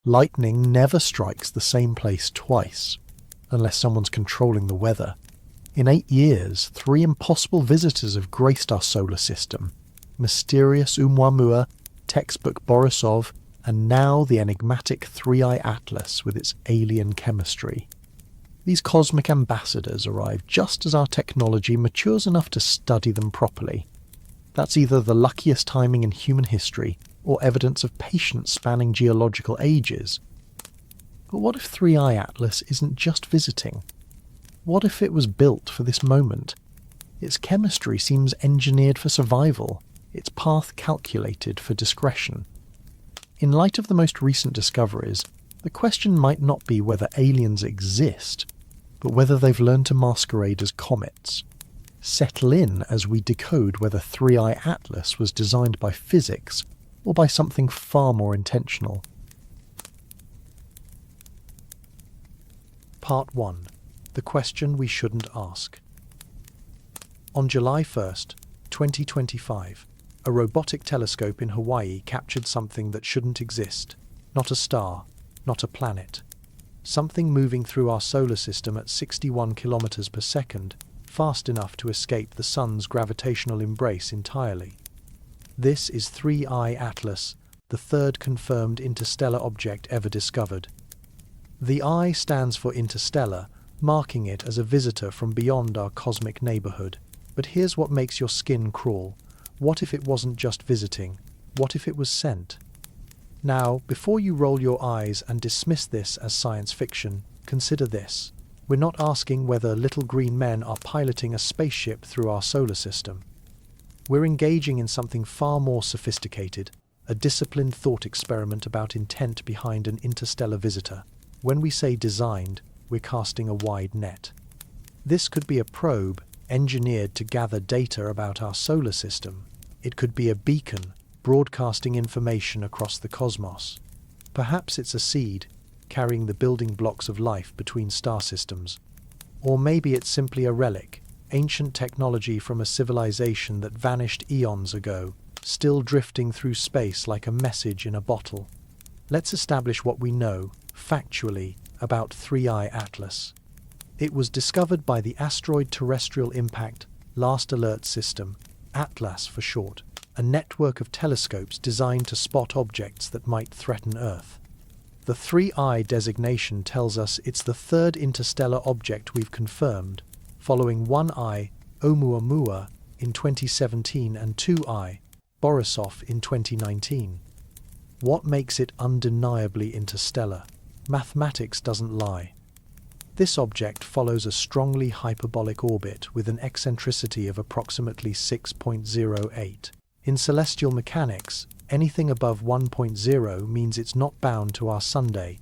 Lightning never strikes the same place twice, unless someone's controlling the weather. In 8 years, 3 impossible visitors have graced our solar system: mysterious Oumuamua, textbook Borisov, and now the enigmatic 3I-ATLAS with its alien chemistry. These cosmic ambassadors arrive just as our technology matures enough to study them properly. That's either the luckiest timing in human history or evidence of patience spanning geological ages. But what if 3I-ATLAS isn't just visiting? What if it was built for this moment? Its chemistry seems engineered for survival, its path calculated for discretion. In light of the most recent discoveries, the question might not be whether aliens exist, but whether they've learned to masquerade as comets. Settle in as we decode whether 3I-ATLAS was designed by physics or by something far more intentional. Part 1. The question we shouldn't ask. On July 1st, 2025, a robotic telescope in Hawaii captured something that shouldn't exist. Not a star, not a planet. Something moving through our solar system at 61 kilometers per second, fast enough to escape the sun's gravitational embrace entirely. This is 3I-ATLAS, the third confirmed interstellar object ever discovered. The I stands for interstellar, marking it as a visitor from beyond our cosmic neighborhood. But here's what makes your skin crawl. What if it wasn't just visiting? What if it was sent? Now, before you roll your eyes and dismiss this as science fiction, consider this. We're not asking whether little green men are piloting a spaceship through our solar system. We're engaging in something far more sophisticated, a disciplined thought experiment about intent behind an interstellar visitor. When we say designed, we're casting a wide net. This could be a probe, engineered to gather data about our solar system. It could be a beacon, broadcasting information across the cosmos. Perhaps it's a seed, carrying the building blocks of life between star systems. Or maybe it's simply a relic, ancient technology from a civilization that vanished eons ago, still drifting through space like a message in a bottle. Let's establish what we know, factually, about 3I-ATLAS. It was discovered by the Asteroid Terrestrial Impact Last Alert System, ATLAS for short, a network of telescopes designed to spot objects that might threaten Earth. The 3I designation tells us it's the third interstellar object we've confirmed, following 1I, Oumuamua, in 2017 and 2I, Borisov, in 2019. What makes it undeniably interstellar? Mathematics doesn't lie. This object follows a strongly hyperbolic orbit with an eccentricity of approximately 6.08. In celestial mechanics, anything above 1.0 means it's not bound to our Sunday.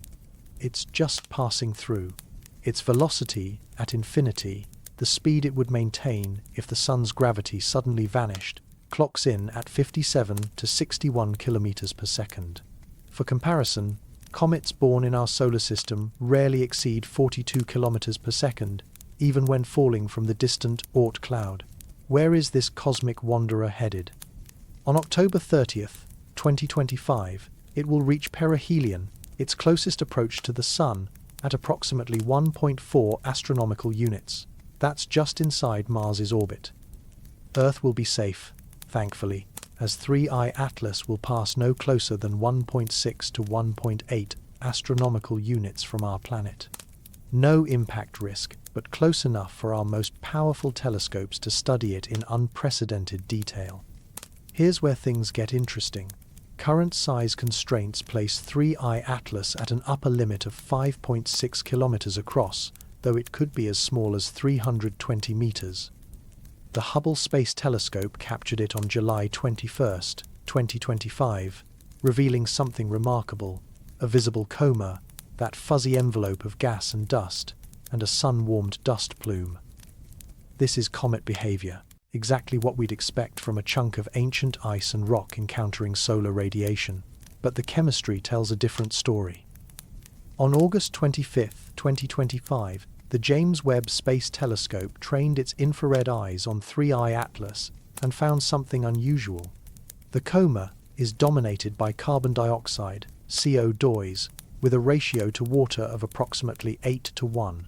It's just passing through. Its velocity, at infinity, the speed it would maintain if the sun's gravity suddenly vanished, clocks in at 57 to 61 kilometers per second. For comparison, comets born in our solar system rarely exceed 42 kilometers per second, even when falling from the distant Oort cloud. Where is this cosmic wanderer headed? On October 30th, 2025, it will reach perihelion, its closest approach to the Sun, at approximately 1.4 astronomical units. That's just inside Mars's orbit. Earth will be safe, thankfully, as 3I-ATLAS will pass no closer than 1.6 to 1.8 astronomical units from our planet. No impact risk, but close enough for our most powerful telescopes to study it in unprecedented detail. Here's where things get interesting. Current size constraints place 3I-ATLAS at an upper limit of 5.6 kilometers across, though it could be as small as 320 meters. The Hubble Space Telescope captured it on July 21, 2025, revealing something remarkable: a visible coma, that fuzzy envelope of gas and dust, and a sun-warmed dust plume. This is comet behavior, exactly what we'd expect from a chunk of ancient ice and rock encountering solar radiation. But the chemistry tells a different story. On August 25, 2025, the James Webb Space Telescope trained its infrared eyes on 3I-ATLAS and found something unusual. The coma is dominated by carbon dioxide, CO2, with a ratio to water of approximately 8:1.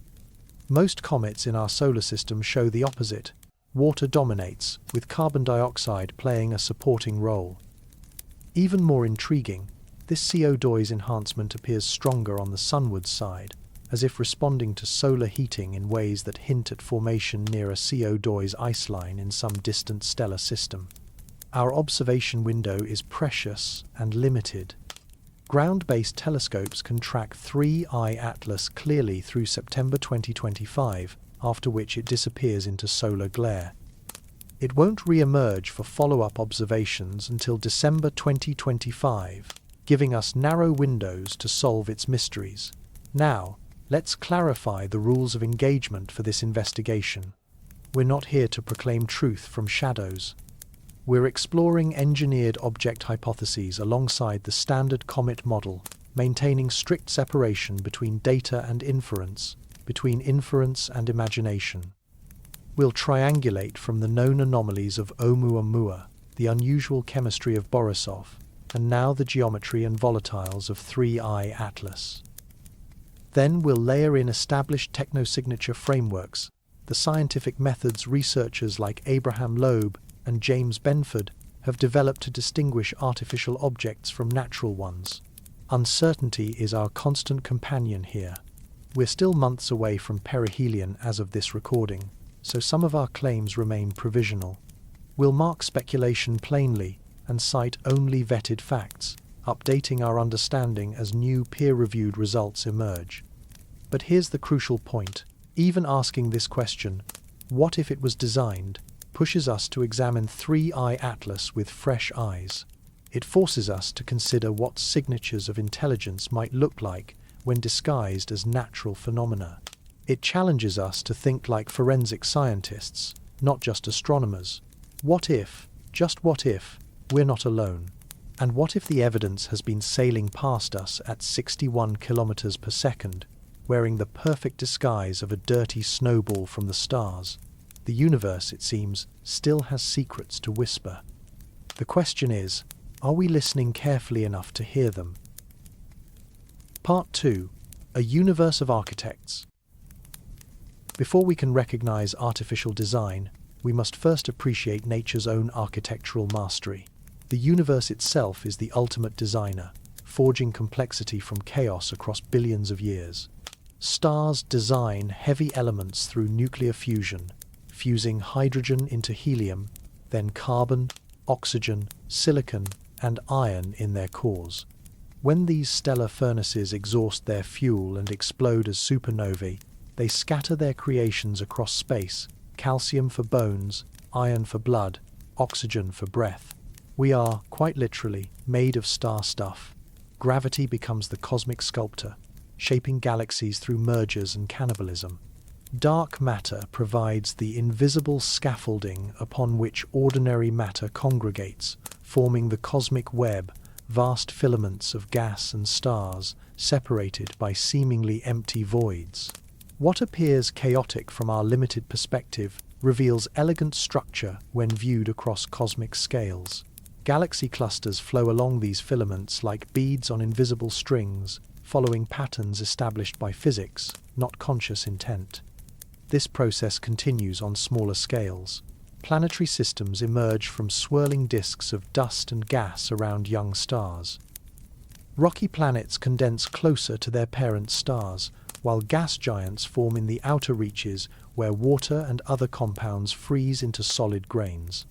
Most comets in our solar system show the opposite. Water dominates, with carbon dioxide playing a supporting role. Even more intriguing, this CO2 enhancement appears stronger on the sunward side, as if responding to solar heating in ways that hint at formation near a CO2 ice line in some distant stellar system. Our observation window is precious and limited. Ground-based telescopes can track 3I-ATLAS clearly through September 2025, after which it disappears into solar glare. It won't re-emerge for follow-up observations until December 2025, giving us narrow windows to solve its mysteries. Now, let's clarify the rules of engagement for this investigation. We're not here to proclaim truth from shadows. We're exploring engineered object hypotheses alongside the standard comet model, maintaining strict separation between data and inference, between inference and imagination. We'll triangulate from the known anomalies of Oumuamua, the unusual chemistry of Borisov, and now the geometry and volatiles of 3I-ATLAS. Then we'll layer in established technosignature frameworks, the scientific methods researchers like Abraham Loeb and James Benford have developed to distinguish artificial objects from natural ones. Uncertainty is our constant companion here. We're still months away from perihelion as of this recording, so some of our claims remain provisional. We'll mark speculation plainly and cite only vetted facts, updating our understanding as new peer-reviewed results emerge. But here's the crucial point. Even asking this question, what if it was designed, pushes us to examine 3I-ATLAS with fresh eyes. It forces us to consider what signatures of intelligence might look like when disguised as natural phenomena. It challenges us to think like forensic scientists, not just astronomers. What if, just what if, we're not alone? And what if the evidence has been sailing past us at 61 kilometers per second, wearing the perfect disguise of a dirty snowball from the stars? The universe, it seems, still has secrets to whisper. The question is, are we listening carefully enough to hear them? Part 2. A Universe of Architects. Before we can recognize artificial design, we must first appreciate nature's own architectural mastery. The universe itself is the ultimate designer, forging complexity from chaos across billions of years. Stars design heavy elements through nuclear fusion, fusing hydrogen into helium, then carbon, oxygen, silicon, and iron in their cores. When these stellar furnaces exhaust their fuel and explode as supernovae, they scatter their creations across space, calcium for bones, iron for blood, oxygen for breath. We are, quite literally, made of star stuff. Gravity becomes the cosmic sculptor, shaping galaxies through mergers and cannibalism. Dark matter provides the invisible scaffolding upon which ordinary matter congregates, forming the cosmic web, vast filaments of gas and stars, separated by seemingly empty voids. What appears chaotic from our limited perspective reveals elegant structure when viewed across cosmic scales. Galaxy clusters flow along these filaments like beads on invisible strings, following patterns established by physics, not conscious intent. This process continues on smaller scales. Planetary systems emerge from swirling disks of dust and gas around young stars. Rocky planets condense closer to their parent stars, while gas giants form in the outer reaches where water and other compounds freeze into solid grains.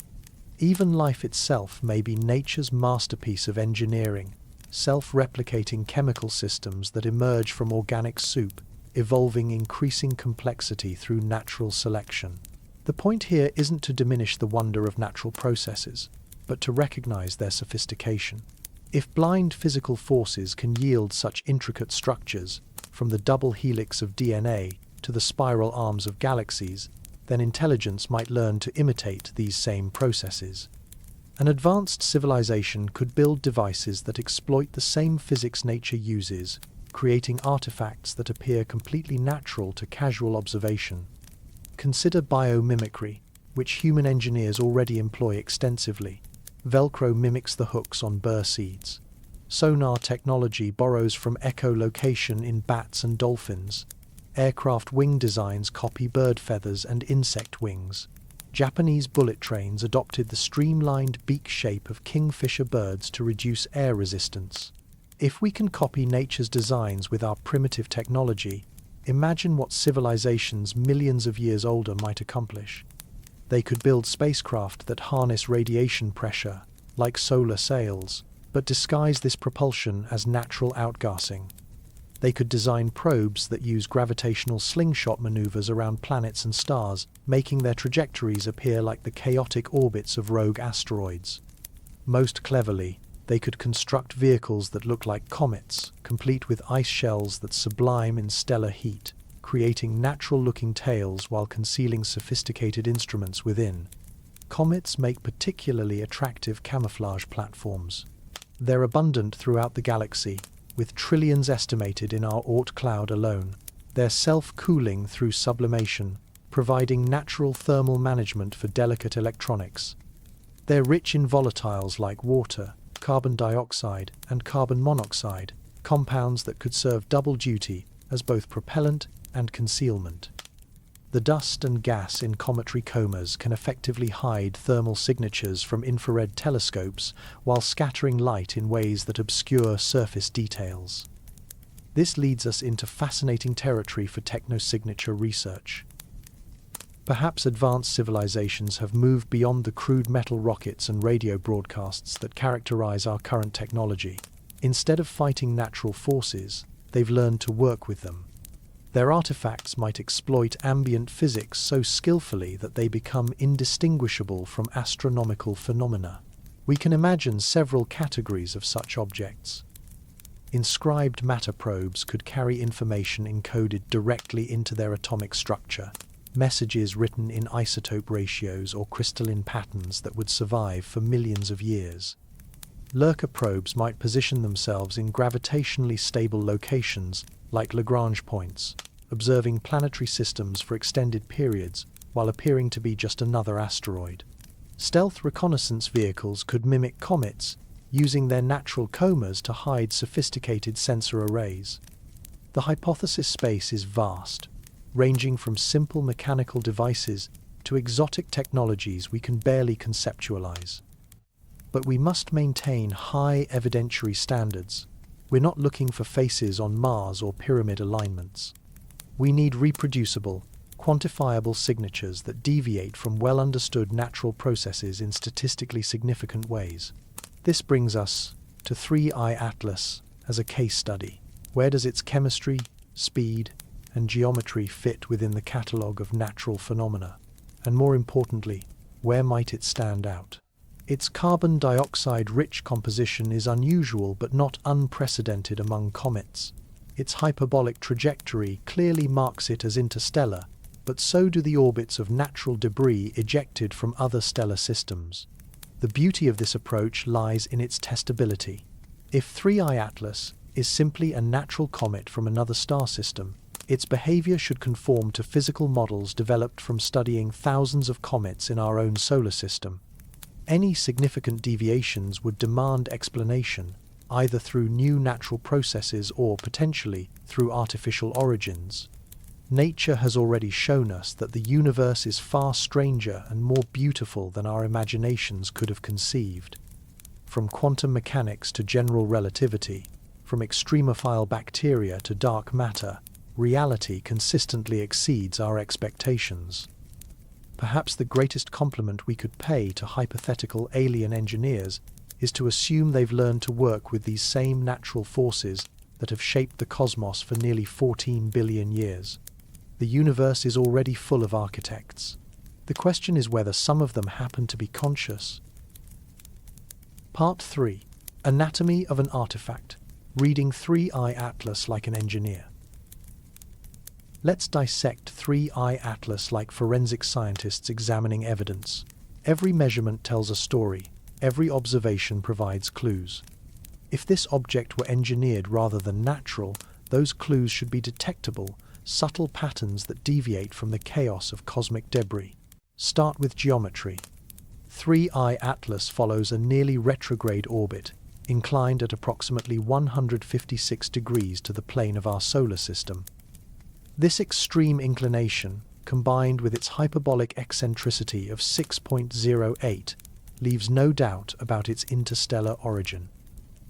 Even life itself may be nature's masterpiece of engineering, self-replicating chemical systems that emerge from organic soup, evolving increasing complexity through natural selection. The point here isn't to diminish the wonder of natural processes, but to recognize their sophistication. If blind physical forces can yield such intricate structures, from the double helix of DNA to the spiral arms of galaxies, then intelligence might learn to imitate these same processes. An advanced civilization could build devices that exploit the same physics nature uses, creating artifacts that appear completely natural to casual observation. Consider biomimicry, which human engineers already employ extensively. Velcro mimics the hooks on burr seeds. Sonar technology borrows from echolocation in bats and dolphins. Aircraft wing designs copy bird feathers and insect wings. Japanese bullet trains adopted the streamlined beak shape of kingfisher birds to reduce air resistance. If we can copy nature's designs with our primitive technology, imagine what civilizations millions of years older might accomplish. They could build spacecraft that harness radiation pressure, like solar sails, but disguise this propulsion as natural outgassing. They could design probes that use gravitational slingshot maneuvers around planets and stars, making their trajectories appear like the chaotic orbits of rogue asteroids. Most cleverly, they could construct vehicles that look like comets, complete with ice shells that sublime in stellar heat, creating natural-looking tails while concealing sophisticated instruments within. Comets make particularly attractive camouflage platforms. They're abundant throughout the galaxy, with trillions estimated in our Oort cloud alone. They're self-cooling through sublimation, providing natural thermal management for delicate electronics. They're rich in volatiles like water, carbon dioxide, and carbon monoxide, compounds that could serve double duty as both propellant and concealment. The dust and gas in cometary comas can effectively hide thermal signatures from infrared telescopes while scattering light in ways that obscure surface details. This leads us into fascinating territory for technosignature research. Perhaps advanced civilizations have moved beyond the crude metal rockets and radio broadcasts that characterize our current technology. Instead of fighting natural forces, they've learned to work with them. Their artifacts might exploit ambient physics so skillfully that they become indistinguishable from astronomical phenomena. We can imagine several categories of such objects. Inscribed matter probes could carry information encoded directly into their atomic structure, messages written in isotope ratios or crystalline patterns that would survive for millions of years. Lurker probes might position themselves in gravitationally stable locations like Lagrange points, observing planetary systems for extended periods while appearing to be just another asteroid. Stealth reconnaissance vehicles could mimic comets, using their natural comas to hide sophisticated sensor arrays. The hypothesis space is vast, ranging from simple mechanical devices to exotic technologies we can barely conceptualize. But we must maintain high evidentiary standards. We're not looking for faces on Mars or pyramid alignments. We need reproducible, quantifiable signatures that deviate from well-understood natural processes in statistically significant ways. This brings us to 3I-ATLAS as a case study. Where does its chemistry, speed, and geometry fit within the catalogue of natural phenomena? And more importantly, where might it stand out? Its carbon dioxide-rich composition is unusual but not unprecedented among comets. Its hyperbolic trajectory clearly marks it as interstellar, but so do the orbits of natural debris ejected from other stellar systems. The beauty of this approach lies in its testability. If 3I-ATLAS is simply a natural comet from another star system, its behavior should conform to physical models developed from studying thousands of comets in our own solar system. Any significant deviations would demand explanation, either through new natural processes or, potentially, through artificial origins. Nature has already shown us that the universe is far stranger and more beautiful than our imaginations could have conceived. From quantum mechanics to general relativity, from extremophile bacteria to dark matter, reality consistently exceeds our expectations. Perhaps the greatest compliment we could pay to hypothetical alien engineers is to assume they've learned to work with these same natural forces that have shaped the cosmos for nearly 14 billion years. The universe is already full of architects. The question is whether some of them happen to be conscious. Part 3. Anatomy of an artifact. Reading 3I-ATLAS like an engineer. Let's dissect 3I-ATLAS like forensic scientists examining evidence. Every measurement tells a story. Every observation provides clues. If this object were engineered rather than natural, those clues should be detectable, subtle patterns that deviate from the chaos of cosmic debris. Start with geometry. 3I-ATLAS follows a nearly retrograde orbit, inclined at approximately 156 degrees to the plane of our solar system. This extreme inclination, combined with its hyperbolic eccentricity of 6.08, leaves no doubt about its interstellar origin.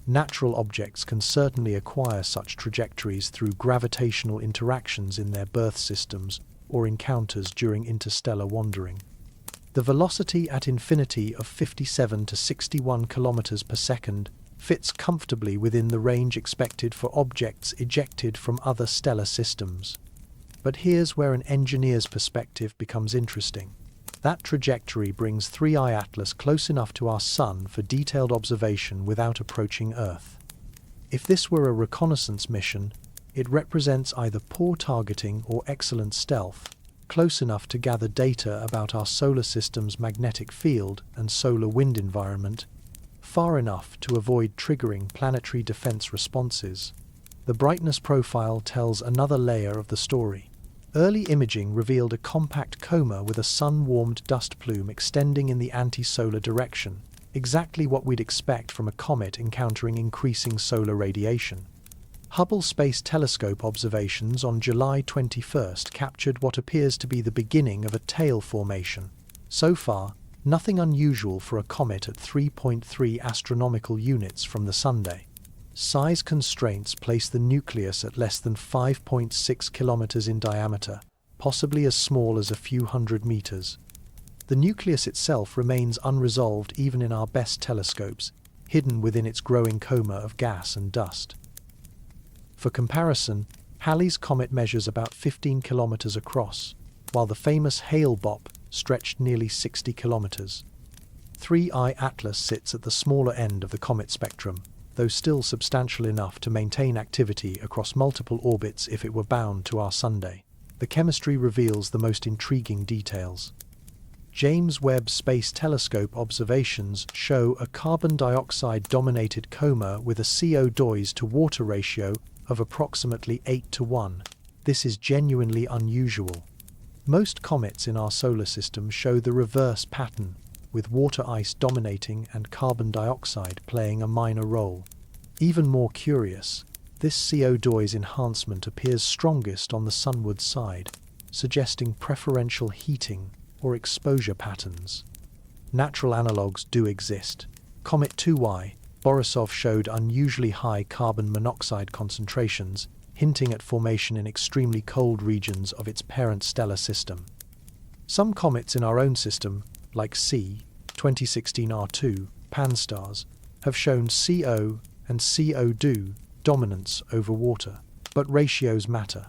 Natural objects can certainly acquire such trajectories through gravitational interactions in their birth systems or encounters during interstellar wandering. The velocity at infinity of 57 to 61 kilometers per second fits comfortably within the range expected for objects ejected from other stellar systems. But here's where an engineer's perspective becomes interesting. That trajectory brings 3I-ATLAS close enough to our Sun for detailed observation without approaching Earth. If this were a reconnaissance mission, it represents either poor targeting or excellent stealth, close enough to gather data about our solar system's magnetic field and solar wind environment, far enough to avoid triggering planetary defense responses. The brightness profile tells another layer of the story. Early imaging revealed a compact coma with a sun-warmed dust plume extending in the anti-solar direction, exactly what we'd expect from a comet encountering increasing solar radiation. Hubble Space Telescope observations on July 21st captured what appears to be the beginning of a tail formation. So far, nothing unusual for a comet at 3.3 astronomical units from the Sunday. Size constraints place the nucleus at less than 5.6 kilometers in diameter, possibly as small as a few hundred meters. The nucleus itself remains unresolved even in our best telescopes, hidden within its growing coma of gas and dust. For comparison, Halley's Comet measures about 15 kilometers across, while the famous Hale-Bopp stretched nearly 60 kilometers. 3I-ATLAS sits at the smaller end of the comet spectrum, though still substantial enough to maintain activity across multiple orbits if it were bound to our Sunday. The chemistry reveals the most intriguing details. James Webb Space Telescope observations show a carbon dioxide-dominated coma with a CO2 to water ratio of approximately 8:1. This is genuinely unusual. Most comets in our solar system show the reverse pattern, with water ice dominating and carbon dioxide playing a minor role. Even more curious, this CO2's enhancement appears strongest on the sunward side, suggesting preferential heating or exposure patterns. Natural analogues do exist. Comet 2I, Borisov showed unusually high carbon monoxide concentrations, hinting at formation in extremely cold regions of its parent stellar system. Some comets in our own system, like C 2016 R2, Pan-STARRS, have shown CO and CO2 dominance over water, but ratios matter.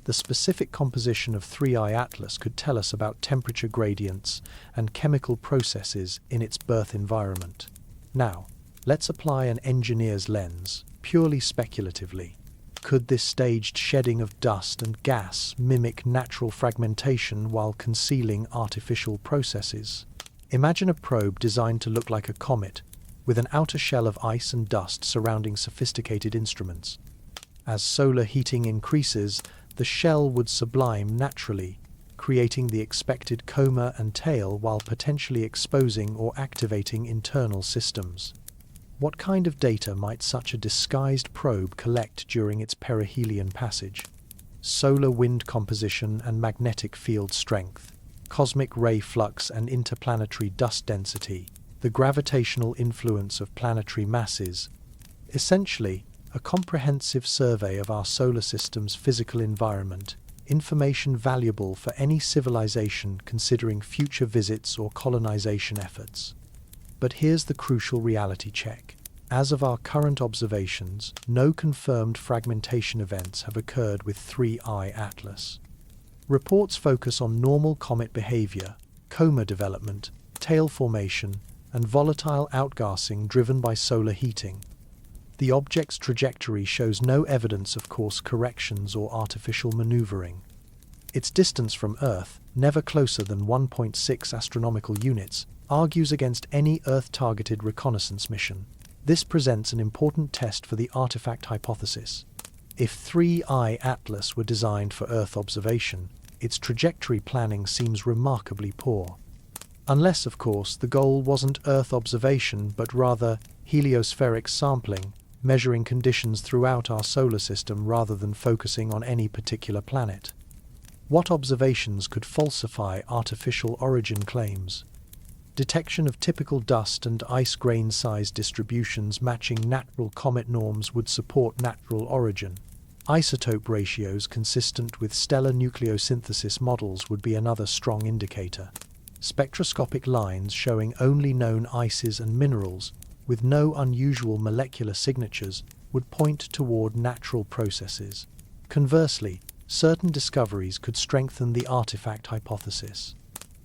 The specific composition of 3I-ATLAS could tell us about temperature gradients and chemical processes in its birth environment. Now, let's apply an engineer's lens, purely speculatively. Could this staged shedding of dust and gas mimic natural fragmentation while concealing artificial processes? Imagine a probe designed to look like a comet, with an outer shell of ice and dust surrounding sophisticated instruments. As solar heating increases, the shell would sublime naturally, creating the expected coma and tail while potentially exposing or activating internal systems. What kind of data might such a disguised probe collect during its perihelion passage? Solar wind composition and magnetic field strength, cosmic ray flux and interplanetary dust density, the gravitational influence of planetary masses. Essentially, a comprehensive survey of our solar system's physical environment, information valuable for any civilization considering future visits or colonization efforts. But here's the crucial reality check. As of our current observations, no confirmed fragmentation events have occurred with 3I-ATLAS. Reports focus on normal comet behavior, coma development, tail formation, and volatile outgassing driven by solar heating. The object's trajectory shows no evidence of course corrections or artificial maneuvering. Its distance from Earth, never closer than 1.6 astronomical units, argues against any Earth-targeted reconnaissance mission. This presents an important test for the artifact hypothesis. If 3I-ATLAS were designed for Earth observation, its trajectory planning seems remarkably poor. Unless, of course, the goal wasn't Earth observation but rather heliospheric sampling, measuring conditions throughout our solar system rather than focusing on any particular planet. What observations could falsify artificial origin claims? Detection of typical dust and ice grain size distributions matching natural comet norms would support natural origin. Isotope ratios consistent with stellar nucleosynthesis models would be another strong indicator. Spectroscopic lines showing only known ices and minerals, with no unusual molecular signatures, would point toward natural processes. Conversely, certain discoveries could strengthen the artifact hypothesis.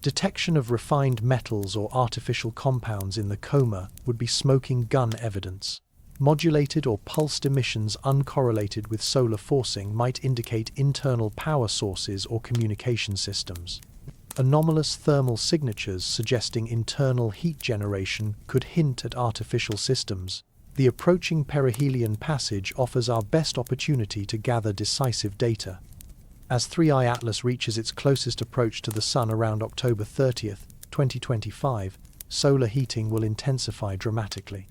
Detection of refined metals or artificial compounds in the coma would be smoking gun evidence. Modulated or pulsed emissions uncorrelated with solar forcing might indicate internal power sources or communication systems. Anomalous thermal signatures suggesting internal heat generation could hint at artificial systems. The approaching perihelion passage offers our best opportunity to gather decisive data. As 3I-ATLAS reaches its closest approach to the Sun around October 30th, 2025, solar heating will intensify dramatically.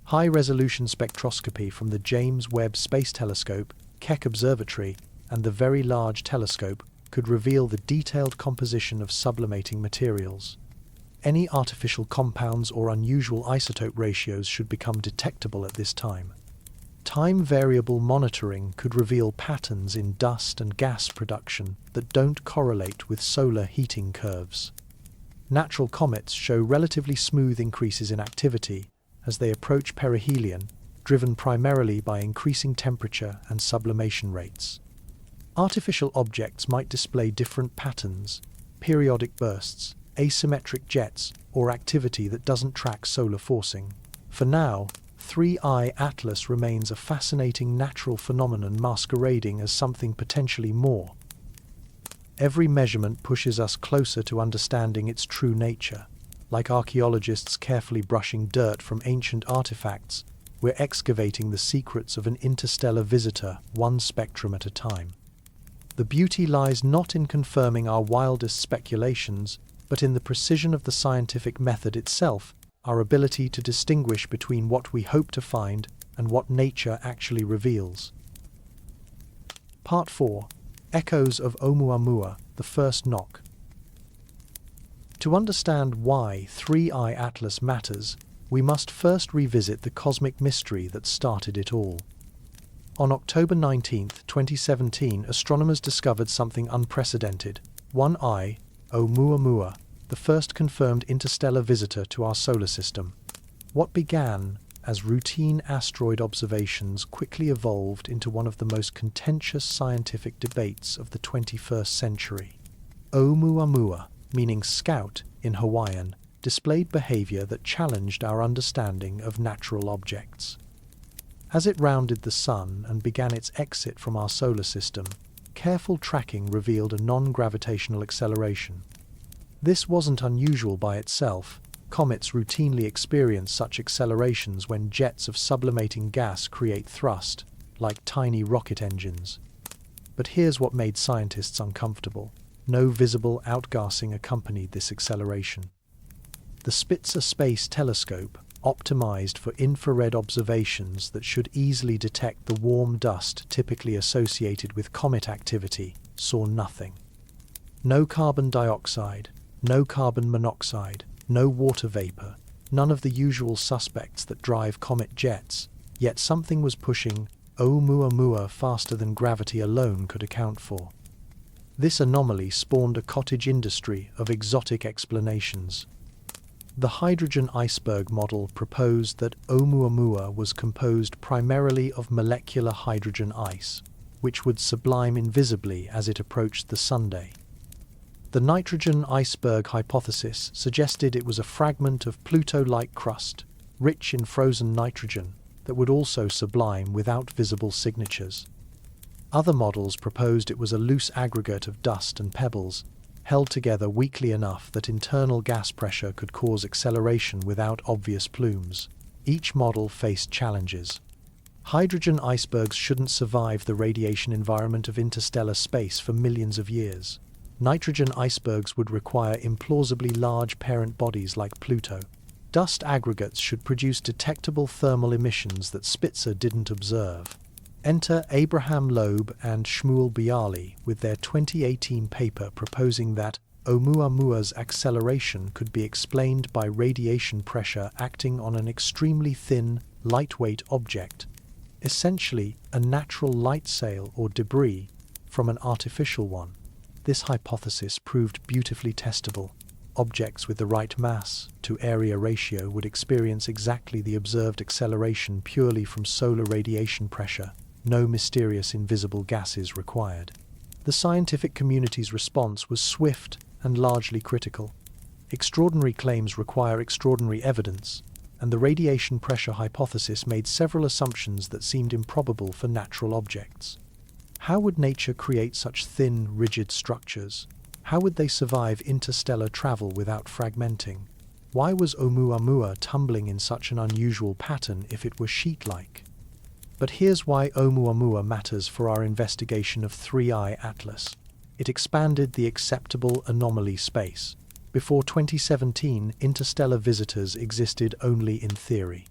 High-resolution spectroscopy from the James Webb Space Telescope, Keck Observatory, and the Very Large Telescope could reveal the detailed composition of sublimating materials. Any artificial compounds or unusual isotope ratios should become detectable at this time. Time-variable monitoring could reveal patterns in dust and gas production that don't correlate with solar heating curves. Natural comets show relatively smooth increases in activity as they approach perihelion, driven primarily by increasing temperature and sublimation rates. Artificial objects might display different patterns, periodic bursts, asymmetric jets, or activity that doesn't track solar forcing. For now, 3I-ATLAS remains a fascinating natural phenomenon masquerading as something potentially more. Every measurement pushes us closer to understanding its true nature. Like archaeologists carefully brushing dirt from ancient artifacts, we're excavating the secrets of an interstellar visitor, one spectrum at a time. The beauty lies not in confirming our wildest speculations, but in the precision of the scientific method itself, our ability to distinguish between what we hope to find and what nature actually reveals. Part 4. Echoes of Oumuamua, the First Knock. To understand why 3I-ATLAS matters, we must first revisit the cosmic mystery that started it all. On October 19, 2017, astronomers discovered something unprecedented. 1I, Oumuamua, the first confirmed interstellar visitor to our solar system. What began as routine asteroid observations quickly evolved into one of the most contentious scientific debates of the 21st century. Oumuamua, meaning scout in Hawaiian, displayed behavior that challenged our understanding of natural objects. As it rounded the Sun and began its exit from our solar system, careful tracking revealed a non-gravitational acceleration. This wasn't unusual by itself. Comets routinely experience such accelerations when jets of sublimating gas create thrust, like tiny rocket engines. But here's what made scientists uncomfortable. No visible outgassing accompanied this acceleration. The Spitzer Space Telescope, optimized for infrared observations that should easily detect the warm dust typically associated with comet activity, saw nothing. No carbon dioxide, no carbon monoxide, no water vapor, none of the usual suspects that drive comet jets, yet something was pushing Oumuamua faster than gravity alone could account for. This anomaly spawned a cottage industry of exotic explanations. The hydrogen iceberg model proposed that Oumuamua was composed primarily of molecular hydrogen ice, which would sublime invisibly as it approached the sundae. The nitrogen iceberg hypothesis suggested it was a fragment of Pluto-like crust, rich in frozen nitrogen, that would also sublime without visible signatures. Other models proposed it was a loose aggregate of dust and pebbles, held together weakly enough that internal gas pressure could cause acceleration without obvious plumes. Each model faced challenges. Hydrogen icebergs shouldn't survive the radiation environment of interstellar space for millions of years. Nitrogen icebergs would require implausibly large parent bodies like Pluto. Dust aggregates should produce detectable thermal emissions that Spitzer didn't observe. Enter Abraham Loeb and Shmuel Bialy with their 2018 paper proposing that Oumuamua's acceleration could be explained by radiation pressure acting on an extremely thin, lightweight object, essentially a natural light sail or debris from an artificial one. This hypothesis proved beautifully testable. Objects with the right mass to area ratio would experience exactly the observed acceleration purely from solar radiation pressure. No mysterious invisible gases required. The scientific community's response was swift and largely critical. Extraordinary claims require extraordinary evidence, and the radiation pressure hypothesis made several assumptions that seemed improbable for natural objects. How would nature create such thin, rigid structures? How would they survive interstellar travel without fragmenting? Why was Oumuamua tumbling in such an unusual pattern if it were sheet-like? But here's why Oumuamua matters for our investigation of 3I-ATLAS. It expanded the acceptable anomaly space. Before 2017, interstellar visitors existed only in theory.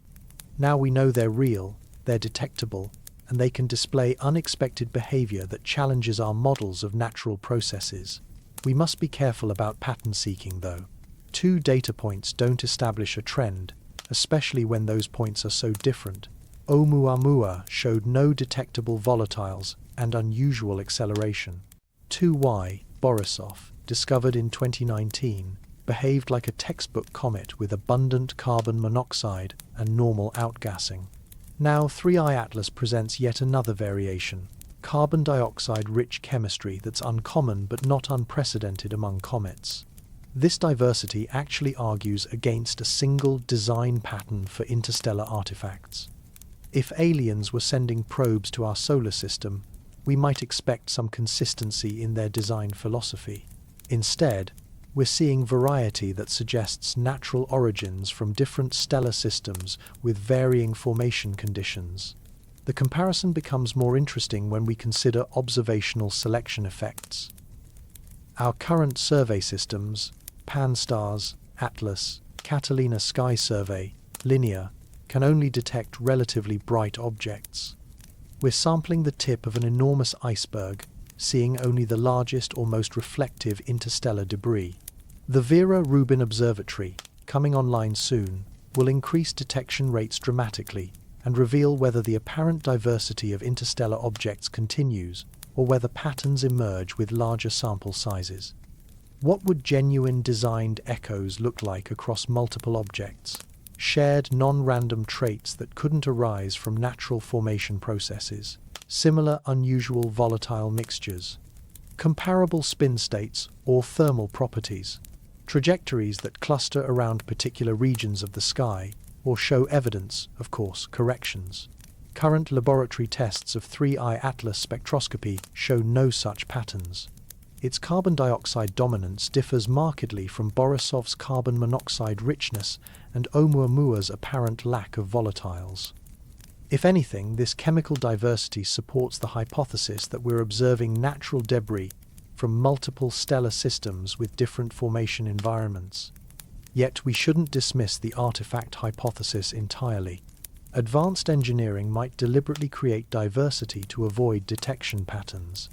Now we know they're real, they're detectable, and they can display unexpected behavior that challenges our models of natural processes. We must be careful about pattern seeking, though. 2 data points don't establish a trend, especially when those points are so different. Oumuamua showed no detectable volatiles and unusual acceleration. 2Y, Borisov, discovered in 2019, behaved like a textbook comet with abundant carbon monoxide and normal outgassing. Now 3I-ATLAS presents yet another variation, carbon dioxide-rich chemistry that's uncommon but not unprecedented among comets. This diversity actually argues against a single design pattern for interstellar artifacts. If aliens were sending probes to our solar system, we might expect some consistency in their design philosophy. Instead, we're seeing variety that suggests natural origins from different stellar systems with varying formation conditions. The comparison becomes more interesting when we consider observational selection effects. Our current survey systems, Pan-STARRS, ATLAS, Catalina Sky Survey, Linear, can only detect relatively bright objects. We're sampling the tip of an enormous iceberg, seeing only the largest or most reflective interstellar debris. The Vera Rubin Observatory, coming online soon, will increase detection rates dramatically and reveal whether the apparent diversity of interstellar objects continues or whether patterns emerge with larger sample sizes. What would genuine designed echoes look like across multiple objects? Shared non-random traits that couldn't arise from natural formation processes, similar unusual volatile mixtures, comparable spin states or thermal properties, trajectories that cluster around particular regions of the sky or show evidence, of course, corrections. Current laboratory tests of 3I-ATLAS spectroscopy show no such patterns. Its carbon dioxide dominance differs markedly from Borisov's carbon monoxide richness and Oumuamua's apparent lack of volatiles. If anything, this chemical diversity supports the hypothesis that we're observing natural debris from multiple stellar systems with different formation environments. Yet we shouldn't dismiss the artifact hypothesis entirely. Advanced engineering might deliberately create diversity to avoid detection patterns.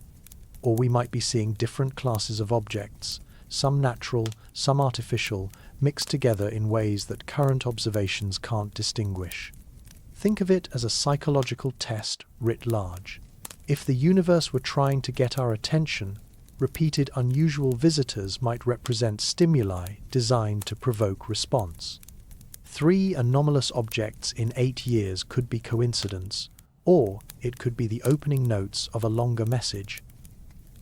Or we might be seeing different classes of objects, some natural, some artificial, mixed together in ways that current observations can't distinguish. Think of it as a psychological test writ large. If the universe were trying to get our attention, repeated unusual visitors might represent stimuli designed to provoke response. 3 anomalous objects in 8 years could be coincidence, or it could be the opening notes of a longer message.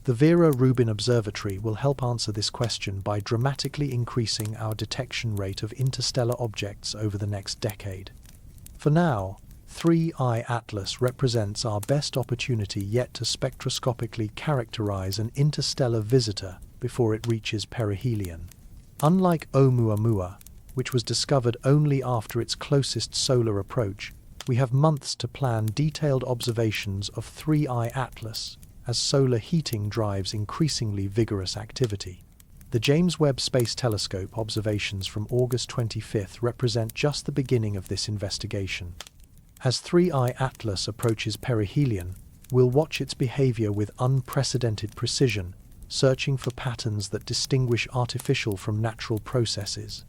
The Vera Rubin Observatory will help answer this question by dramatically increasing our detection rate of interstellar objects over the next decade. For now, 3I-ATLAS represents our best opportunity yet to spectroscopically characterize an interstellar visitor before it reaches perihelion. Unlike Oumuamua, which was discovered only after its closest solar approach, we have months to plan detailed observations of 3I-ATLAS as solar heating drives increasingly vigorous activity. The James Webb Space Telescope observations from August 25th represent just the beginning of this investigation. As 3I-ATLAS approaches perihelion, we'll watch its behavior with unprecedented precision, searching for patterns that distinguish artificial from natural processes.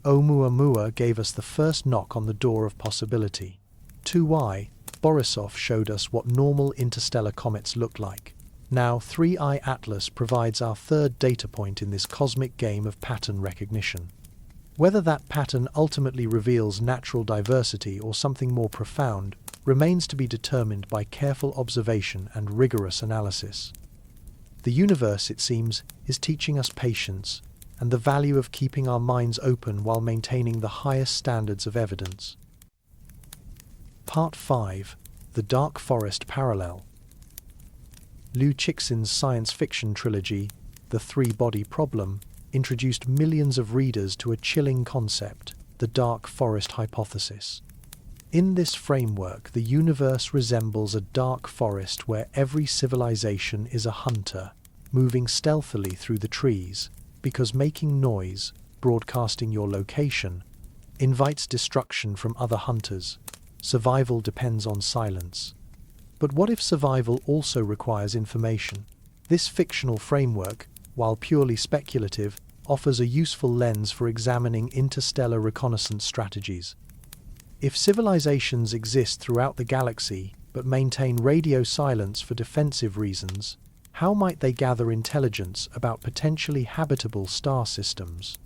Oumuamua gave us the first knock on the door of possibility. 2I, Borisov showed us what normal interstellar comets look like. Now 3I-ATLAS provides our third data point in this cosmic game of pattern recognition. Whether that pattern ultimately reveals natural diversity or something more profound remains to be determined by careful observation and rigorous analysis. The universe, it seems, is teaching us patience and the value of keeping our minds open while maintaining the highest standards of evidence. Part 5. The Dark Forest Parallel. Liu Cixin's science fiction trilogy, The Three-Body Problem, introduced millions of readers to a chilling concept, the dark forest hypothesis. In this framework, the universe resembles a dark forest where every civilization is a hunter, moving stealthily through the trees, because making noise, broadcasting your location, invites destruction from other hunters. Survival depends on silence. But what if survival also requires information? This fictional framework, while purely speculative, offers a useful lens for examining interstellar reconnaissance strategies. If civilizations exist throughout the galaxy but maintain radio silence for defensive reasons, how might they gather intelligence about potentially habitable star systems?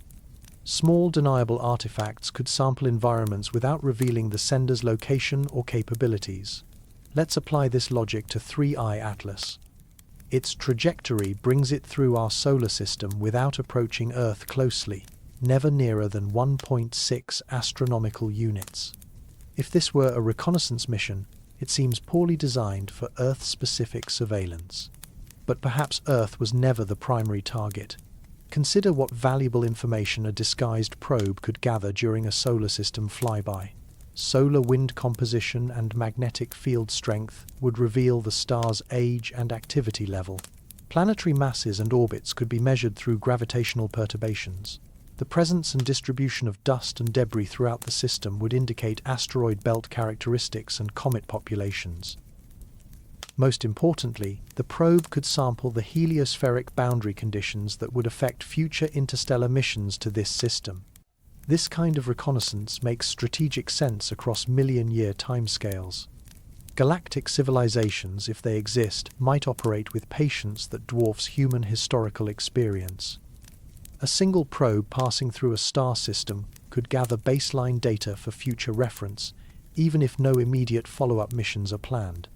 Small deniable artifacts could sample environments without revealing the sender's location or capabilities. Let's apply this logic to 3I-ATLAS. Its trajectory brings it through our solar system without approaching Earth closely, never nearer than 1.6 astronomical units. If this were a reconnaissance mission, it seems poorly designed for Earth-specific surveillance. But perhaps Earth was never the primary target. Consider what valuable information a disguised probe could gather during a solar system flyby. Solar wind composition and magnetic field strength would reveal the star's age and activity level. Planetary masses and orbits could be measured through gravitational perturbations. The presence and distribution of dust and debris throughout the system would indicate asteroid belt characteristics and comet populations. Most importantly, the probe could sample the heliospheric boundary conditions that would affect future interstellar missions to this system. This kind of reconnaissance makes strategic sense across million-year timescales. Galactic civilizations, if they exist, might operate with patience that dwarfs human historical experience. A single probe passing through a star system could gather baseline data for future reference, even if no immediate follow-up missions are planned.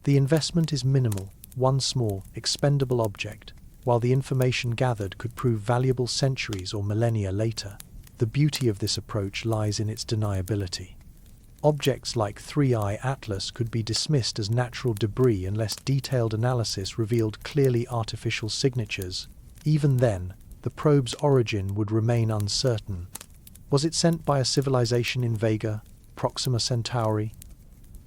The investment is minimal, one small, expendable object, while the information gathered could prove valuable centuries or millennia later. The beauty of this approach lies in its deniability. Objects like 3I-ATLAS could be dismissed as natural debris unless detailed analysis revealed clearly artificial signatures. Even then, the probe's origin would remain uncertain. Was it sent by a civilization in Vega, Proxima Centauri?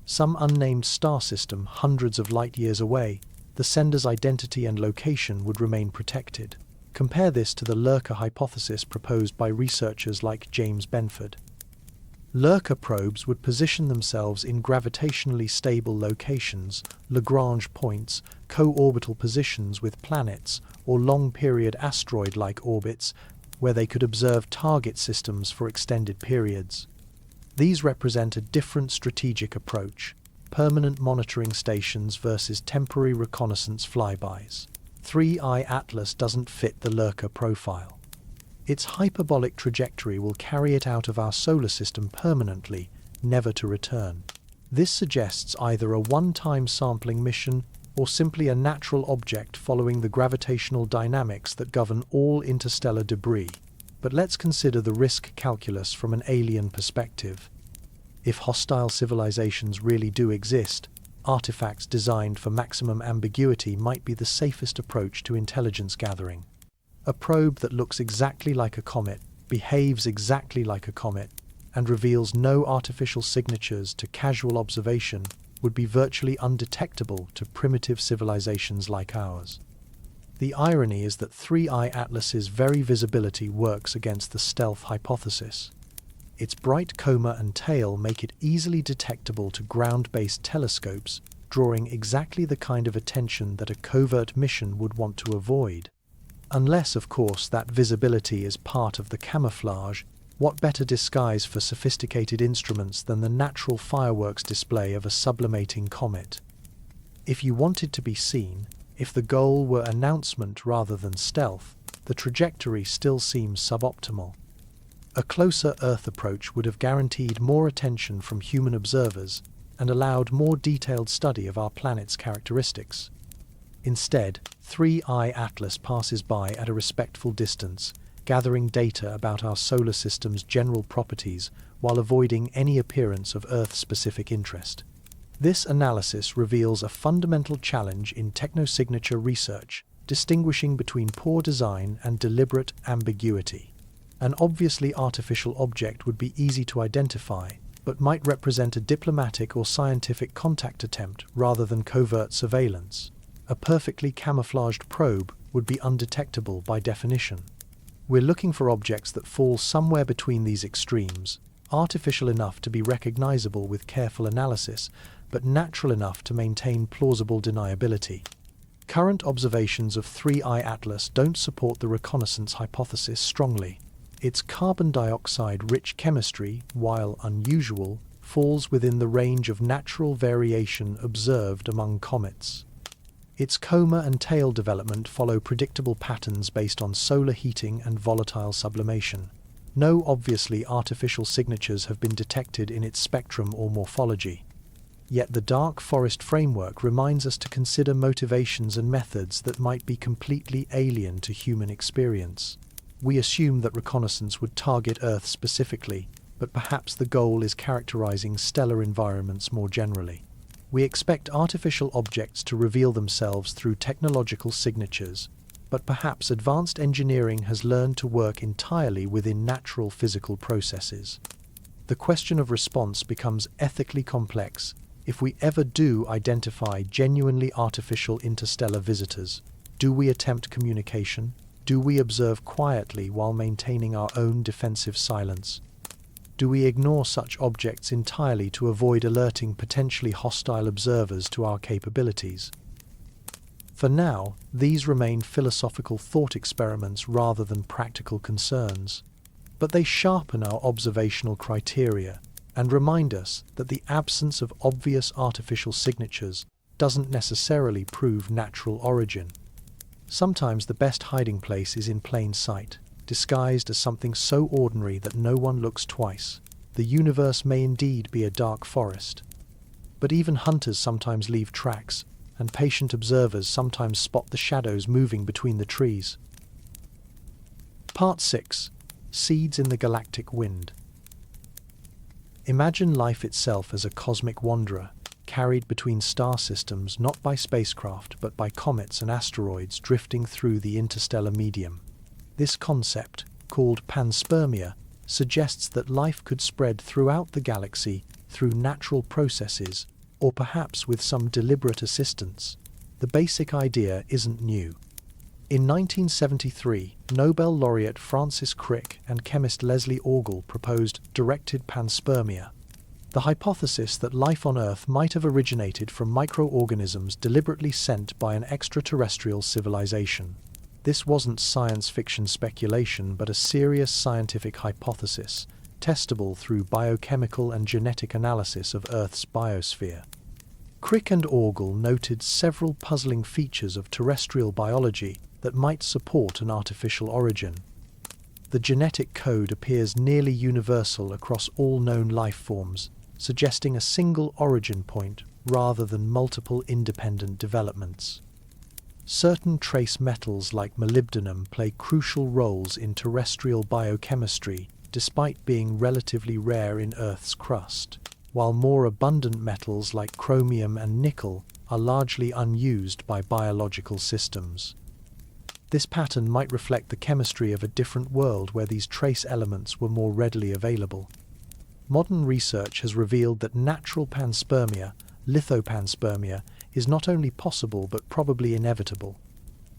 Some unnamed star system hundreds of light-years away? The sender's identity and location would remain protected. Compare this to the lurker hypothesis proposed by researchers like James Benford. Lurker probes would position themselves in gravitationally stable locations, Lagrange points, co-orbital positions with planets, or long-period asteroid-like orbits, where they could observe target systems for extended periods. These represent a different strategic approach, permanent monitoring stations versus temporary reconnaissance flybys. 3I-ATLAS doesn't fit the lurker profile. Its hyperbolic trajectory will carry it out of our solar system permanently, never to return. This suggests either a one-time sampling mission or simply a natural object following the gravitational dynamics that govern all interstellar debris. But let's consider the risk calculus from an alien perspective. If hostile civilizations really do exist, artifacts designed for maximum ambiguity might be the safest approach to intelligence gathering. A probe that looks exactly like a comet, behaves exactly like a comet, and reveals no artificial signatures to casual observation would be virtually undetectable to primitive civilizations like ours. The irony is that 3I-ATLAS's very visibility works against the stealth hypothesis. Its bright coma and tail make it easily detectable to ground-based telescopes, drawing exactly the kind of attention that a covert mission would want to avoid. Unless, of course, that visibility is part of the camouflage. What better disguise for sophisticated instruments than the natural fireworks display of a sublimating comet? If you wanted to be seen, if the goal were announcement rather than stealth, the trajectory still seems suboptimal. A closer Earth approach would have guaranteed more attention from human observers and allowed more detailed study of our planet's characteristics. Instead, 3I-ATLAS passes by at a respectful distance, gathering data about our solar system's general properties while avoiding any appearance of Earth-specific interest. This analysis reveals a fundamental challenge in technosignature research, distinguishing between poor design and deliberate ambiguity. An obviously artificial object would be easy to identify, but might represent a diplomatic or scientific contact attempt rather than covert surveillance. A perfectly camouflaged probe would be undetectable by definition. We're looking for objects that fall somewhere between these extremes, artificial enough to be recognizable with careful analysis, but natural enough to maintain plausible deniability. Current observations of 3I-ATLAS don't support the reconnaissance hypothesis strongly. Its carbon dioxide-rich chemistry, while unusual, falls within the range of natural variation observed among comets. Its coma and tail development follow predictable patterns based on solar heating and volatile sublimation. No obviously artificial signatures have been detected in its spectrum or morphology. Yet the dark forest framework reminds us to consider motivations and methods that might be completely alien to human experience. We assume that reconnaissance would target Earth specifically, but perhaps the goal is characterizing stellar environments more generally. We expect artificial objects to reveal themselves through technological signatures, but perhaps advanced engineering has learned to work entirely within natural physical processes. The question of response becomes ethically complex if we ever do identify genuinely artificial interstellar visitors. Do we attempt communication? Do we observe quietly while maintaining our own defensive silence? Do we ignore such objects entirely to avoid alerting potentially hostile observers to our capabilities? For now, these remain philosophical thought experiments rather than practical concerns. But they sharpen our observational criteria and remind us that the absence of obvious artificial signatures doesn't necessarily prove natural origin. Sometimes the best hiding place is in plain sight, disguised as something so ordinary that no one looks twice. The universe may indeed be a dark forest. But even hunters sometimes leave tracks, and patient observers sometimes spot the shadows moving between the trees. Part 6. Seeds in the Galactic Wind. Imagine life itself as a cosmic wanderer, carried between star systems not by spacecraft but by comets and asteroids drifting through the interstellar medium. This concept, called panspermia, suggests that life could spread throughout the galaxy through natural processes, or perhaps with some deliberate assistance. The basic idea isn't new. In 1973, Nobel laureate Francis Crick and chemist Leslie Orgel proposed directed panspermia, the hypothesis that life on Earth might have originated from microorganisms deliberately sent by an extraterrestrial civilization. This wasn't science fiction speculation, but a serious scientific hypothesis, testable through biochemical and genetic analysis of Earth's biosphere. Crick and Orgel noted several puzzling features of terrestrial biology that might support an artificial origin. The genetic code appears nearly universal across all known life forms, suggesting a single origin point rather than multiple independent developments. Certain trace metals like molybdenum play crucial roles in terrestrial biochemistry despite being relatively rare in Earth's crust, while more abundant metals like chromium and nickel are largely unused by biological systems. This pattern might reflect the chemistry of a different world where these trace elements were more readily available. Modern research has revealed that natural panspermia, lithopanspermia, is not only possible but probably inevitable.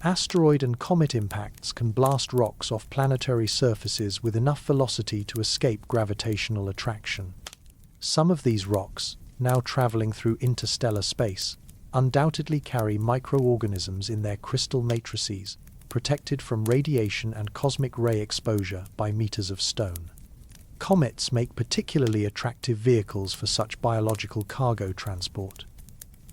Asteroid and comet impacts can blast rocks off planetary surfaces with enough velocity to escape gravitational attraction. Some of these rocks, now traveling through interstellar space, undoubtedly carry microorganisms in their crystal matrices, protected from radiation and cosmic ray exposure by meters of stone. Comets make particularly attractive vehicles for such biological cargo transport.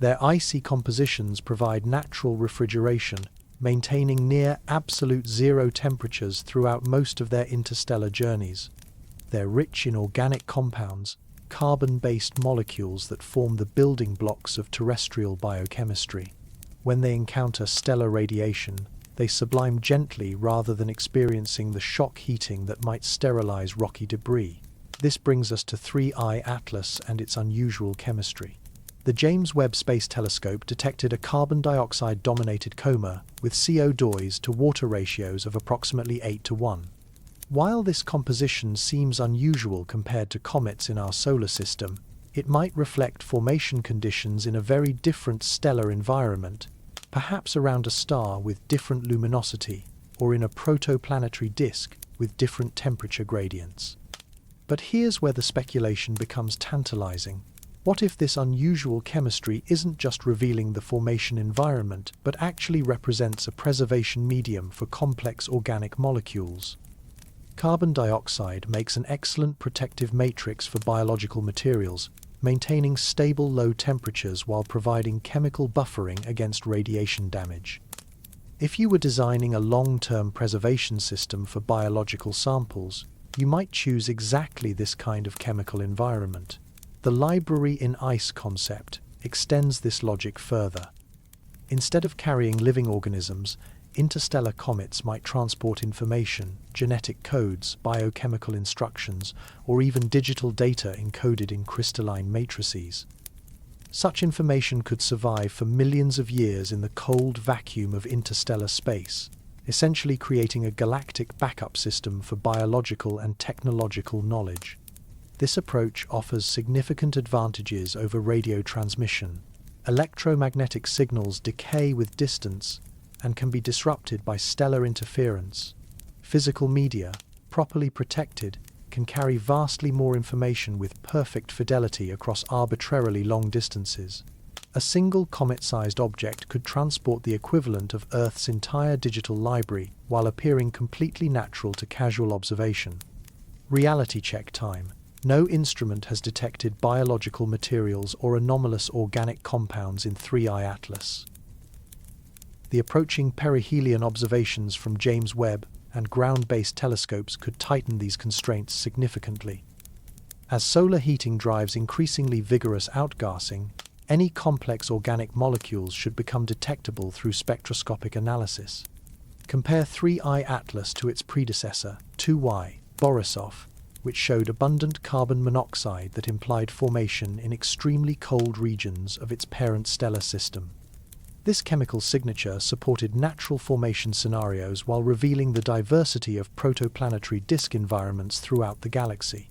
Their icy compositions provide natural refrigeration, maintaining near absolute zero temperatures throughout most of their interstellar journeys. They're rich in organic compounds, carbon-based molecules that form the building blocks of terrestrial biochemistry. When they encounter stellar radiation, they sublime gently rather than experiencing the shock heating that might sterilize rocky debris. This brings us to 3I-ATLAS and its unusual chemistry. The James Webb Space Telescope detected a carbon dioxide-dominated coma with CO2 to water ratios of approximately 8:1. While this composition seems unusual compared to comets in our solar system, it might reflect formation conditions in a very different stellar environment, perhaps around a star with different luminosity, or in a protoplanetary disk with different temperature gradients. But here's where the speculation becomes tantalizing. What if this unusual chemistry isn't just revealing the formation environment, but actually represents a preservation medium for complex organic molecules? Carbon dioxide makes an excellent protective matrix for biological materials, maintaining stable low temperatures while providing chemical buffering against radiation damage. If you were designing a long-term preservation system for biological samples, you might choose exactly this kind of chemical environment. The library in ice concept extends this logic further. Instead of carrying living organisms, interstellar comets might transport information, genetic codes, biochemical instructions, or even digital data encoded in crystalline matrices. Such information could survive for millions of years in the cold vacuum of interstellar space, essentially creating a galactic backup system for biological and technological knowledge. This approach offers significant advantages over radio transmission. Electromagnetic signals decay with distance and can be disrupted by stellar interference. Physical media, properly protected, can carry vastly more information with perfect fidelity across arbitrarily long distances. A single comet-sized object could transport the equivalent of Earth's entire digital library while appearing completely natural to casual observation. Reality check time. No instrument has detected biological materials or anomalous organic compounds in 3I-ATLAS. The approaching perihelion observations from James Webb and ground-based telescopes could tighten these constraints significantly. As solar heating drives increasingly vigorous outgassing, any complex organic molecules should become detectable through spectroscopic analysis. Compare 3I-ATLAS to its predecessor, 2Y, Borisov, which showed abundant carbon monoxide that implied formation in extremely cold regions of its parent stellar system. This chemical signature supported natural formation scenarios while revealing the diversity of protoplanetary disk environments throughout the galaxy.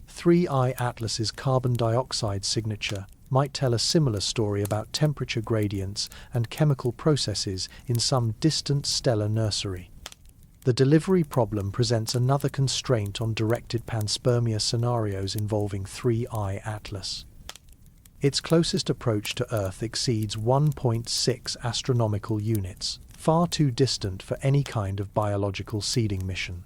3I-ATLAS's carbon dioxide signature might tell a similar story about temperature gradients and chemical processes in some distant stellar nursery. The delivery problem presents another constraint on directed panspermia scenarios involving 3I-ATLAS. Its closest approach to Earth exceeds 1.6 astronomical units, far too distant for any kind of biological seeding mission.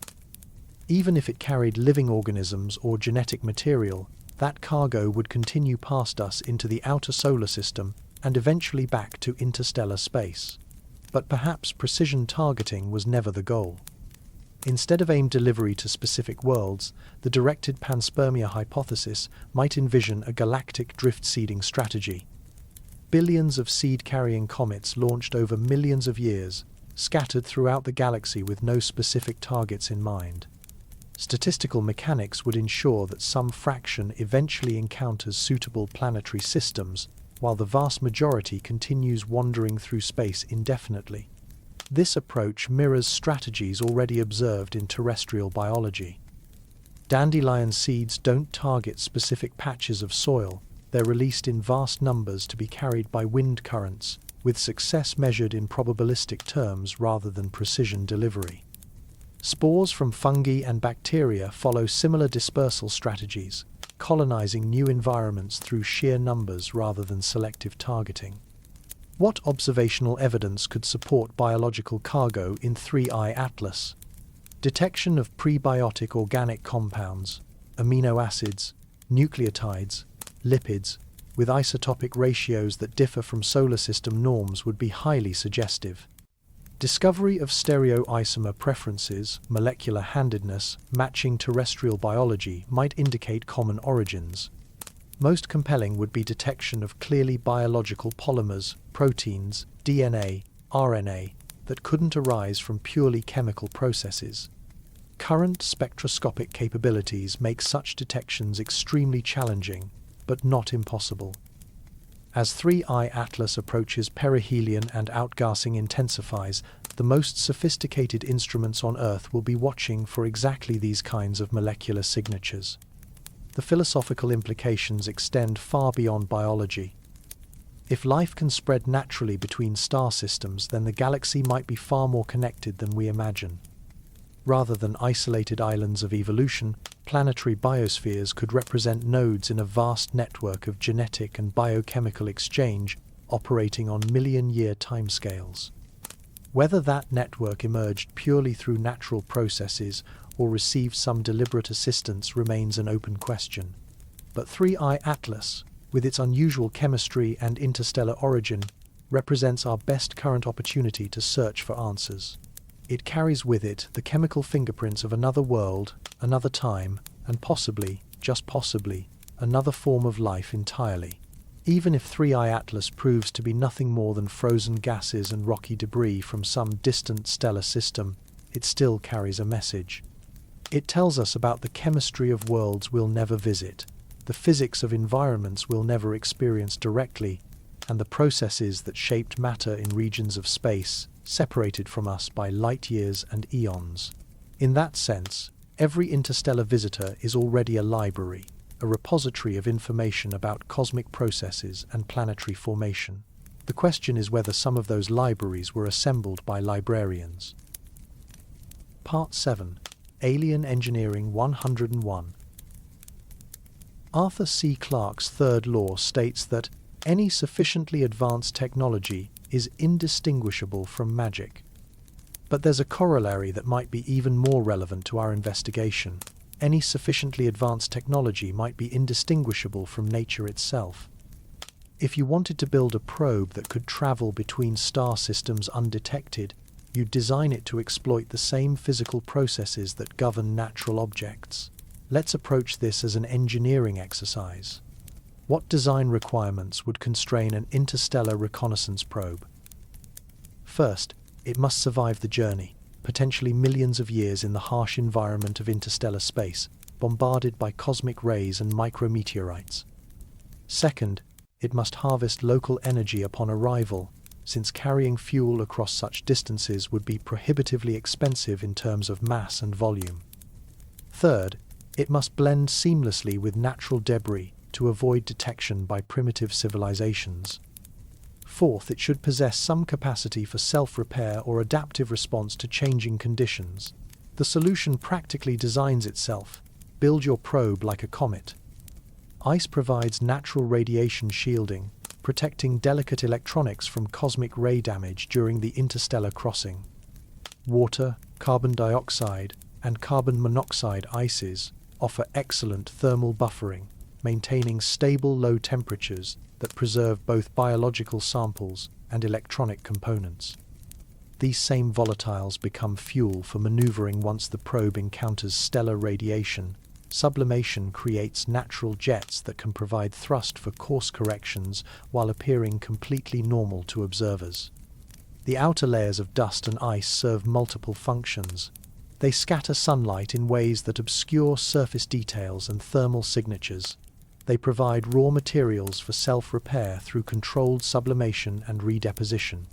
Even if it carried living organisms or genetic material, that cargo would continue past us into the outer solar system and eventually back to interstellar space. But perhaps precision targeting was never the goal. Instead of aimed delivery to specific worlds, the directed panspermia hypothesis might envision a galactic drift seeding strategy. Billions of seed-carrying comets launched over millions of years, scattered throughout the galaxy with no specific targets in mind. Statistical mechanics would ensure that some fraction eventually encounters suitable planetary systems, while the vast majority continues wandering through space indefinitely. This approach mirrors strategies already observed in terrestrial biology. Dandelion seeds don't target specific patches of soil, they're released in vast numbers to be carried by wind currents, with success measured in probabilistic terms rather than precision delivery. Spores from fungi and bacteria follow similar dispersal strategies, colonizing new environments through sheer numbers rather than selective targeting. What observational evidence could support biological cargo in 3I-ATLAS? Detection of prebiotic organic compounds, amino acids, nucleotides, lipids, with isotopic ratios that differ from solar system norms would be highly suggestive. Discovery of stereoisomer preferences, molecular handedness, matching terrestrial biology might indicate common origins. Most compelling would be detection of clearly biological polymers, proteins, DNA, RNA, that couldn't arise from purely chemical processes. Current spectroscopic capabilities make such detections extremely challenging, but not impossible. As 3I-ATLAS approaches perihelion and outgassing intensifies, the most sophisticated instruments on Earth will be watching for exactly these kinds of molecular signatures. The philosophical implications extend far beyond biology. If life can spread naturally between star systems, then the galaxy might be far more connected than we imagine. Rather than isolated islands of evolution, planetary biospheres could represent nodes in a vast network of genetic and biochemical exchange operating on million-year timescales. Whether that network emerged purely through natural processes or received some deliberate assistance remains an open question. But 3I-ATLAS, with its unusual chemistry and interstellar origin, represents our best current opportunity to search for answers. It carries with it the chemical fingerprints of another world, another time, and possibly, just possibly, another form of life entirely. Even if 3I-ATLAS proves to be nothing more than frozen gases and rocky debris from some distant stellar system, it still carries a message. It tells us about the chemistry of worlds we'll never visit, the physics of environments we'll never experience directly, and the processes that shaped matter in regions of space separated from us by light years and eons. In that sense, every interstellar visitor is already a library, a repository of information about cosmic processes and planetary formation. The question is whether some of those libraries were assembled by librarians. Part 7. Alien Engineering 101. Arthur C. Clarke's third law states that any sufficiently advanced technology is indistinguishable from magic. But there's a corollary that might be even more relevant to our investigation. Any sufficiently advanced technology might be indistinguishable from nature itself. If you wanted to build a probe that could travel between star systems undetected, you'd design it to exploit the same physical processes that govern natural objects. Let's approach this as an engineering exercise. What design requirements would constrain an interstellar reconnaissance probe? First, it must survive the journey, potentially millions of years in the harsh environment of interstellar space, bombarded by cosmic rays and micrometeorites. Second, it must harvest local energy upon arrival, since carrying fuel across such distances would be prohibitively expensive in terms of mass and volume. Third, it must blend seamlessly with natural debris to avoid detection by primitive civilizations. Fourth, it should possess some capacity for self-repair or adaptive response to changing conditions. The solution practically designs itself. Build your probe like a comet. Ice provides natural radiation shielding, protecting delicate electronics from cosmic ray damage during the interstellar crossing. Water, carbon dioxide, and carbon monoxide ices offer excellent thermal buffering, maintaining stable low temperatures that preserve both biological samples and electronic components. These same volatiles become fuel for maneuvering once the probe encounters stellar radiation. Sublimation creates natural jets that can provide thrust for course corrections while appearing completely normal to observers. The outer layers of dust and ice serve multiple functions. They scatter sunlight in ways that obscure surface details and thermal signatures. They provide raw materials for self-repair through controlled sublimation and redeposition.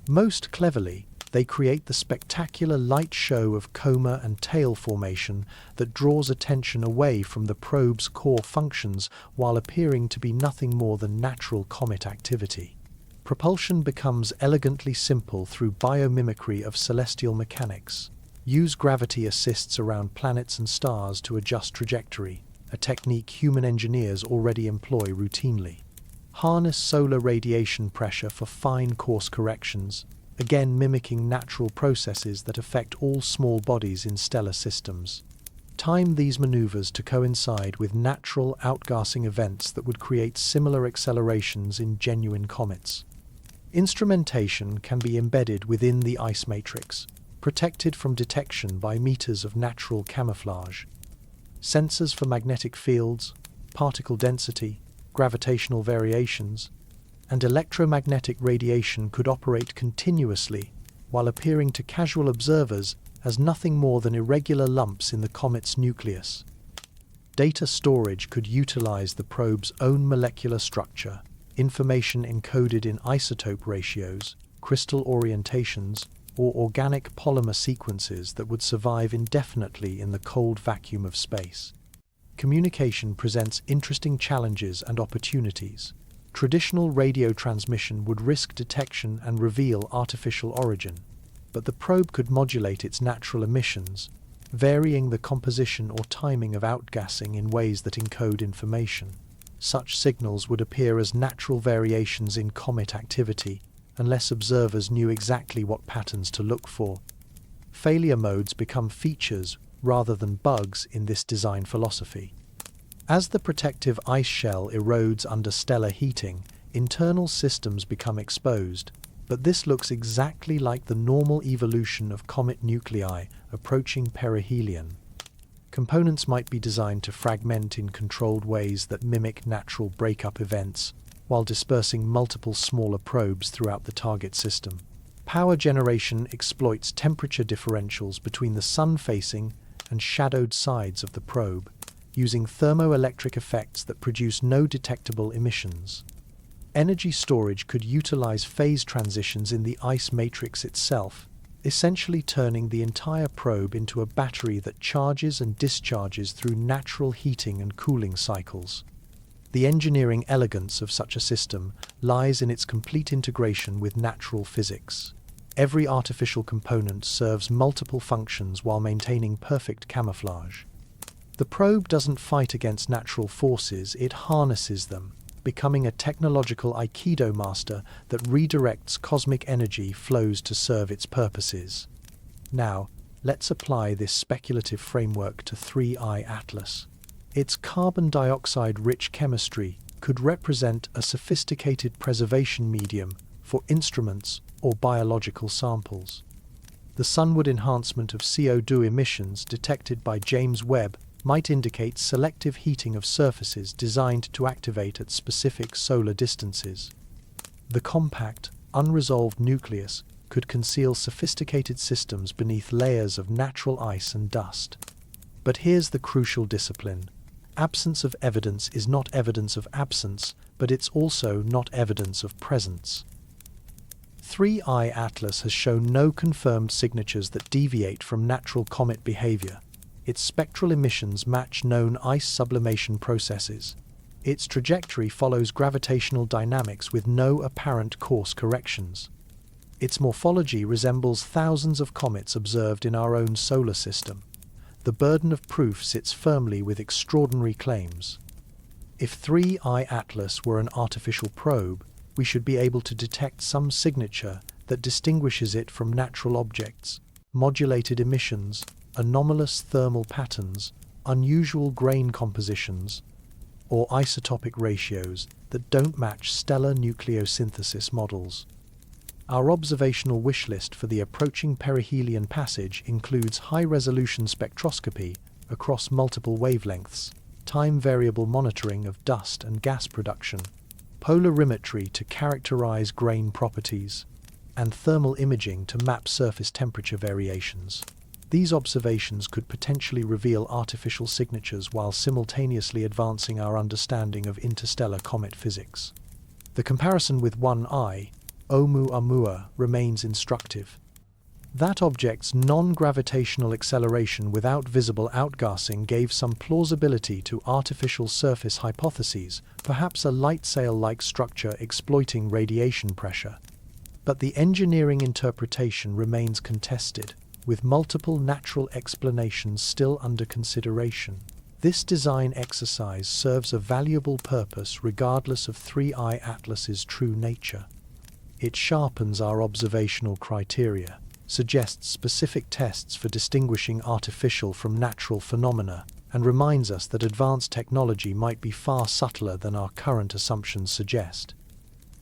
Most cleverly, they create the spectacular light show of coma and tail formation that draws attention away from the probe's core functions while appearing to be nothing more than natural comet activity. Propulsion becomes elegantly simple through biomimicry of celestial mechanics. Use gravity assists around planets and stars to adjust trajectory, a technique human engineers already employ routinely. Harness solar radiation pressure for fine course corrections, again mimicking natural processes that affect all small bodies in stellar systems. Time these maneuvers to coincide with natural outgassing events that would create similar accelerations in genuine comets. Instrumentation can be embedded within the ice matrix, protected from detection by meters of natural camouflage. Sensors for magnetic fields, particle density, gravitational variations, and electromagnetic radiation could operate continuously while appearing to casual observers as nothing more than irregular lumps in the comet's nucleus. Data storage could utilize the probe's own molecular structure, information encoded in isotope ratios, crystal orientations, or organic polymer sequences that would survive indefinitely in the cold vacuum of space. Communication presents interesting challenges and opportunities. Traditional radio transmission would risk detection and reveal artificial origin, but the probe could modulate its natural emissions, varying the composition or timing of outgassing in ways that encode information. Such signals would appear as natural variations in comet activity, unless observers knew exactly what patterns to look for. Failure modes become features rather than bugs in this design philosophy. As the protective ice shell erodes under stellar heating, internal systems become exposed, but this looks exactly like the normal evolution of comet nuclei approaching perihelion. Components might be designed to fragment in controlled ways that mimic natural breakup events, while dispersing multiple smaller probes throughout the target system. Power generation exploits temperature differentials between the sun-facing and shadowed sides of the probe, using thermoelectric effects that produce no detectable emissions. Energy storage could utilize phase transitions in the ice matrix itself, essentially turning the entire probe into a battery that charges and discharges through natural heating and cooling cycles. The engineering elegance of such a system lies in its complete integration with natural physics. Every artificial component serves multiple functions while maintaining perfect camouflage. The probe doesn't fight against natural forces, it harnesses them, becoming a technological Aikido master that redirects cosmic energy flows to serve its purposes. Now, let's apply this speculative framework to 3I-ATLAS. Its carbon dioxide-rich chemistry could represent a sophisticated preservation medium for instruments or biological samples. The sunward enhancement of CO2 emissions detected by James Webb might indicate selective heating of surfaces designed to activate at specific solar distances. The compact, unresolved nucleus could conceal sophisticated systems beneath layers of natural ice and dust. But here's the crucial discipline. Absence of evidence is not evidence of absence, but it's also not evidence of presence. 3I-ATLAS has shown no confirmed signatures that deviate from natural comet behavior. Its spectral emissions match known ice sublimation processes. Its trajectory follows gravitational dynamics with no apparent course corrections. Its morphology resembles thousands of comets observed in our own solar system. The burden of proof sits firmly with extraordinary claims. If 3I-ATLAS were an artificial probe, we should be able to detect some signature that distinguishes it from natural objects, modulated emissions, anomalous thermal patterns, unusual grain compositions, or isotopic ratios that don't match stellar nucleosynthesis models. Our observational wish list for the approaching perihelion passage includes high-resolution spectroscopy across multiple wavelengths, time-variable monitoring of dust and gas production, polarimetry to characterize grain properties, and thermal imaging to map surface temperature variations. These observations could potentially reveal artificial signatures while simultaneously advancing our understanding of interstellar comet physics. The comparison with 1I, Oumuamua, remains instructive. That object's non-gravitational acceleration without visible outgassing gave some plausibility to artificial surface hypotheses, perhaps a light sail-like structure exploiting radiation pressure. But the engineering interpretation remains contested, with multiple natural explanations still under consideration. This design exercise serves a valuable purpose regardless of 3I-ATLAS's true nature. It sharpens our observational criteria, suggests specific tests for distinguishing artificial from natural phenomena, and reminds us that advanced technology might be far subtler than our current assumptions suggest.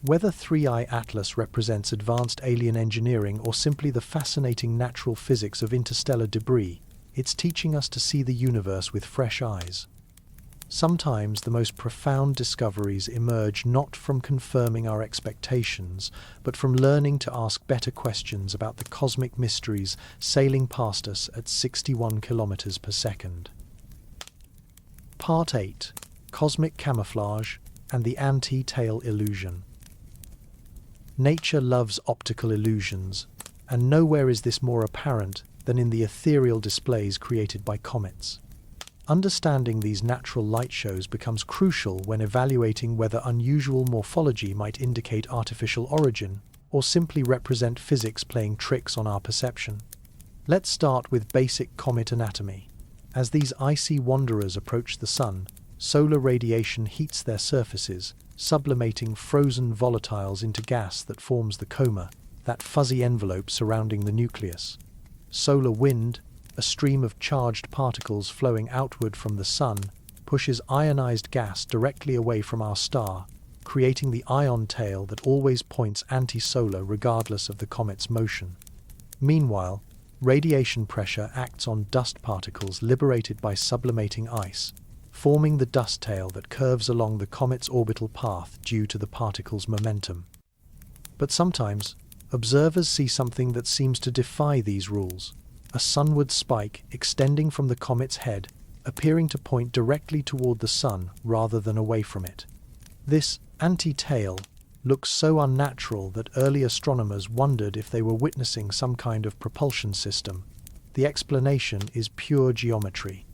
Whether 3I-ATLAS represents advanced alien engineering or simply the fascinating natural physics of interstellar debris, it's teaching us to see the universe with fresh eyes. Sometimes the most profound discoveries emerge not from confirming our expectations, but from learning to ask better questions about the cosmic mysteries sailing past us at 61 kilometers per second. Part 8. Cosmic Camouflage and the Anti-Tail Illusion. Nature loves optical illusions, and nowhere is this more apparent than in the ethereal displays created by comets. Understanding these natural light shows becomes crucial when evaluating whether unusual morphology might indicate artificial origin or simply represent physics playing tricks on our perception. Let's start with basic comet anatomy. As these icy wanderers approach the Sun, solar radiation heats their surfaces, sublimating frozen volatiles into gas that forms the coma, that fuzzy envelope surrounding the nucleus. Solar wind, a stream of charged particles flowing outward from the Sun, pushes ionized gas directly away from our star, creating the ion tail that always points anti-solar regardless of the comet's motion. Meanwhile, radiation pressure acts on dust particles liberated by sublimating ice, forming the dust tail that curves along the comet's orbital path due to the particle's momentum. But sometimes, observers see something that seems to defy these rules. A sunward spike extending from the comet's head, appearing to point directly toward the Sun rather than away from it. This anti-tail looks so unnatural that early astronomers wondered if they were witnessing some kind of propulsion system. The explanation is pure geometry.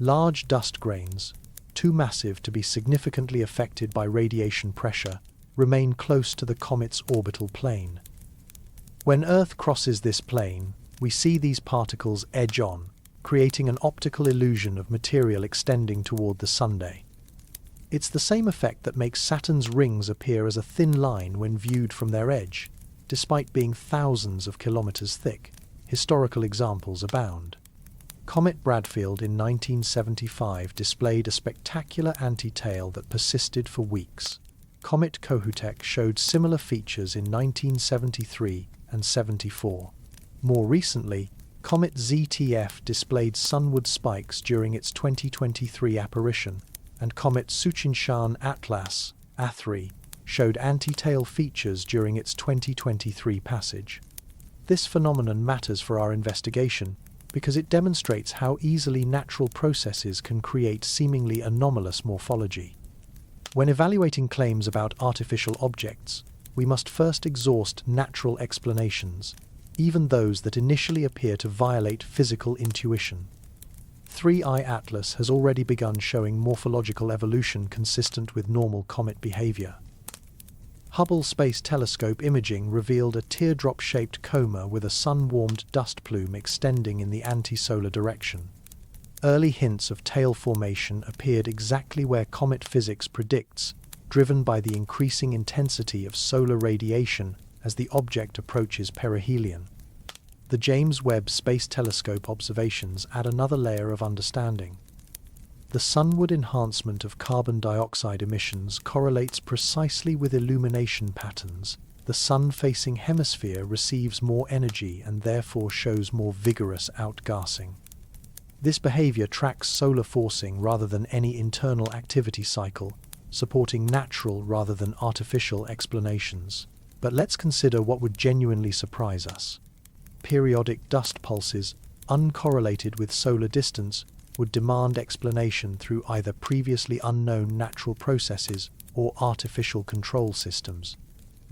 Large dust grains, too massive to be significantly affected by radiation pressure, remain close to the comet's orbital plane. When Earth crosses this plane, we see these particles edge on, creating an optical illusion of material extending toward the Sunday. It's the same effect that makes Saturn's rings appear as a thin line when viewed from their edge, despite being thousands of kilometers thick. Historical examples abound. Comet Bradfield in 1975 displayed a spectacular anti-tail that persisted for weeks. Comet Kohoutek showed similar features in 1973 and 74. More recently, Comet ZTF displayed sunward spikes during its 2023 apparition, and Comet 3I-ATLAS A3 showed anti-tail features during its 2023 passage. This phenomenon matters for our investigation because it demonstrates how easily natural processes can create seemingly anomalous morphology. When evaluating claims about artificial objects, we must first exhaust natural explanations, even those that initially appear to violate physical intuition. 3I-ATLAS has already begun showing morphological evolution consistent with normal comet behavior. Hubble Space Telescope imaging revealed a teardrop-shaped coma with a sun-warmed dust plume extending in the anti-solar direction. Early hints of tail formation appeared exactly where comet physics predicts, driven by the increasing intensity of solar radiation as the object approaches perihelion. The James Webb Space Telescope observations add another layer of understanding. The sunward enhancement of carbon dioxide emissions correlates precisely with illumination patterns. The sun-facing hemisphere receives more energy and therefore shows more vigorous outgassing. This behavior tracks solar forcing rather than any internal activity cycle, supporting natural rather than artificial explanations. But let's consider what would genuinely surprise us. Periodic dust pulses, uncorrelated with solar distance, would demand explanation through either previously unknown natural processes or artificial control systems.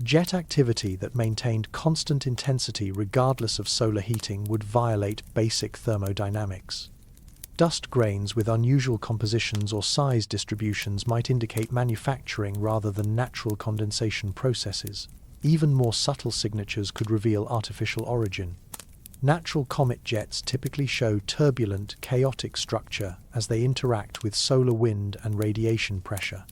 Jet activity that maintained constant intensity regardless of solar heating would violate basic thermodynamics. Dust grains with unusual compositions or size distributions might indicate manufacturing rather than natural condensation processes. Even more subtle signatures could reveal artificial origin. Natural comet jets typically show turbulent, chaotic structure as they interact with solar wind and radiation pressure.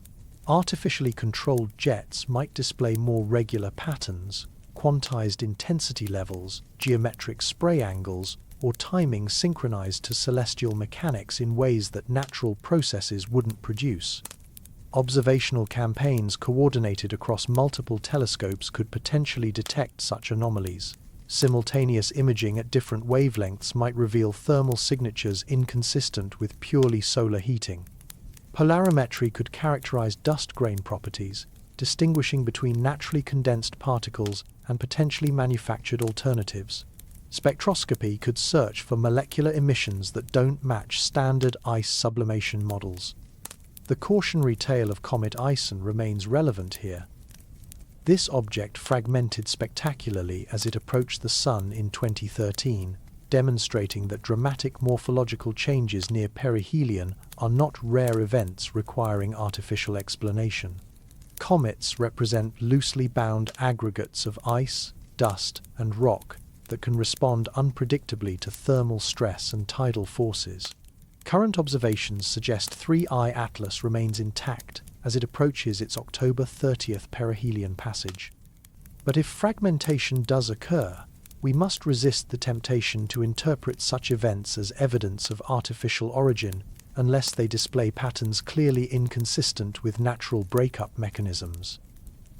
Artificially controlled jets might display more regular patterns, quantized intensity levels, geometric spray angles, or timing synchronized to celestial mechanics in ways that natural processes wouldn't produce. Observational campaigns coordinated across multiple telescopes could potentially detect such anomalies. Simultaneous imaging at different wavelengths might reveal thermal signatures inconsistent with purely solar heating. Polarimetry could characterize dust grain properties, distinguishing between naturally condensed particles and potentially manufactured alternatives. Spectroscopy could search for molecular emissions that don't match standard ice sublimation models. The cautionary tale of Comet Ison remains relevant here. This object fragmented spectacularly as it approached the Sun in 2013, demonstrating that dramatic morphological changes near perihelion are not rare events requiring artificial explanation. Comets represent loosely bound aggregates of ice, dust, and rock that can respond unpredictably to thermal stress and tidal forces. Current observations suggest 3I-ATLAS remains intact as it approaches its October 30th perihelion passage. But if fragmentation does occur, we must resist the temptation to interpret such events as evidence of artificial origin unless they display patterns clearly inconsistent with natural breakup mechanisms.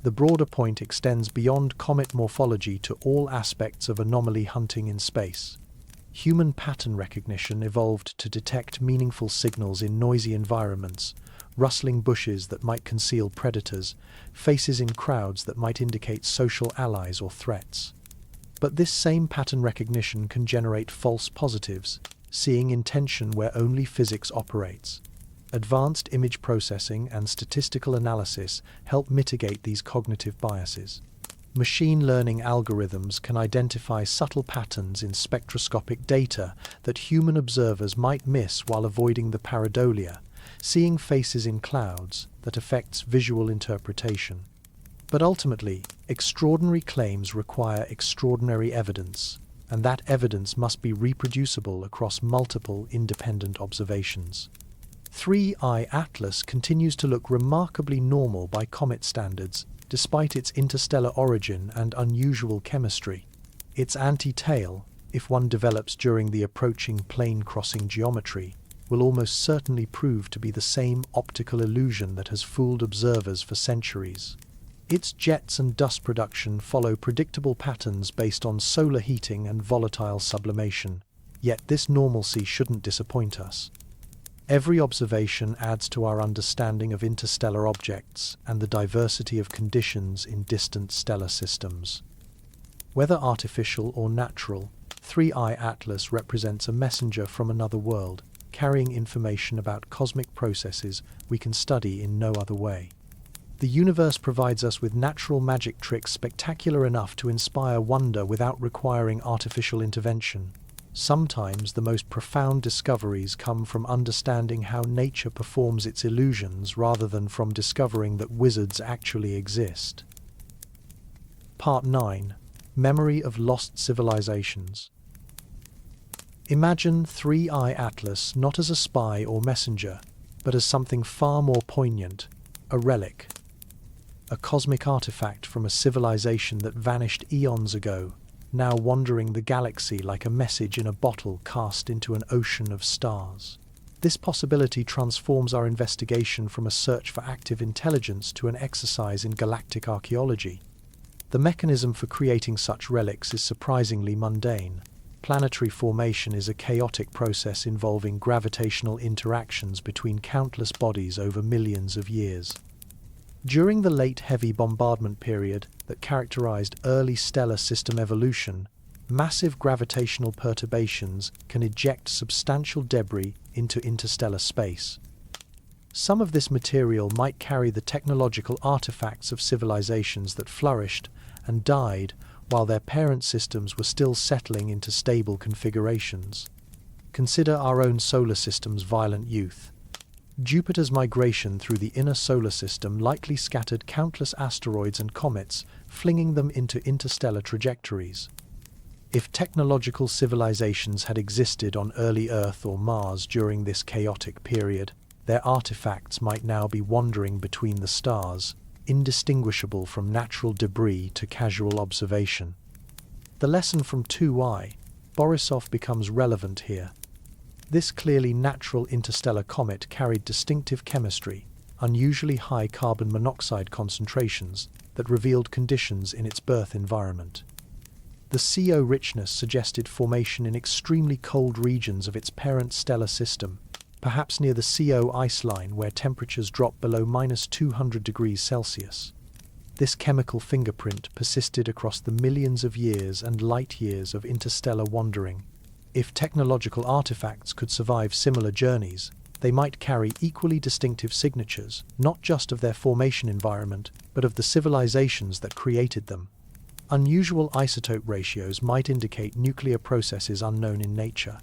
The broader point extends beyond comet morphology to all aspects of anomaly hunting in space. Human pattern recognition evolved to detect meaningful signals in noisy environments, rustling bushes that might conceal predators, faces in crowds that might indicate social allies or threats. But this same pattern recognition can generate false positives, seeing intention where only physics operates. Advanced image processing and statistical analysis help mitigate these cognitive biases. Machine learning algorithms can identify subtle patterns in spectroscopic data that human observers might miss while avoiding the pareidolia, seeing faces in clouds that affects visual interpretation. But ultimately, extraordinary claims require extraordinary evidence, and that evidence must be reproducible across multiple independent observations. 3I-ATLAS continues to look remarkably normal by comet standards, despite its interstellar origin and unusual chemistry. Its anti-tail, if one develops during the approaching plane-crossing geometry, will almost certainly prove to be the same optical illusion that has fooled observers for centuries. Its jets and dust production follow predictable patterns based on solar heating and volatile sublimation, yet this normalcy shouldn't disappoint us. Every observation adds to our understanding of interstellar objects and the diversity of conditions in distant stellar systems. Whether artificial or natural, 3I-ATLAS represents a messenger from another world, carrying information about cosmic processes we can study in no other way. The universe provides us with natural magic tricks spectacular enough to inspire wonder without requiring artificial intervention. Sometimes the most profound discoveries come from understanding how nature performs its illusions rather than from discovering that wizards actually exist. Part 9. Memory of Lost Civilizations. Imagine 3I-ATLAS not as a spy or messenger, but as something far more poignant, a relic. A cosmic artifact from a civilization that vanished eons ago, now wandering the galaxy like a message in a bottle cast into an ocean of stars. This possibility transforms our investigation from a search for active intelligence to an exercise in galactic archaeology. The mechanism for creating such relics is surprisingly mundane. Planetary formation is a chaotic process involving gravitational interactions between countless bodies over millions of years. During the late heavy bombardment period that characterized early stellar system evolution, massive gravitational perturbations can eject substantial debris into interstellar space. Some of this material might carry the technological artifacts of civilizations that flourished and died while their parent systems were still settling into stable configurations. Consider our own solar system's violent youth. Jupiter's migration through the inner solar system likely scattered countless asteroids and comets, flinging them into interstellar trajectories. If technological civilizations had existed on early Earth or Mars during this chaotic period, their artifacts might now be wandering between the stars, indistinguishable from natural debris to casual observation. The lesson from 2I, Borisov becomes relevant here. This clearly natural interstellar comet carried distinctive chemistry, unusually high carbon monoxide concentrations that revealed conditions in its birth environment. The CO richness suggested formation in extremely cold regions of its parent stellar system, perhaps near the CO ice line where temperatures drop below -200 degrees Celsius. This chemical fingerprint persisted across the millions of years and light years of interstellar wandering. If technological artifacts could survive similar journeys, they might carry equally distinctive signatures, not just of their formation environment, but of the civilizations that created them. Unusual isotope ratios might indicate nuclear processes unknown in nature.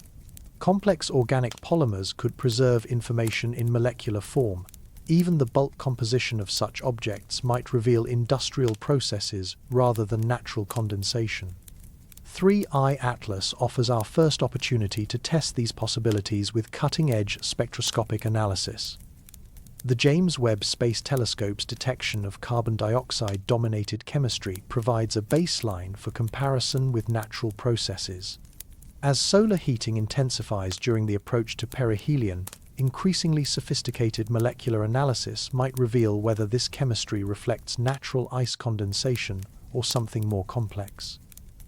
Complex organic polymers could preserve information in molecular form. Even the bulk composition of such objects might reveal industrial processes rather than natural condensation. 3I-ATLAS offers our first opportunity to test these possibilities with cutting-edge spectroscopic analysis. The James Webb Space Telescope's detection of carbon dioxide-dominated chemistry provides a baseline for comparison with natural processes. As solar heating intensifies during the approach to perihelion, increasingly sophisticated molecular analysis might reveal whether this chemistry reflects natural ice condensation or something more complex.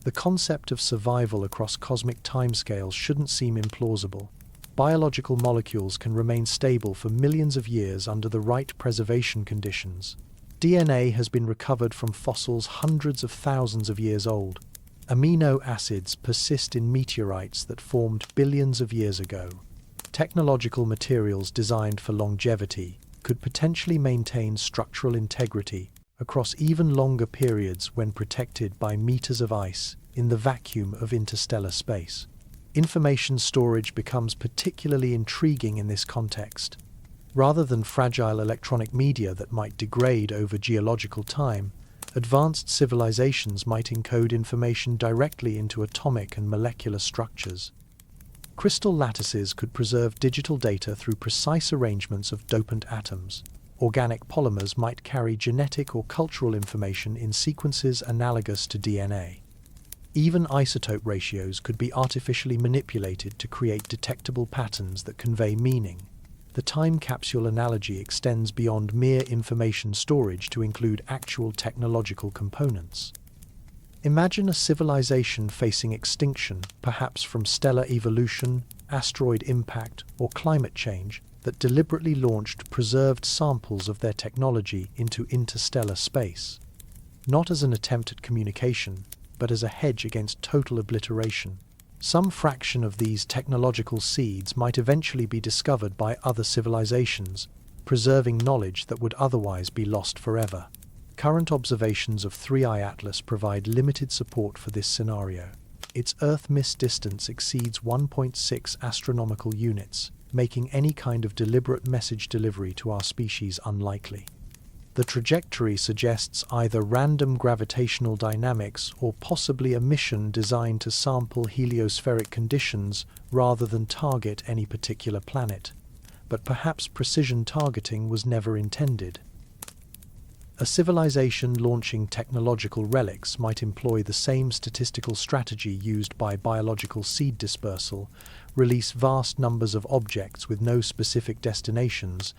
The concept of survival across cosmic timescales shouldn't seem implausible. Biological molecules can remain stable for millions of years under the right preservation conditions. DNA has been recovered from fossils hundreds of thousands of years old. Amino acids persist in meteorites that formed billions of years ago. Technological materials designed for longevity could potentially maintain structural integrity across even longer periods when protected by meters of ice in the vacuum of interstellar space. Information storage becomes particularly intriguing in this context. Rather than fragile electronic media that might degrade over geological time, advanced civilizations might encode information directly into atomic and molecular structures. Crystal lattices could preserve digital data through precise arrangements of dopant atoms. Organic polymers might carry genetic or cultural information in sequences analogous to DNA. Even isotope ratios could be artificially manipulated to create detectable patterns that convey meaning. The time capsule analogy extends beyond mere information storage to include actual technological components. Imagine a civilization facing extinction, perhaps from stellar evolution, asteroid impact, or climate change, that deliberately launched preserved samples of their technology into interstellar space. Not as an attempt at communication, but as a hedge against total obliteration. Some fraction of these technological seeds might eventually be discovered by other civilizations, preserving knowledge that would otherwise be lost forever. Current observations of 3I-ATLAS provide limited support for this scenario. Its Earth-Miss distance exceeds 1.6 astronomical units, making any kind of deliberate message delivery to our species unlikely. The trajectory suggests either random gravitational dynamics or possibly a mission designed to sample heliospheric conditions rather than target any particular planet. But perhaps precision targeting was never intended. A civilization launching technological relics might employ the same statistical strategy used by biological seed dispersal, release vast numbers of objects with no specific destinations,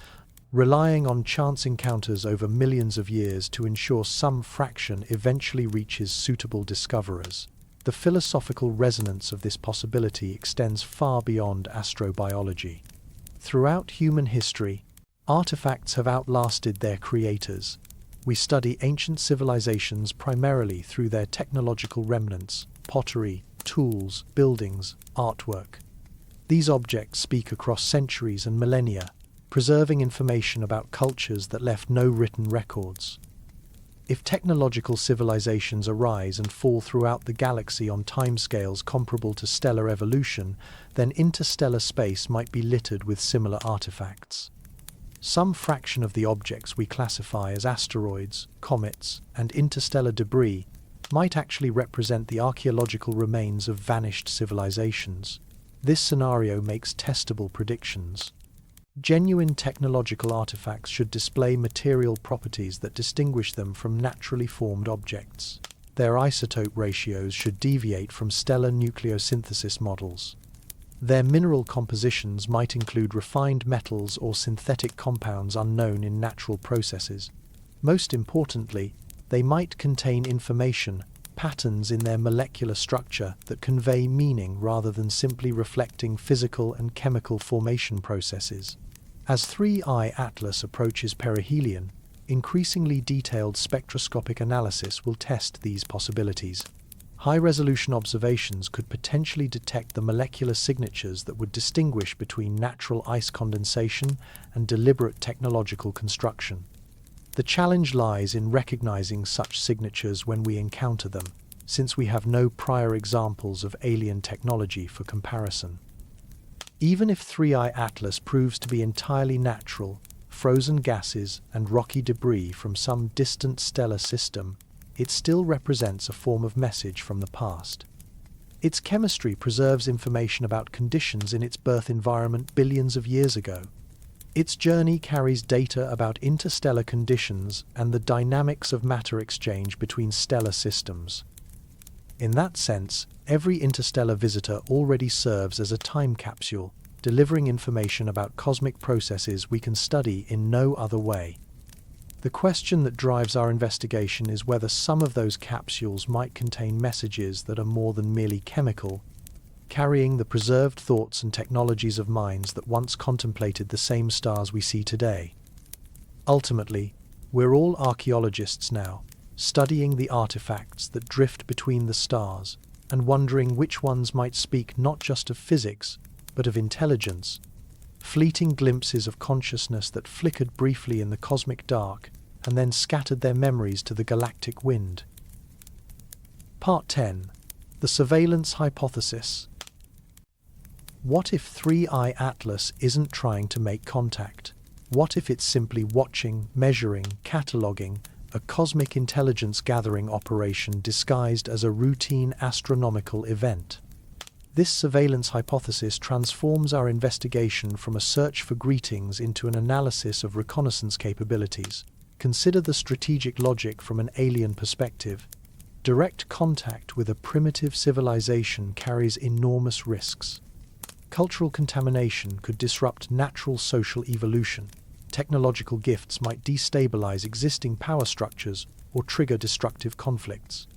relying on chance encounters over millions of years to ensure some fraction eventually reaches suitable discoverers. The philosophical resonance of this possibility extends far beyond astrobiology. Throughout human history, artifacts have outlasted their creators. We study ancient civilizations primarily through their technological remnants, pottery, tools, buildings, artwork. These objects speak across centuries and millennia, preserving information about cultures that left no written records. If technological civilizations arise and fall throughout the galaxy on timescales comparable to stellar evolution, then interstellar space might be littered with similar artifacts. Some fraction of the objects we classify as asteroids, comets, and interstellar debris might actually represent the archaeological remains of vanished civilizations. This scenario makes testable predictions. Genuine technological artifacts should display material properties that distinguish them from naturally formed objects. Their isotope ratios should deviate from stellar nucleosynthesis models. Their mineral compositions might include refined metals or synthetic compounds unknown in natural processes. Most importantly, they might contain information, patterns in their molecular structure that convey meaning rather than simply reflecting physical and chemical formation processes. As 3I-ATLAS approaches perihelion, increasingly detailed spectroscopic analysis will test these possibilities. High-resolution observations could potentially detect the molecular signatures that would distinguish between natural ice condensation and deliberate technological construction. The challenge lies in recognizing such signatures when we encounter them, since we have no prior examples of alien technology for comparison. Even if 3I-ATLAS proves to be entirely natural, frozen gases and rocky debris from some distant stellar system, it still represents a form of message from the past. Its chemistry preserves information about conditions in its birth environment billions of years ago. Its journey carries data about interstellar conditions and the dynamics of matter exchange between stellar systems. In that sense, every interstellar visitor already serves as a time capsule, delivering information about cosmic processes we can study in no other way. The question that drives our investigation is whether some of those capsules might contain messages that are more than merely chemical, carrying the preserved thoughts and technologies of minds that once contemplated the same stars we see today. Ultimately, we're all archaeologists now, studying the artifacts that drift between the stars and wondering which ones might speak not just of physics, but of intelligence, fleeting glimpses of consciousness that flickered briefly in the cosmic dark and then scattered their memories to the galactic wind. Part 10. The Surveillance Hypothesis. What if 3I-ATLAS isn't trying to make contact? What if it's simply watching, measuring, cataloguing a cosmic intelligence gathering operation disguised as a routine astronomical event? This surveillance hypothesis transforms our investigation from a search for greetings into an analysis of reconnaissance capabilities. Consider the strategic logic from an alien perspective. Direct contact with a primitive civilization carries enormous risks. Cultural contamination could disrupt natural social evolution. Technological gifts might destabilize existing power structures or trigger destructive conflicts.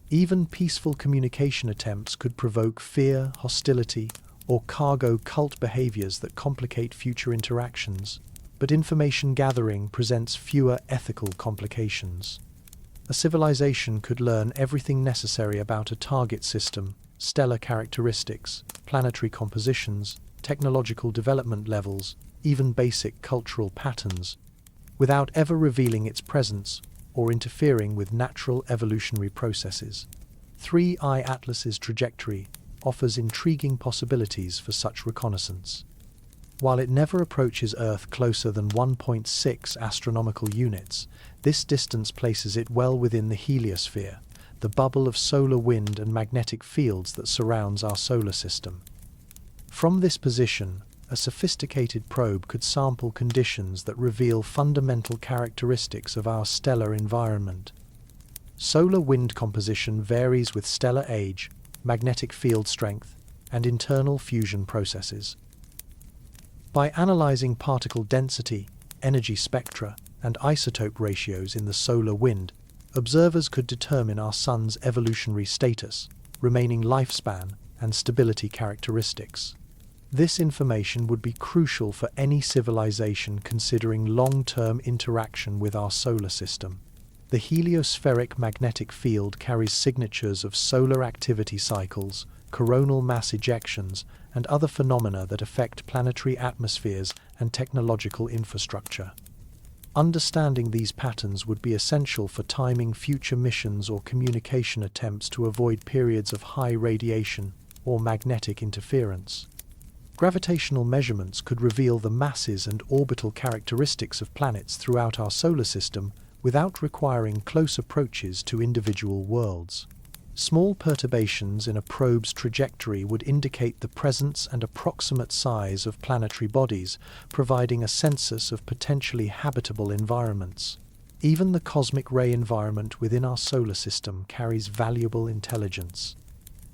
Even peaceful communication attempts could provoke fear, hostility, or cargo cult behaviors that complicate future interactions. But information gathering presents fewer ethical complications. A civilization could learn everything necessary about a target system, stellar characteristics, planetary compositions, technological development levels, even basic cultural patterns, without ever revealing its presence or interfering with natural evolutionary processes. 3I-ATLAS's trajectory offers intriguing possibilities for such reconnaissance. While it never approaches Earth closer than 1.6 astronomical units, this distance places it well within the heliosphere, the bubble of solar wind and magnetic fields that surrounds our solar system. From this position, a sophisticated probe could sample conditions that reveal fundamental characteristics of our stellar environment. Solar wind composition varies with stellar age, magnetic field strength, and internal fusion processes. By analyzing particle density, energy spectra, and isotope ratios in the solar wind, observers could determine our Sun's evolutionary status, remaining lifespan, and stability characteristics. This information would be crucial for any civilization considering long-term interaction with our solar system. The heliospheric magnetic field carries signatures of solar activity cycles, coronal mass ejections, and other phenomena that affect planetary atmospheres and technological infrastructure. Understanding these patterns would be essential for timing future missions or communication attempts to avoid periods of high radiation or magnetic interference. Gravitational measurements could reveal the masses and orbital characteristics of planets throughout our solar system without requiring close approaches to individual worlds. Small perturbations in a probe's trajectory would indicate the presence and approximate size of planetary bodies, providing a census of potentially habitable environments. Even the cosmic ray environment within our solar system carries valuable intelligence.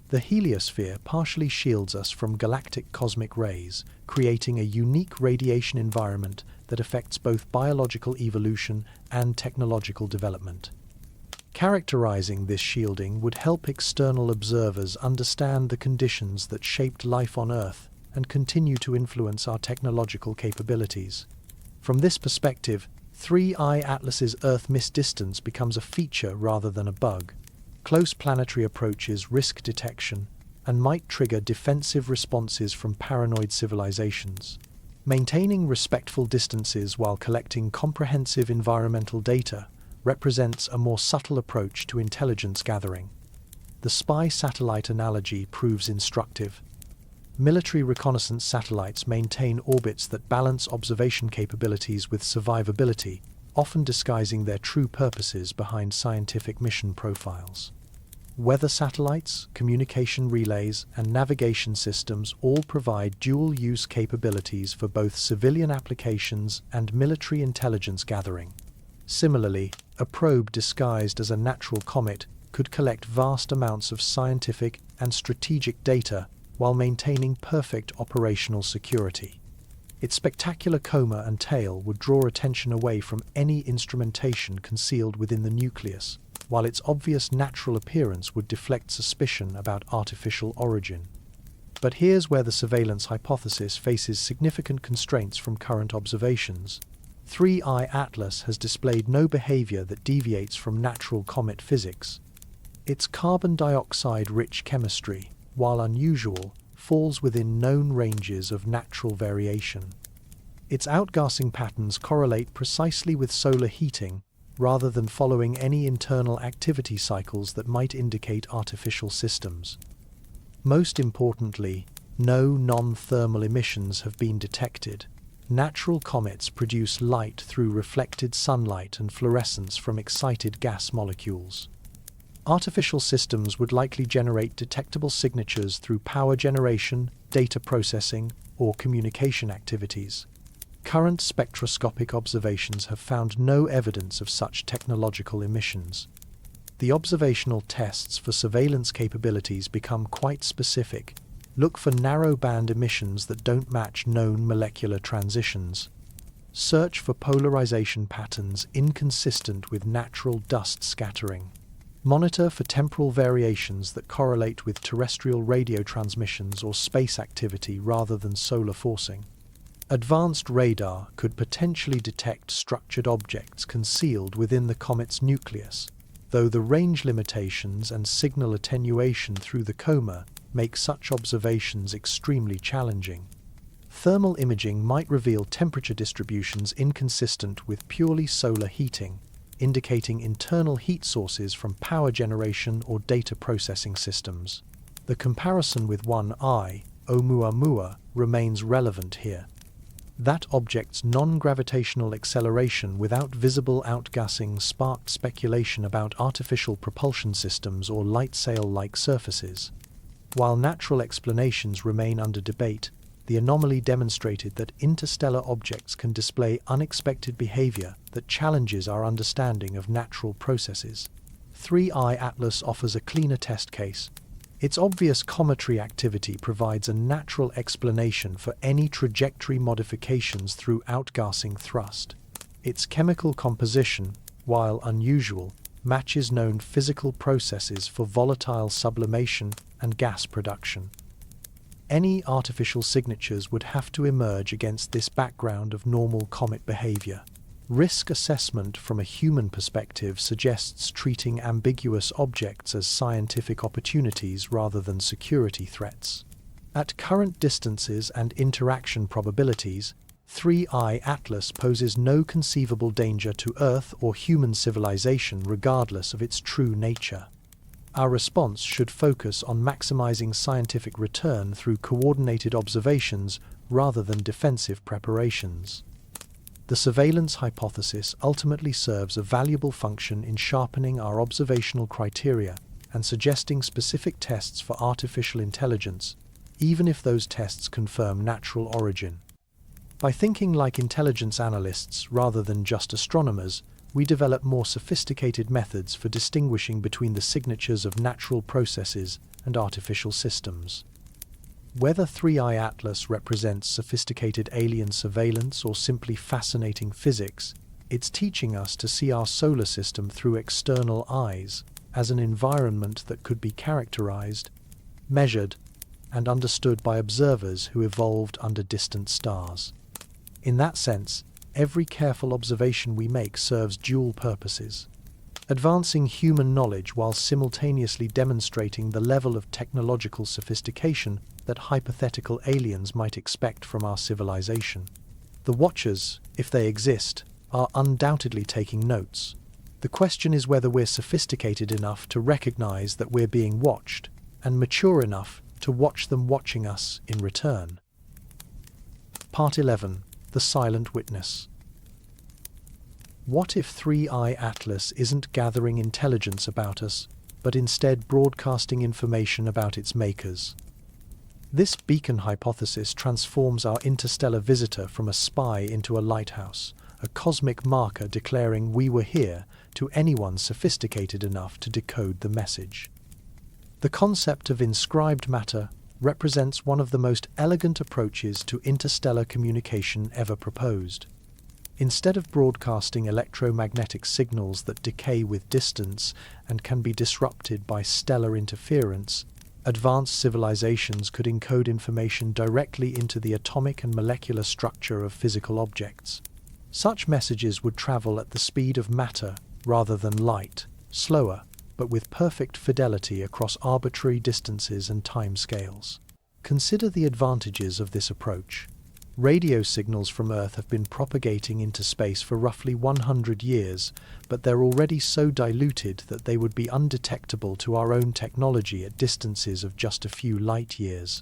The heliosphere partially shields us from galactic cosmic rays, creating a unique radiation environment that affects both biological evolution and technological development. Characterizing this shielding would help external observers understand the conditions that shaped life on Earth and continue to influence our technological capabilities. From this perspective, 3I-ATLAS's Earth miss distance becomes a feature rather than a bug. Close planetary approaches risk detection and might trigger defensive responses from paranoid civilizations. Maintaining respectful distances while collecting comprehensive environmental data represents a more subtle approach to intelligence gathering. The spy satellite analogy proves instructive. Military reconnaissance satellites maintain orbits that balance observation capabilities with survivability, often disguising their true purposes behind scientific mission profiles. Weather satellites, communication relays, and navigation systems all provide dual-use capabilities for both civilian applications and military intelligence gathering. Similarly, a probe disguised as a natural comet could collect vast amounts of scientific and strategic data while maintaining perfect operational security. Its spectacular coma and tail would draw attention away from any instrumentation concealed within the nucleus, while its obvious natural appearance would deflect suspicion about artificial origin. But here's where the surveillance hypothesis faces significant constraints from current observations. 3I-ATLAS has displayed no behavior that deviates from natural comet physics. Its carbon dioxide-rich chemistry, while unusual, falls within known ranges of natural variation. Its outgassing patterns correlate precisely with solar heating, rather than following any internal activity cycles that might indicate artificial systems. Most importantly, no non-thermal emissions have been detected. Natural comets produce light through reflected sunlight and fluorescence from excited gas molecules. Artificial systems would likely generate detectable signatures through power generation, data processing, or communication activities. Current spectroscopic observations have found no evidence of such technological emissions. The observational tests for surveillance capabilities become quite specific. Look for narrow-band emissions that don't match known molecular transitions. Search for polarization patterns inconsistent with natural dust scattering. Monitor for temporal variations that correlate with terrestrial radio transmissions or space activity rather than solar forcing. Advanced radar could potentially detect structured objects concealed within the comet's nucleus, though the range limitations and signal attenuation through the coma make such observations extremely challenging. Thermal imaging might reveal temperature distributions inconsistent with purely solar heating, indicating internal heat sources from power generation or data processing systems. The comparison with 1I, Oumuamua, remains relevant here. That object's non-gravitational acceleration without visible outgassing sparked speculation about artificial propulsion systems or light sail-like surfaces. While natural explanations remain under debate, the anomaly demonstrated that interstellar objects can display unexpected behavior that challenges our understanding of natural processes. 3I-ATLAS offers a cleaner test case. Its obvious cometary activity provides a natural explanation for any trajectory modifications through outgassing thrust. Its chemical composition, while unusual, matches known physical processes for volatile sublimation and gas production. Any artificial signatures would have to emerge against this background of normal comet behavior. Risk assessment from a human perspective suggests treating ambiguous objects as scientific opportunities rather than security threats. At current distances and interaction probabilities, 3I-ATLAS poses no conceivable danger to Earth or human civilization regardless of its true nature. Our response should focus on maximizing scientific return through coordinated observations rather than defensive preparations. The surveillance hypothesis ultimately serves a valuable function in sharpening our observational criteria and suggesting specific tests for artificial intelligence, even if those tests confirm natural origin. By thinking like intelligence analysts rather than just astronomers, we develop more sophisticated methods for distinguishing between the signatures of natural processes and artificial systems. Whether 3I-ATLAS represents sophisticated alien surveillance or simply fascinating physics, it's teaching us to see our solar system through external eyes, as an environment that could be characterized, measured, and understood by observers who evolved under distant stars. In that sense, every careful observation we make serves dual purposes: advancing human knowledge while simultaneously demonstrating the level of technological sophistication that hypothetical aliens might expect from our civilization. The watchers, if they exist, are undoubtedly taking notes. The question is whether we're sophisticated enough to recognize that we're being watched, and mature enough to watch them watching us in return. Part 11. The Silent Witness. What if 3I-ATLAS isn't gathering intelligence about us, but instead broadcasting information about its makers? This beacon hypothesis transforms our interstellar visitor from a spy into a lighthouse, a cosmic marker declaring we were here to anyone sophisticated enough to decode the message. The concept of inscribed matter represents one of the most elegant approaches to interstellar communication ever proposed. Instead of broadcasting electromagnetic signals that decay with distance and can be disrupted by stellar interference, advanced civilizations could encode information directly into the atomic and molecular structure of physical objects. Such messages would travel at the speed of matter rather than light, slower, but with perfect fidelity across arbitrary distances and timescales. Consider the advantages of this approach. Radio signals from Earth have been propagating into space for roughly 100 years, but they're already so diluted that they would be undetectable to our own technology at distances of just a few light years.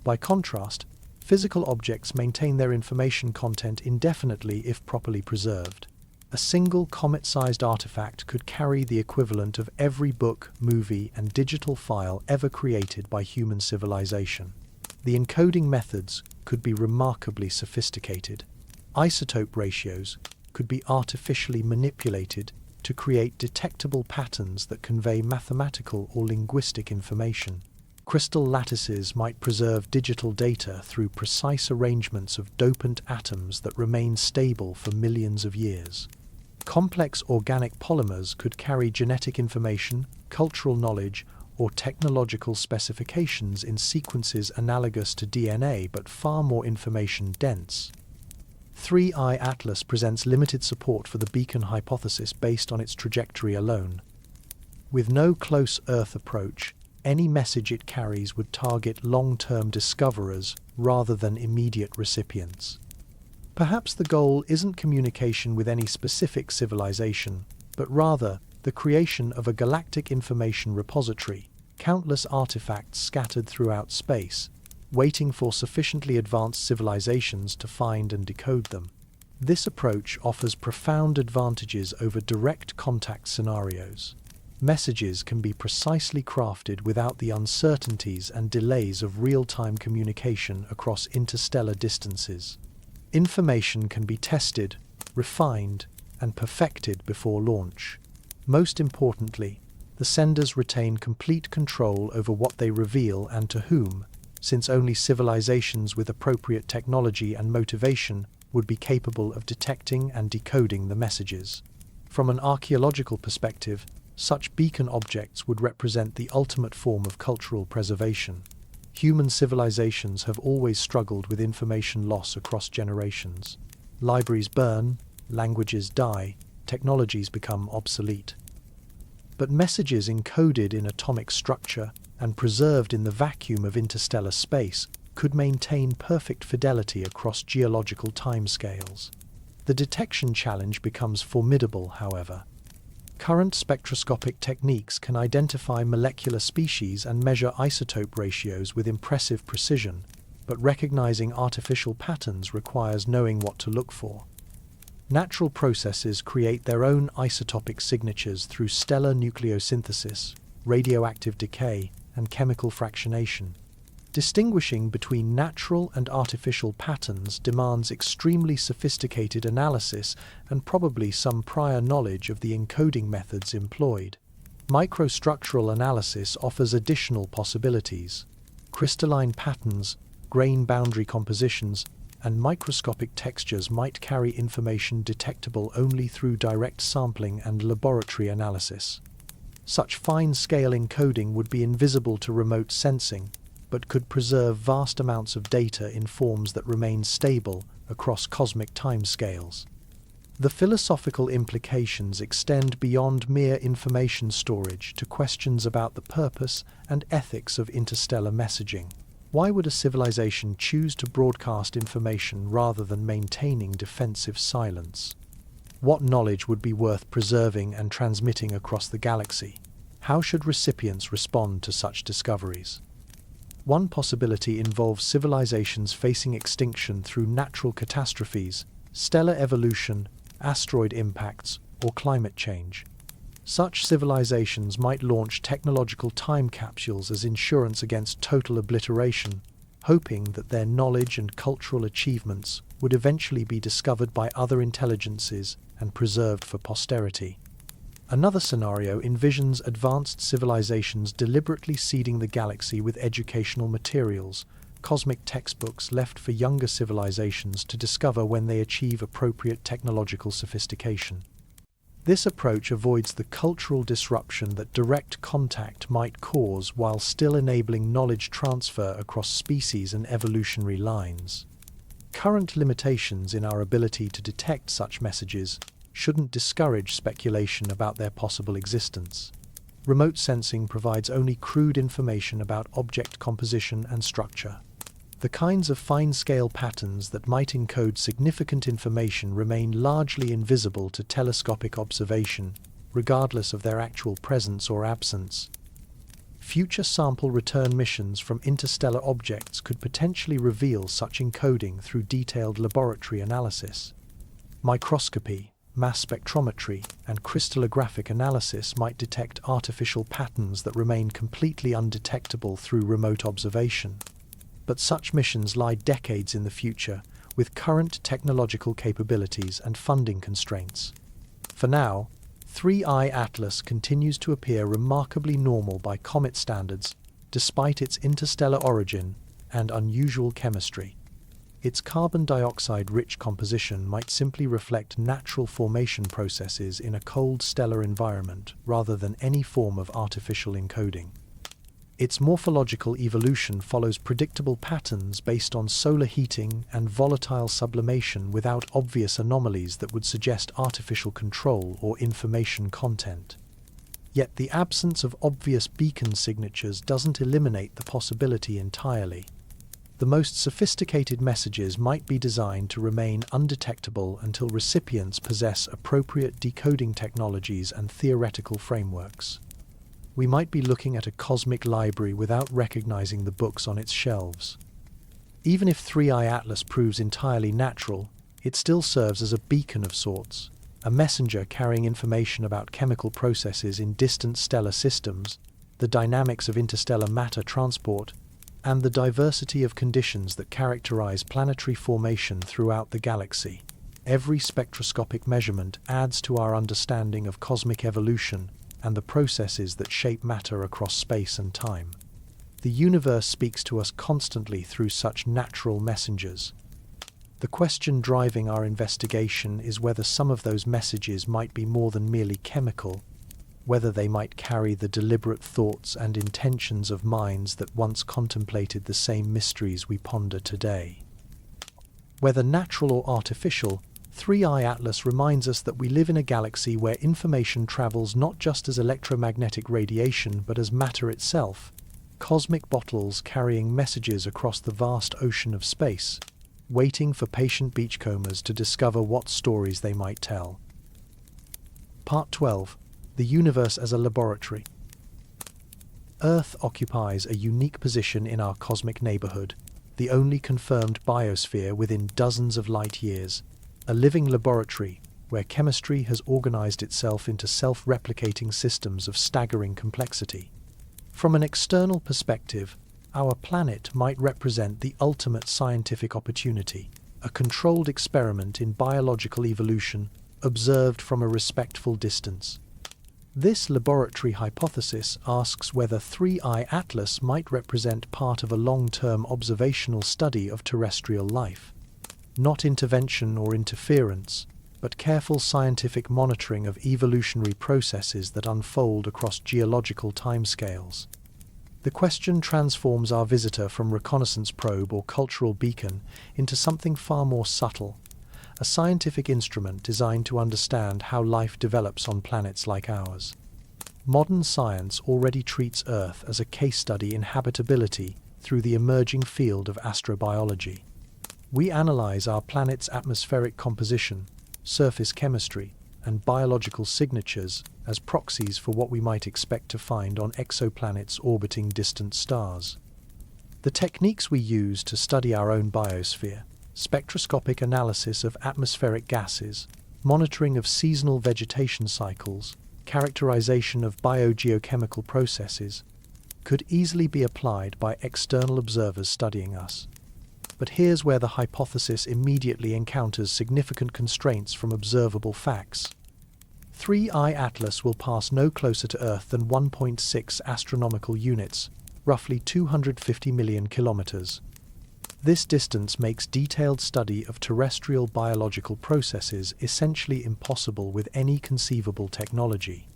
By contrast, physical objects maintain their information content indefinitely if properly preserved. A single comet-sized artifact could carry the equivalent of every book, movie, and digital file ever created by human civilization. The encoding methods could be remarkably sophisticated. Isotope ratios could be artificially manipulated to create detectable patterns that convey mathematical or linguistic information. Crystal lattices might preserve digital data through precise arrangements of dopant atoms that remain stable for millions of years. Complex organic polymers could carry genetic information, cultural knowledge, or technological specifications in sequences analogous to DNA but far more information-dense. 3I-ATLAS presents limited support for the beacon hypothesis based on its trajectory alone. With no close Earth approach, any message it carries would target long-term discoverers rather than immediate recipients. Perhaps the goal isn't communication with any specific civilization, but rather the creation of a galactic information repository, countless artifacts scattered throughout space, waiting for sufficiently advanced civilizations to find and decode them. This approach offers profound advantages over direct contact scenarios. Messages can be precisely crafted without the uncertainties and delays of real-time communication across interstellar distances. Information can be tested, refined, and perfected before launch. Most importantly, the senders retain complete control over what they reveal and to whom, since only civilizations with appropriate technology and motivation would be capable of detecting and decoding the messages. From an archaeological perspective, such beacon objects would represent the ultimate form of cultural preservation. Human civilizations have always struggled with information loss across generations. Libraries burn, languages die, technologies become obsolete. But messages encoded in atomic structure and preserved in the vacuum of interstellar space could maintain perfect fidelity across geological timescales. The detection challenge becomes formidable, however. Current spectroscopic techniques can identify molecular species and measure isotope ratios with impressive precision, but recognizing artificial patterns requires knowing what to look for. Natural processes create their own isotopic signatures through stellar nucleosynthesis, radioactive decay, and chemical fractionation. Distinguishing between natural and artificial patterns demands extremely sophisticated analysis and probably some prior knowledge of the encoding methods employed. Microstructural analysis offers additional possibilities. Crystalline patterns, grain boundary compositions, and microscopic textures might carry information detectable only through direct sampling and laboratory analysis. Such fine-scale encoding would be invisible to remote sensing, but could preserve vast amounts of data in forms that remain stable across cosmic timescales. The philosophical implications extend beyond mere information storage to questions about the purpose and ethics of interstellar messaging. Why would a civilization choose to broadcast information rather than maintaining defensive silence? What knowledge would be worth preserving and transmitting across the galaxy? How should recipients respond to such discoveries? One possibility involves civilizations facing extinction through natural catastrophes, stellar evolution, asteroid impacts, or climate change. Such civilizations might launch technological time capsules as insurance against total obliteration, hoping that their knowledge and cultural achievements would eventually be discovered by other intelligences and preserved for posterity. Another scenario envisions advanced civilizations deliberately seeding the galaxy with educational materials, cosmic textbooks left for younger civilizations to discover when they achieve appropriate technological sophistication. This approach avoids the cultural disruption that direct contact might cause while still enabling knowledge transfer across species and evolutionary lines. Current limitations in our ability to detect such messages shouldn't discourage speculation about their possible existence. Remote sensing provides only crude information about object composition and structure. The kinds of fine-scale patterns that might encode significant information remain largely invisible to telescopic observation, regardless of their actual presence or absence. Future sample return missions from interstellar objects could potentially reveal such encoding through detailed laboratory analysis. Microscopy, mass spectrometry, and crystallographic analysis might detect artificial patterns that remain completely undetectable through remote observation. But such missions lie decades in the future, with current technological capabilities and funding constraints. For now, 3I-ATLAS continues to appear remarkably normal by comet standards, despite its interstellar origin and unusual chemistry. Its carbon dioxide-rich composition might simply reflect natural formation processes in a cold stellar environment rather than any form of artificial encoding. Its morphological evolution follows predictable patterns based on solar heating and volatile sublimation without obvious anomalies that would suggest artificial control or information content. Yet the absence of obvious beacon signatures doesn't eliminate the possibility entirely. The most sophisticated messages might be designed to remain undetectable until recipients possess appropriate decoding technologies and theoretical frameworks. We might be looking at a cosmic library without recognizing the books on its shelves. Even if 3I-ATLAS proves entirely natural, it still serves as a beacon of sorts, a messenger carrying information about chemical processes in distant stellar systems, the dynamics of interstellar matter transport, and the diversity of conditions that characterize planetary formation throughout the galaxy. Every spectroscopic measurement adds to our understanding of cosmic evolution and the processes that shape matter across space and time. The universe speaks to us constantly through such natural messengers. The question driving our investigation is whether some of those messages might be more than merely chemical, whether they might carry the deliberate thoughts and intentions of minds that once contemplated the same mysteries we ponder today. Whether natural or artificial, 3I-ATLAS reminds us that we live in a galaxy where information travels not just as electromagnetic radiation but as matter itself, cosmic bottles carrying messages across the vast ocean of space, waiting for patient beachcombers to discover what stories they might tell. Part 12. The Universe as a Laboratory. Earth occupies a unique position in our cosmic neighborhood, the only confirmed biosphere within dozens of light years, a living laboratory where chemistry has organized itself into self-replicating systems of staggering complexity. From an external perspective, our planet might represent the ultimate scientific opportunity, a controlled experiment in biological evolution observed from a respectful distance. This laboratory hypothesis asks whether 3I-ATLAS might represent part of a long-term observational study of terrestrial life. Not intervention or interference, but careful scientific monitoring of evolutionary processes that unfold across geological timescales. The question transforms our visitor from reconnaissance probe or cultural beacon into something far more subtle, a scientific instrument designed to understand how life develops on planets like ours. Modern science already treats Earth as a case study in habitability through the emerging field of astrobiology. We analyze our planet's atmospheric composition, surface chemistry, and biological signatures as proxies for what we might expect to find on exoplanets orbiting distant stars. The techniques we use to study our own biosphere, spectroscopic analysis of atmospheric gases, monitoring of seasonal vegetation cycles, characterization of biogeochemical processes, could easily be applied by external observers studying us. But here's where the hypothesis immediately encounters significant constraints from observable facts. 3I-ATLAS will pass no closer to Earth than 1.6 astronomical units, roughly 250 million kilometers. This distance makes detailed study of terrestrial biological processes essentially impossible with any conceivable technology.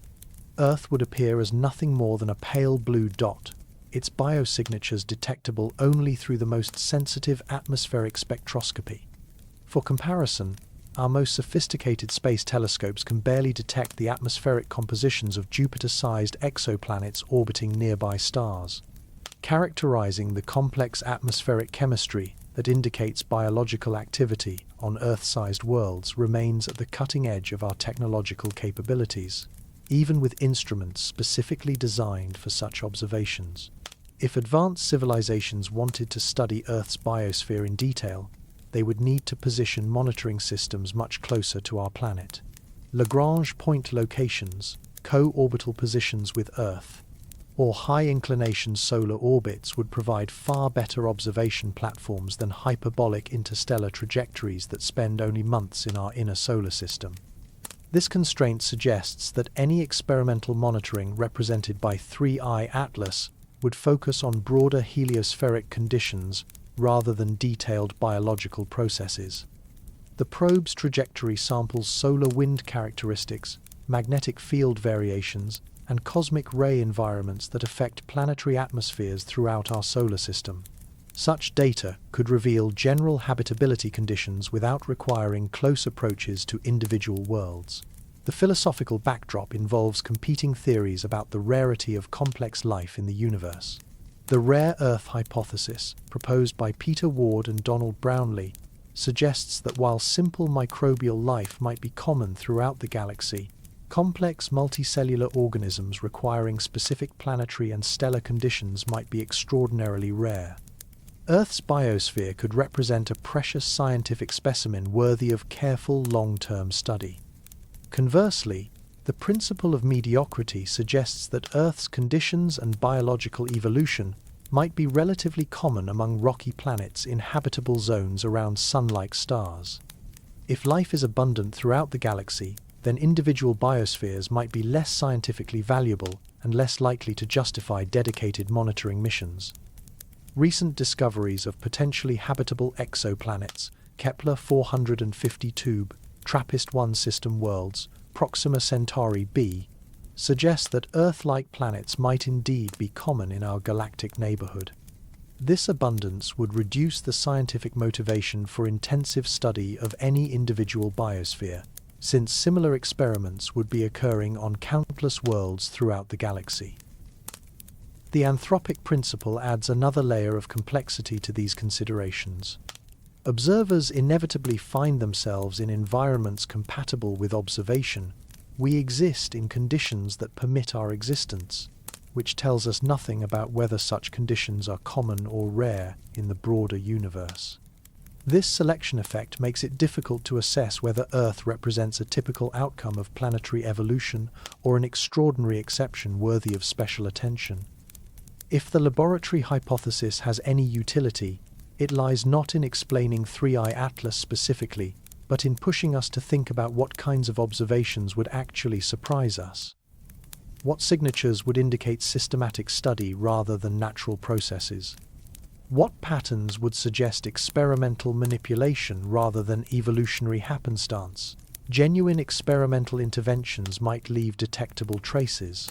Earth would appear as nothing more than a pale blue dot, its biosignatures detectable only through the most sensitive atmospheric spectroscopy. For comparison, our most sophisticated space telescopes can barely detect the atmospheric compositions of Jupiter-sized exoplanets orbiting nearby stars. Characterizing the complex atmospheric chemistry that indicates biological activity on Earth-sized worlds remains at the cutting edge of our technological capabilities, even with instruments specifically designed for such observations. If advanced civilizations wanted to study Earth's biosphere in detail, they would need to position monitoring systems much closer to our planet. Lagrange point locations, co-orbital positions with Earth, or high-inclination solar orbits would provide far better observation platforms than hyperbolic interstellar trajectories that spend only months in our inner solar system. This constraint suggests that any experimental monitoring represented by 3I-ATLAS would focus on broader heliospheric conditions rather than detailed biological processes. The probe's trajectory samples solar wind characteristics, magnetic field variations, and cosmic ray environments that affect planetary atmospheres throughout our solar system. Such data could reveal general habitability conditions without requiring close approaches to individual worlds. The philosophical backdrop involves competing theories about the rarity of complex life in the universe. The rare Earth hypothesis, proposed by Peter Ward and Donald Brownlee, suggests that while simple microbial life might be common throughout the galaxy, complex multicellular organisms requiring specific planetary and stellar conditions might be extraordinarily rare. Earth's biosphere could represent a precious scientific specimen worthy of careful long-term study. Conversely, the principle of mediocrity suggests that Earth's conditions and biological evolution might be relatively common among rocky planets in habitable zones around sun-like stars. If life is abundant throughout the galaxy, then individual biospheres might be less scientifically valuable and less likely to justify dedicated monitoring missions. Recent discoveries of potentially habitable exoplanets, Kepler 452b, TRAPPIST-1 system worlds, Proxima Centauri b, suggest that Earth-like planets might indeed be common in our galactic neighborhood. This abundance would reduce the scientific motivation for intensive study of any individual biosphere, since similar experiments would be occurring on countless worlds throughout the galaxy. The anthropic principle adds another layer of complexity to these considerations. Observers inevitably find themselves in environments compatible with observation. We exist in conditions that permit our existence, which tells us nothing about whether such conditions are common or rare in the broader universe. This selection effect makes it difficult to assess whether Earth represents a typical outcome of planetary evolution or an extraordinary exception worthy of special attention. If the laboratory hypothesis has any utility, it lies not in explaining 3I-ATLAS specifically, but in pushing us to think about what kinds of observations would actually surprise us. What signatures would indicate systematic study rather than natural processes? What patterns would suggest experimental manipulation rather than evolutionary happenstance? Genuine experimental interventions might leave detectable traces.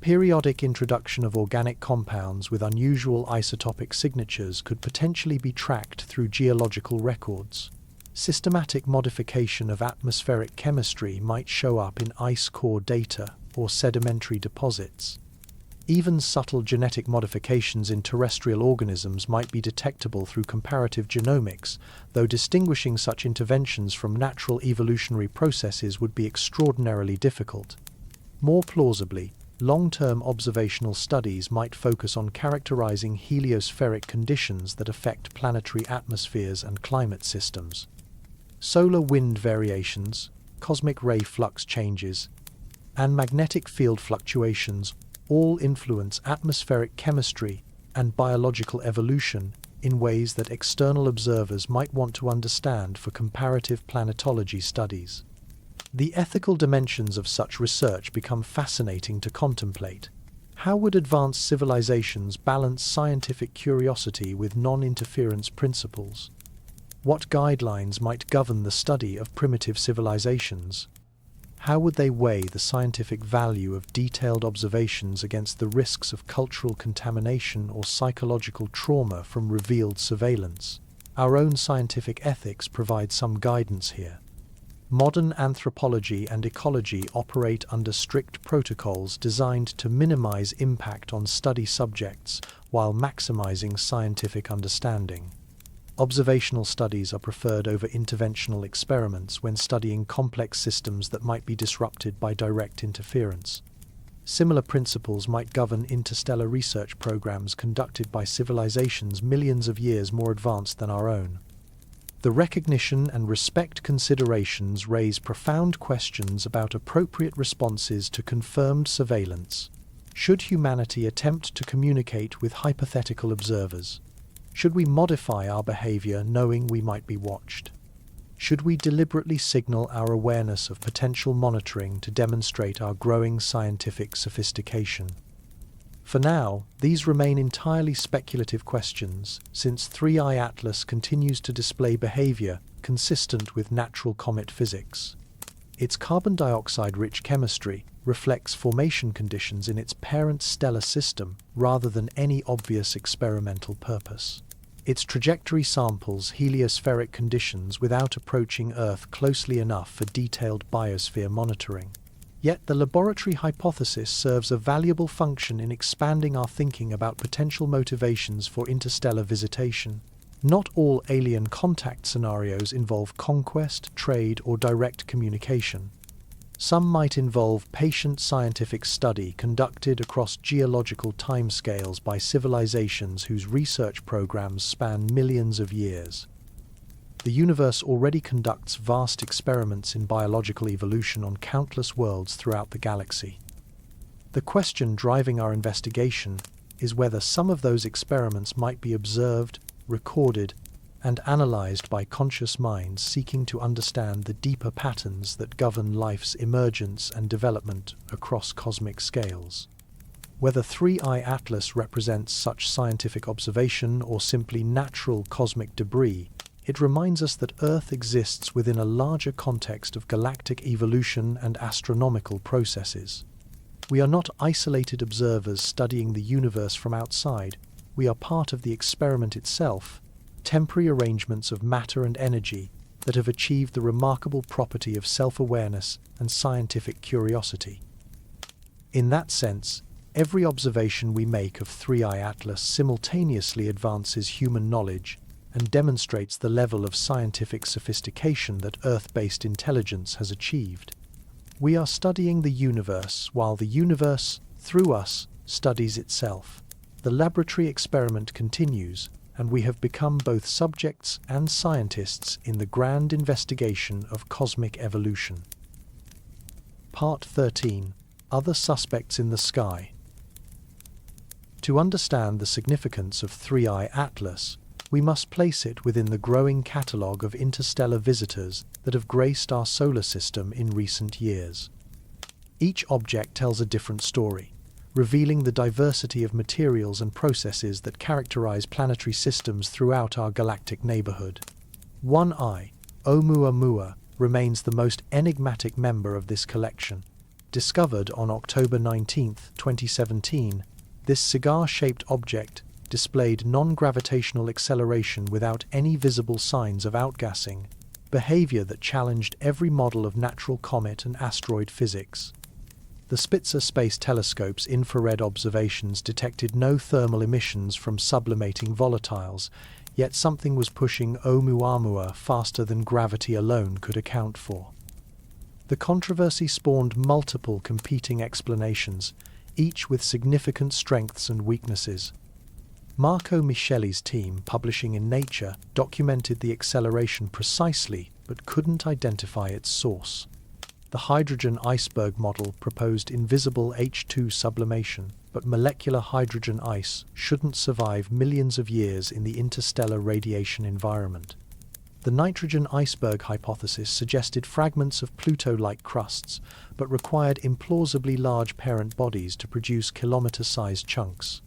Periodic introduction of organic compounds with unusual isotopic signatures could potentially be tracked through geological records. Systematic modification of atmospheric chemistry might show up in ice core data or sedimentary deposits. Even subtle genetic modifications in terrestrial organisms might be detectable through comparative genomics, though distinguishing such interventions from natural evolutionary processes would be extraordinarily difficult. More plausibly, long-term observational studies might focus on characterizing heliospheric conditions that affect planetary atmospheres and climate systems. Solar wind variations, cosmic ray flux changes, and magnetic field fluctuations all influence atmospheric chemistry and biological evolution in ways that external observers might want to understand for comparative planetology studies. The ethical dimensions of such research become fascinating to contemplate. How would advanced civilizations balance scientific curiosity with non-interference principles? What guidelines might govern the study of primitive civilizations? How would they weigh the scientific value of detailed observations against the risks of cultural contamination or psychological trauma from revealed surveillance? Our own scientific ethics provide some guidance here. Modern anthropology and ecology operate under strict protocols designed to minimize impact on study subjects while maximizing scientific understanding. Observational studies are preferred over interventional experiments when studying complex systems that might be disrupted by direct interference. Similar principles might govern interstellar research programs conducted by civilizations millions of years more advanced than our own. The recognition and respect considerations raise profound questions about appropriate responses to confirmed surveillance. Should humanity attempt to communicate with hypothetical observers? Should we modify our behavior knowing we might be watched? Should we deliberately signal our awareness of potential monitoring to demonstrate our growing scientific sophistication? For now, these remain entirely speculative questions, since 3I-ATLAS continues to display behavior consistent with natural comet physics. Its carbon dioxide-rich chemistry reflects formation conditions in its parent stellar system rather than any obvious experimental purpose. Its trajectory samples heliospheric conditions without approaching Earth closely enough for detailed biosphere monitoring. Yet the laboratory hypothesis serves a valuable function in expanding our thinking about potential motivations for interstellar visitation. Not all alien contact scenarios involve conquest, trade, or direct communication. Some might involve patient scientific study conducted across geological timescales by civilizations whose research programs span millions of years. The universe already conducts vast experiments in biological evolution on countless worlds throughout the galaxy. The question driving our investigation is whether some of those experiments might be observed, recorded, and analyzed by conscious minds seeking to understand the deeper patterns that govern life's emergence and development across cosmic scales. Whether 3I-ATLAS represents such scientific observation or simply natural cosmic debris, it reminds us that Earth exists within a larger context of galactic evolution and astronomical processes. We are not isolated observers studying the universe from outside. we are part of the experiment itself, temporary arrangements of matter and energy that have achieved the remarkable property of self-awareness and scientific curiosity. In that sense, every observation we make of 3I-ATLAS simultaneously advances human knowledge and demonstrates the level of scientific sophistication that Earth-based intelligence has achieved. We are studying the universe while the universe, through us, studies itself. The laboratory experiment continues, and we have become both subjects and scientists in the grand investigation of cosmic evolution. Part 13. Other suspects in the sky. To understand the significance of 3I-ATLAS, we must place it within the growing catalogue of interstellar visitors that have graced our solar system in recent years. Each object tells a different story, revealing the diversity of materials and processes that characterize planetary systems throughout our galactic neighborhood. 1I, Oumuamua, remains the most enigmatic member of this collection. Discovered on October 19, 2017, this cigar-shaped object displayed non-gravitational acceleration without any visible signs of outgassing, behavior that challenged every model of natural comet and asteroid physics. The Spitzer Space Telescope's infrared observations detected no thermal emissions from sublimating volatiles, yet something was pushing Oumuamua faster than gravity alone could account for. The controversy spawned multiple competing explanations, each with significant strengths and weaknesses. Marco Micheli's team, publishing in Nature, documented the acceleration precisely but couldn't identify its source. The hydrogen iceberg model proposed invisible H2 sublimation, but molecular hydrogen ice shouldn't survive millions of years in the interstellar radiation environment. The nitrogen iceberg hypothesis suggested fragments of Pluto-like crusts, but required implausibly large parent bodies to produce kilometer-sized chunks.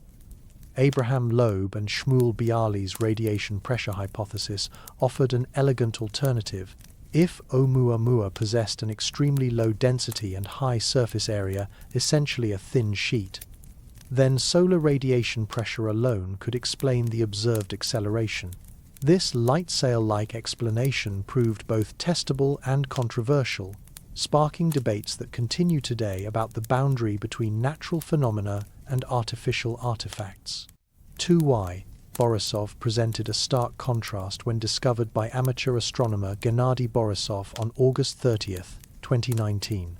Abraham Loeb and Shmuel Bialy's radiation pressure hypothesis offered an elegant alternative. If Oumuamua possessed an extremely low density and high surface area, essentially a thin sheet, then solar radiation pressure alone could explain the observed acceleration. This light sail-like explanation proved both testable and controversial, sparking debates that continue today about the boundary between natural phenomena and artificial artifacts. 2Y. Borisov presented a stark contrast when discovered by amateur astronomer Gennady Borisov on August 30, 2019.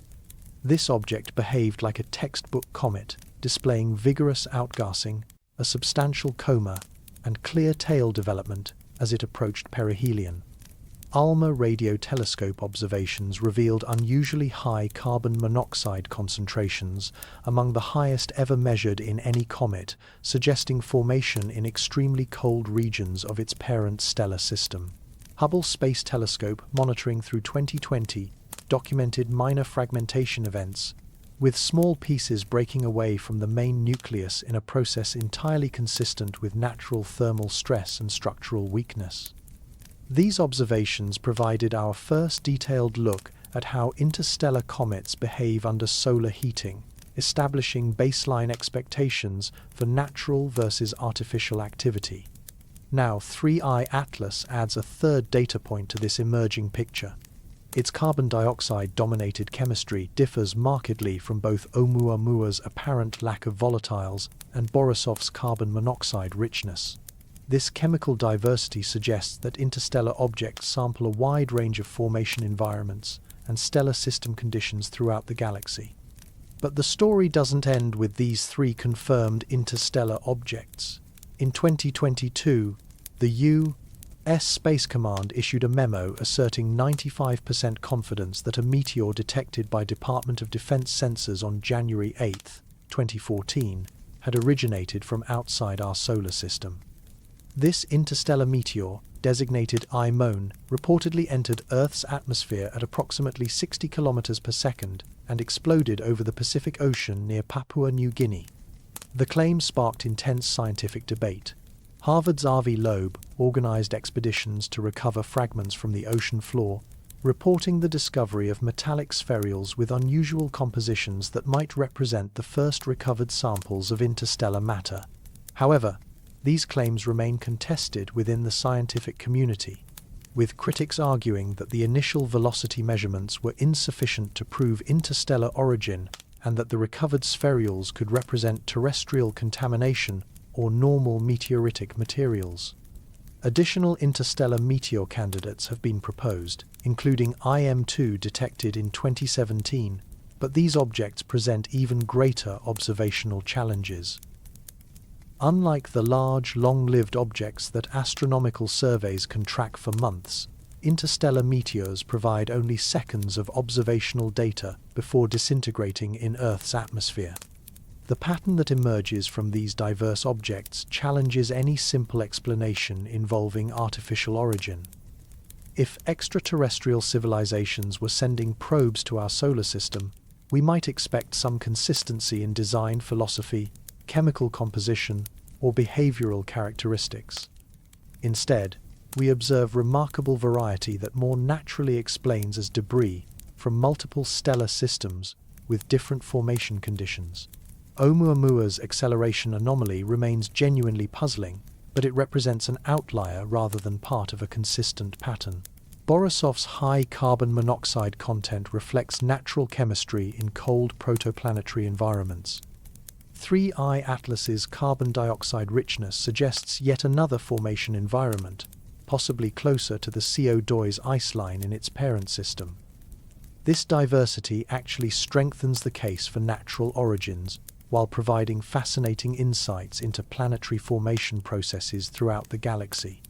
This object behaved like a textbook comet, displaying vigorous outgassing, a substantial coma, and clear tail development as it approached perihelion. ALMA radio telescope observations revealed unusually high carbon monoxide concentrations, among the highest ever measured in any comet, suggesting formation in extremely cold regions of its parent stellar system. Hubble Space Telescope, monitoring through 2020, documented minor fragmentation events, with small pieces breaking away from the main nucleus in a process entirely consistent with natural thermal stress and structural weakness. These observations provided our first detailed look at how interstellar comets behave under solar heating, establishing baseline expectations for natural versus artificial activity. Now, 3I-ATLAS adds a third data point to this emerging picture. Its carbon dioxide-dominated chemistry differs markedly from both Oumuamua's apparent lack of volatiles and Borisov's carbon monoxide richness. This chemical diversity suggests that interstellar objects sample a wide range of formation environments and stellar system conditions throughout the galaxy. But the story doesn't end with these three confirmed interstellar objects. In 2022, the U.S. Space Command issued a memo asserting 95% confidence that a meteor detected by Department of Defense sensors on January 8, 2014, had originated from outside our solar system. This interstellar meteor, designated I-MON, reportedly entered Earth's atmosphere at approximately 60 kilometers per second and exploded over the Pacific Ocean near Papua New Guinea. The claim sparked intense scientific debate. Harvard's Avi Loeb organized expeditions to recover fragments from the ocean floor, reporting the discovery of metallic spherules with unusual compositions that might represent the first recovered samples of interstellar matter. However, these claims remain contested within the scientific community, with critics arguing that the initial velocity measurements were insufficient to prove interstellar origin and that the recovered spherules could represent terrestrial contamination or normal meteoritic materials. Additional interstellar meteor candidates have been proposed, including IM2 detected in 2017, but these objects present even greater observational challenges. Unlike the large, long-lived objects that astronomical surveys can track for months, interstellar meteors provide only seconds of observational data before disintegrating in Earth's atmosphere. The pattern that emerges from these diverse objects challenges any simple explanation involving artificial origin. If extraterrestrial civilizations were sending probes to our solar system, we might expect some consistency in design philosophy, chemical composition, or behavioral characteristics. Instead, we observe remarkable variety that more naturally explains as debris from multiple stellar systems with different formation conditions. Oumuamua's acceleration anomaly remains genuinely puzzling, but it represents an outlier rather than part of a consistent pattern. Borisov's high carbon monoxide content reflects natural chemistry in cold protoplanetary environments. 3I-ATLAS's carbon dioxide richness suggests yet another formation environment, possibly closer to the CO2's ice line in its parent system. This diversity actually strengthens the case for natural origins, while providing fascinating insights into planetary formation processes throughout the galaxy.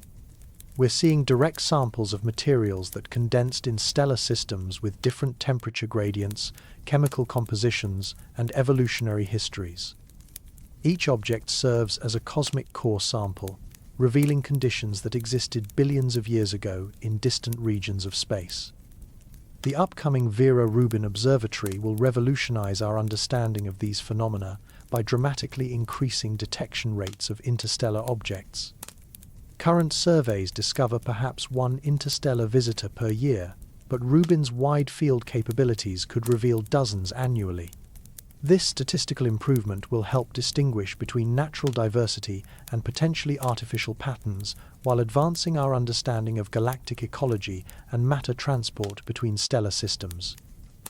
We're seeing direct samples of materials that condensed in stellar systems with different temperature gradients, chemical compositions, and evolutionary histories. Each object serves as a cosmic core sample, revealing conditions that existed billions of years ago in distant regions of space. The upcoming Vera Rubin Observatory will revolutionize our understanding of these phenomena by dramatically increasing detection rates of interstellar objects. Current surveys discover perhaps one interstellar visitor per year, but Rubin's wide-field capabilities could reveal dozens annually. This statistical improvement will help distinguish between natural diversity and potentially artificial patterns while advancing our understanding of galactic ecology and matter transport between stellar systems.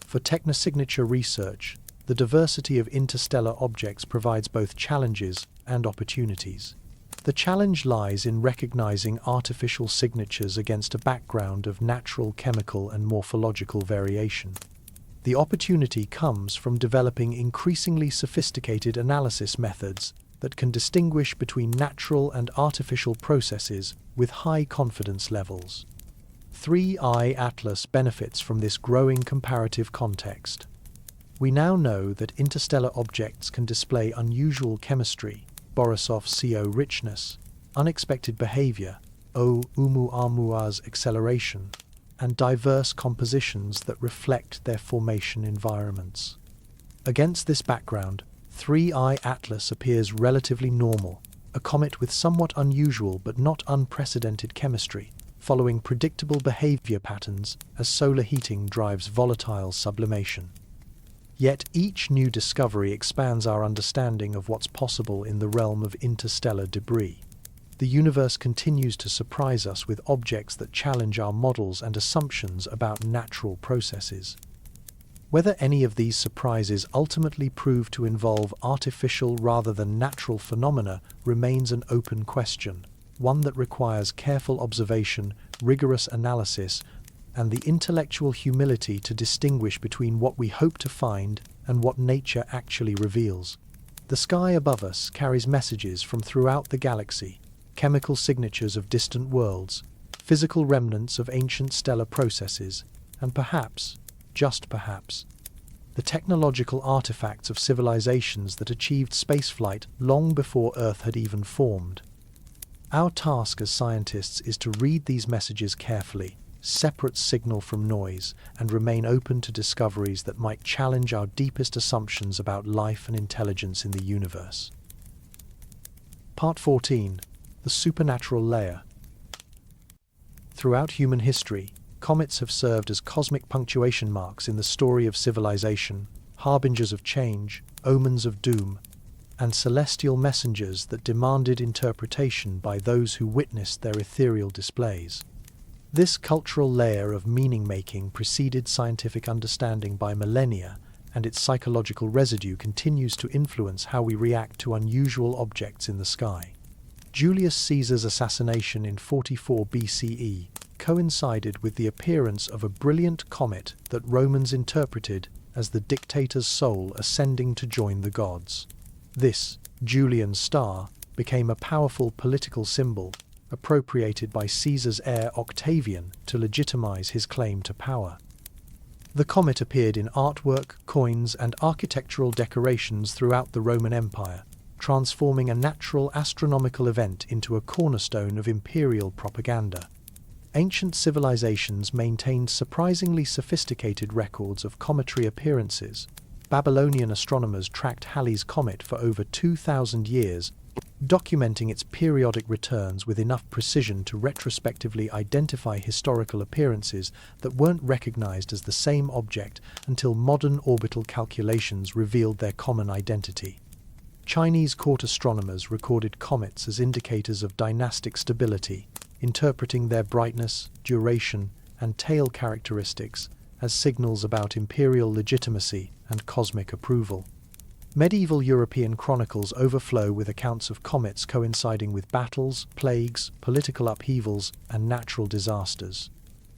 For technosignature research, the diversity of interstellar objects provides both challenges and opportunities. The challenge lies in recognizing artificial signatures against a background of natural chemical and morphological variation. The opportunity comes from developing increasingly sophisticated analysis methods that can distinguish between natural and artificial processes with high confidence levels. 3I-ATLAS benefits from this growing comparative context. We now know that interstellar objects can display unusual chemistry, Borisov's CO richness, unexpected behavior, Oumuamua's acceleration, and diverse compositions that reflect their formation environments. Against this background, 3I-ATLAS appears relatively normal, a comet with somewhat unusual but not unprecedented chemistry, following predictable behavior patterns as solar heating drives volatile sublimation. Yet each new discovery expands our understanding of what's possible in the realm of interstellar debris. The universe continues to surprise us with objects that challenge our models and assumptions about natural processes. Whether any of these surprises ultimately prove to involve artificial rather than natural phenomena remains an open question, one that requires careful observation, rigorous analysis, and the intellectual humility to distinguish between what we hope to find and what nature actually reveals. The sky above us carries messages from throughout the galaxy, chemical signatures of distant worlds, physical remnants of ancient stellar processes, and perhaps, just perhaps, the technological artifacts of civilizations that achieved spaceflight long before Earth had even formed. Our task as scientists is to read these messages carefully, separate signal from noise, and remain open to discoveries that might challenge our deepest assumptions about life and intelligence in the universe. Part 14. The supernatural layer. Throughout human history, comets have served as cosmic punctuation marks in the story of civilization, harbingers of change, omens of doom, and celestial messengers that demanded interpretation by those who witnessed their ethereal displays. This cultural layer of meaning-making preceded scientific understanding by millennia, and its psychological residue continues to influence how we react to unusual objects in the sky. Julius Caesar's assassination in 44 BCE coincided with the appearance of a brilliant comet that Romans interpreted as the dictator's soul ascending to join the gods. This Julian star became a powerful political symbol, appropriated by Caesar's heir Octavian to legitimize his claim to power. The comet appeared in artwork, coins, and architectural decorations throughout the Roman Empire, transforming a natural astronomical event into a cornerstone of imperial propaganda. Ancient civilizations maintained surprisingly sophisticated records of cometary appearances. Babylonian astronomers tracked Halley's Comet for over 2,000 years, documenting its periodic returns with enough precision to retrospectively identify historical appearances that weren't recognized as the same object until modern orbital calculations revealed their common identity. Chinese court astronomers recorded comets as indicators of dynastic stability, interpreting their brightness, duration, and tail characteristics as signals about imperial legitimacy and cosmic approval. Medieval European chronicles overflow with accounts of comets coinciding with battles, plagues, political upheavals, and natural disasters.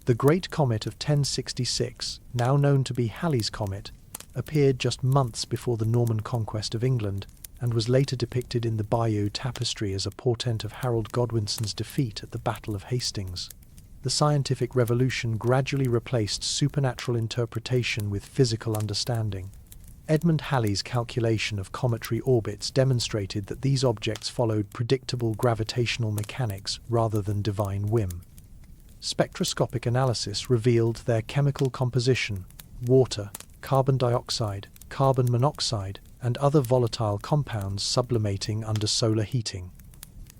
The Great Comet of 1066, now known to be Halley's Comet, appeared just months before the Norman conquest of England, and was later depicted in the Bayeux Tapestry as a portent of Harold Godwinson's defeat at the Battle of Hastings. The scientific revolution gradually replaced supernatural interpretation with physical understanding. Edmund Halley's calculation of cometary orbits demonstrated that these objects followed predictable gravitational mechanics rather than divine whim. Spectroscopic analysis revealed their chemical composition: water, carbon dioxide, carbon monoxide, and other volatile compounds sublimating under solar heating.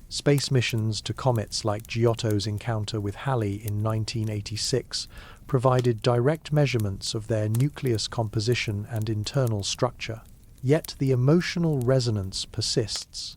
Space missions to comets like Giotto's encounter with Halley in 1986 provided direct measurements of their nucleus composition and internal structure. Yet the emotional resonance persists.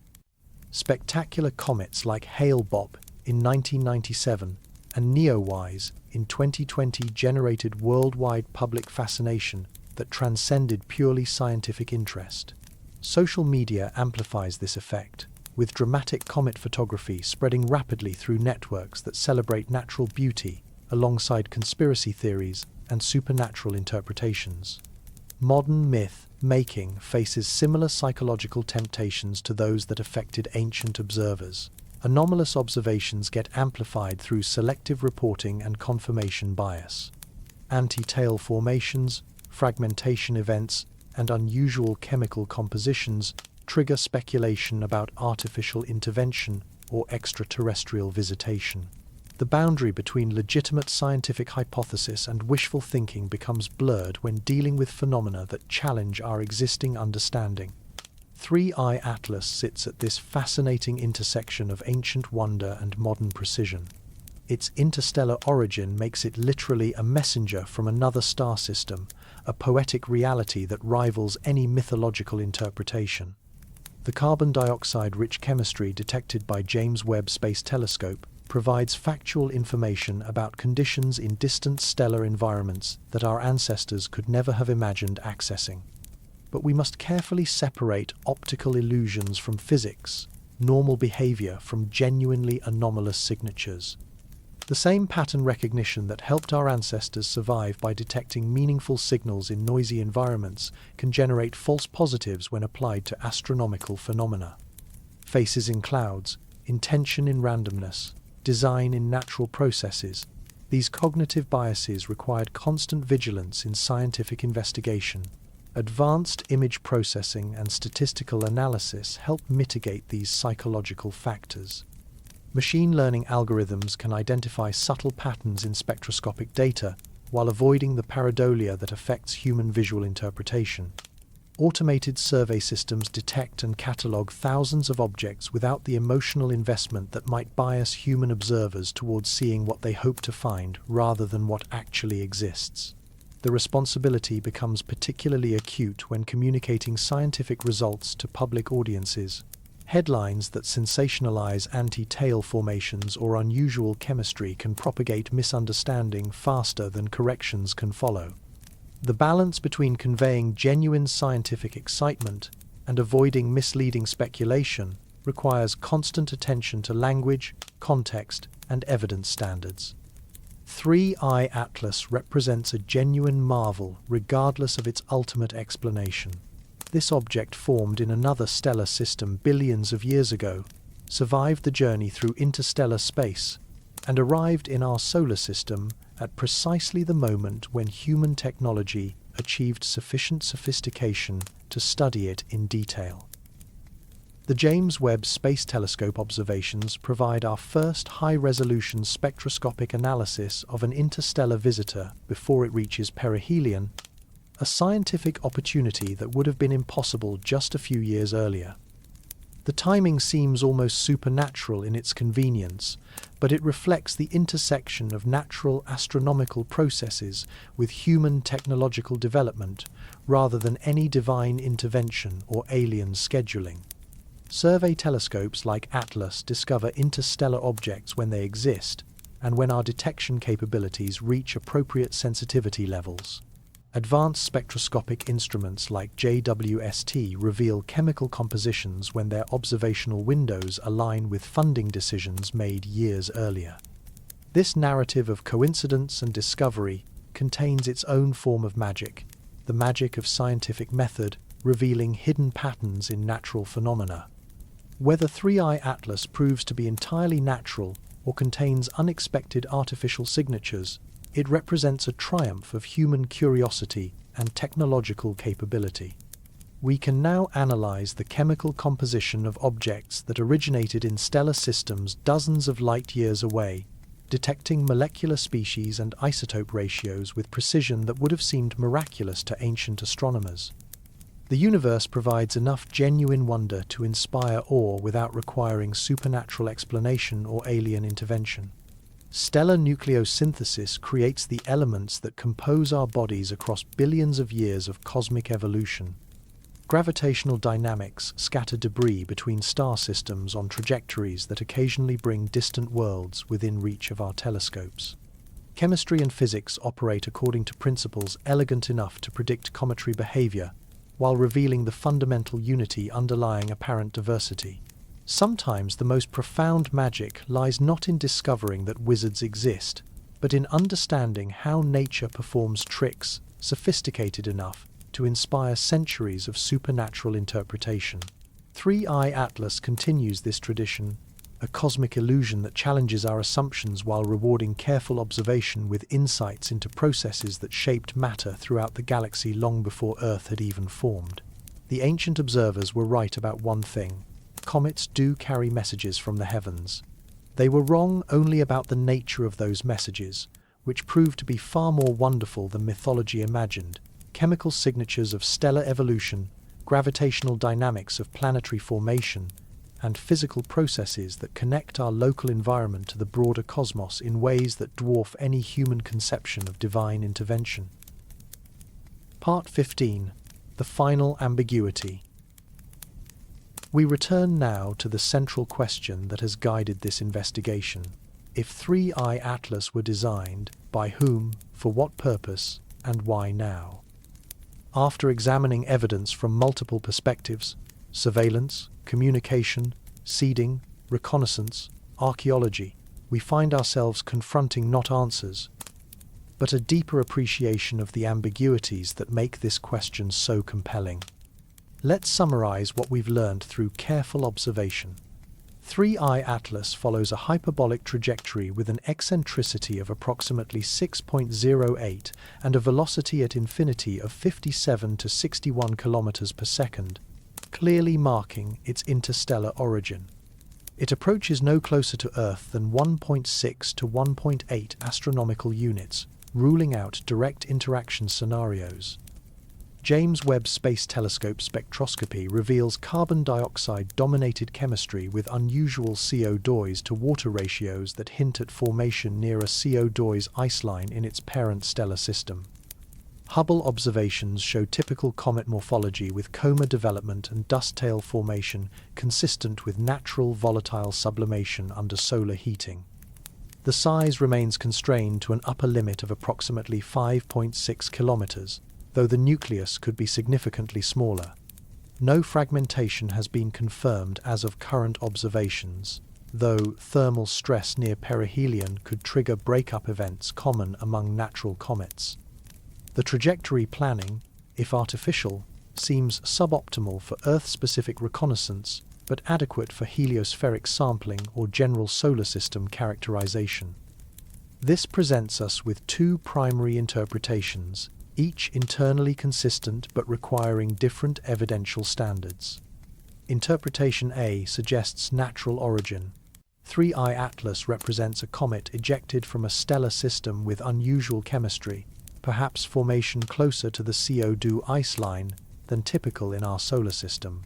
Spectacular comets like Hale-Bopp in 1997 and Neowise in 2020 generated worldwide public fascination that transcended purely scientific interest. Social media amplifies this effect, with dramatic comet photography spreading rapidly through networks that celebrate natural beauty alongside conspiracy theories and supernatural interpretations. Modern myth-making faces similar psychological temptations to those that affected ancient observers. Anomalous observations get amplified through selective reporting and confirmation bias. Anti-tail formations, fragmentation events, and unusual chemical compositions trigger speculation about artificial intervention or extraterrestrial visitation. The boundary between legitimate scientific hypothesis and wishful thinking becomes blurred when dealing with phenomena that challenge our existing understanding. 3I-ATLAS sits at this fascinating intersection of ancient wonder and modern precision. Its interstellar origin makes it literally a messenger from another star system, a poetic reality that rivals any mythological interpretation. The carbon dioxide-rich chemistry detected by James Webb Space Telescope provides factual information about conditions in distant stellar environments that our ancestors could never have imagined accessing. But we must carefully separate optical illusions from physics, normal behavior from genuinely anomalous signatures. The same pattern recognition that helped our ancestors survive by detecting meaningful signals in noisy environments can generate false positives when applied to astronomical phenomena. Faces in clouds, intention in randomness, design in natural processes. These cognitive biases required constant vigilance in scientific investigation. Advanced image processing and statistical analysis help mitigate these psychological factors. Machine learning algorithms can identify subtle patterns in spectroscopic data while avoiding the pareidolia that affects human visual interpretation. Automated survey systems detect and catalog thousands of objects without the emotional investment that might bias human observers towards seeing what they hope to find rather than what actually exists. The responsibility becomes particularly acute when communicating scientific results to public audiences. Headlines that sensationalize anti-tail formations or unusual chemistry can propagate misunderstanding faster than corrections can follow. The balance between conveying genuine scientific excitement and avoiding misleading speculation requires constant attention to language, context, and evidence standards. 3I-ATLAS represents a genuine marvel regardless of its ultimate explanation. This object, formed in another stellar system billions of years ago, survived the journey through interstellar space and arrived in our solar system at precisely the moment when human technology achieved sufficient sophistication to study it in detail. The James Webb Space Telescope observations provide our first high-resolution spectroscopic analysis of an interstellar visitor before it reaches perihelion, a scientific opportunity that would have been impossible just a few years earlier. The timing seems almost supernatural in its convenience, but it reflects the intersection of natural astronomical processes with human technological development rather than any divine intervention or alien scheduling. Survey telescopes like ATLAS discover interstellar objects when they exist and when our detection capabilities reach appropriate sensitivity levels. Advanced spectroscopic instruments like JWST reveal chemical compositions when their observational windows align with funding decisions made years earlier. This narrative of coincidence and discovery contains its own form of magic, the magic of scientific method, revealing hidden patterns in natural phenomena. Whether 3I-ATLAS proves to be entirely natural or contains unexpected artificial signatures, it represents a triumph of human curiosity and technological capability. We can now analyze the chemical composition of objects that originated in stellar systems dozens of light-years away, detecting molecular species and isotope ratios with precision that would have seemed miraculous to ancient astronomers. The universe provides enough genuine wonder to inspire awe without requiring supernatural explanation or alien intervention. Stellar nucleosynthesis creates the elements that compose our bodies across billions of years of cosmic evolution. Gravitational dynamics scatter debris between star systems on trajectories that occasionally bring distant worlds within reach of our telescopes. Chemistry and physics operate according to principles elegant enough to predict cometary behavior, while revealing the fundamental unity underlying apparent diversity. Sometimes the most profound magic lies not in discovering that wizards exist, but in understanding how nature performs tricks sophisticated enough to inspire centuries of supernatural interpretation. 3I-ATLAS continues this tradition, a cosmic illusion that challenges our assumptions while rewarding careful observation with insights into processes that shaped matter throughout the galaxy long before Earth had even formed. The ancient observers were right about one thing: comets do carry messages from the heavens. They were wrong only about the nature of those messages, which proved to be far more wonderful than mythology imagined: chemical signatures of stellar evolution, gravitational dynamics of planetary formation, and physical processes that connect our local environment to the broader cosmos in ways that dwarf any human conception of divine intervention. Part 15. The Final Ambiguity. We return now to the central question that has guided this investigation. If 3I-ATLAS were designed, by whom, for what purpose, and why now? After examining evidence from multiple perspectives, surveillance, communication, seeding, reconnaissance, archaeology, we find ourselves confronting not answers, but a deeper appreciation of the ambiguities that make this question so compelling. Let's summarize what we've learned through careful observation. 3I-ATLAS follows a hyperbolic trajectory with an eccentricity of approximately 6.08 and a velocity at infinity of 57 to 61 kilometers per second, clearly marking its interstellar origin. It approaches no closer to Earth than 1.6 to 1.8 astronomical units, ruling out direct interaction scenarios. James Webb Space Telescope spectroscopy reveals carbon dioxide-dominated chemistry with unusual CO2 to water ratios that hint at formation near a CO2 ice line in its parent stellar system. Hubble observations show typical comet morphology with coma development and dust tail formation consistent with natural volatile sublimation under solar heating. The size remains constrained to an upper limit of approximately 5.6 kilometers, though the nucleus could be significantly smaller. No fragmentation has been confirmed as of current observations, though thermal stress near perihelion could trigger breakup events common among natural comets. The trajectory planning, if artificial, seems suboptimal for Earth-specific reconnaissance, but adequate for heliospheric sampling or general solar system characterization. This presents us with two primary interpretations, each internally consistent but requiring different evidential standards. Interpretation A suggests natural origin. 3I-ATLAS represents a comet ejected from a stellar system with unusual chemistry, perhaps formation closer to the CO2 ice line than typical in our solar system.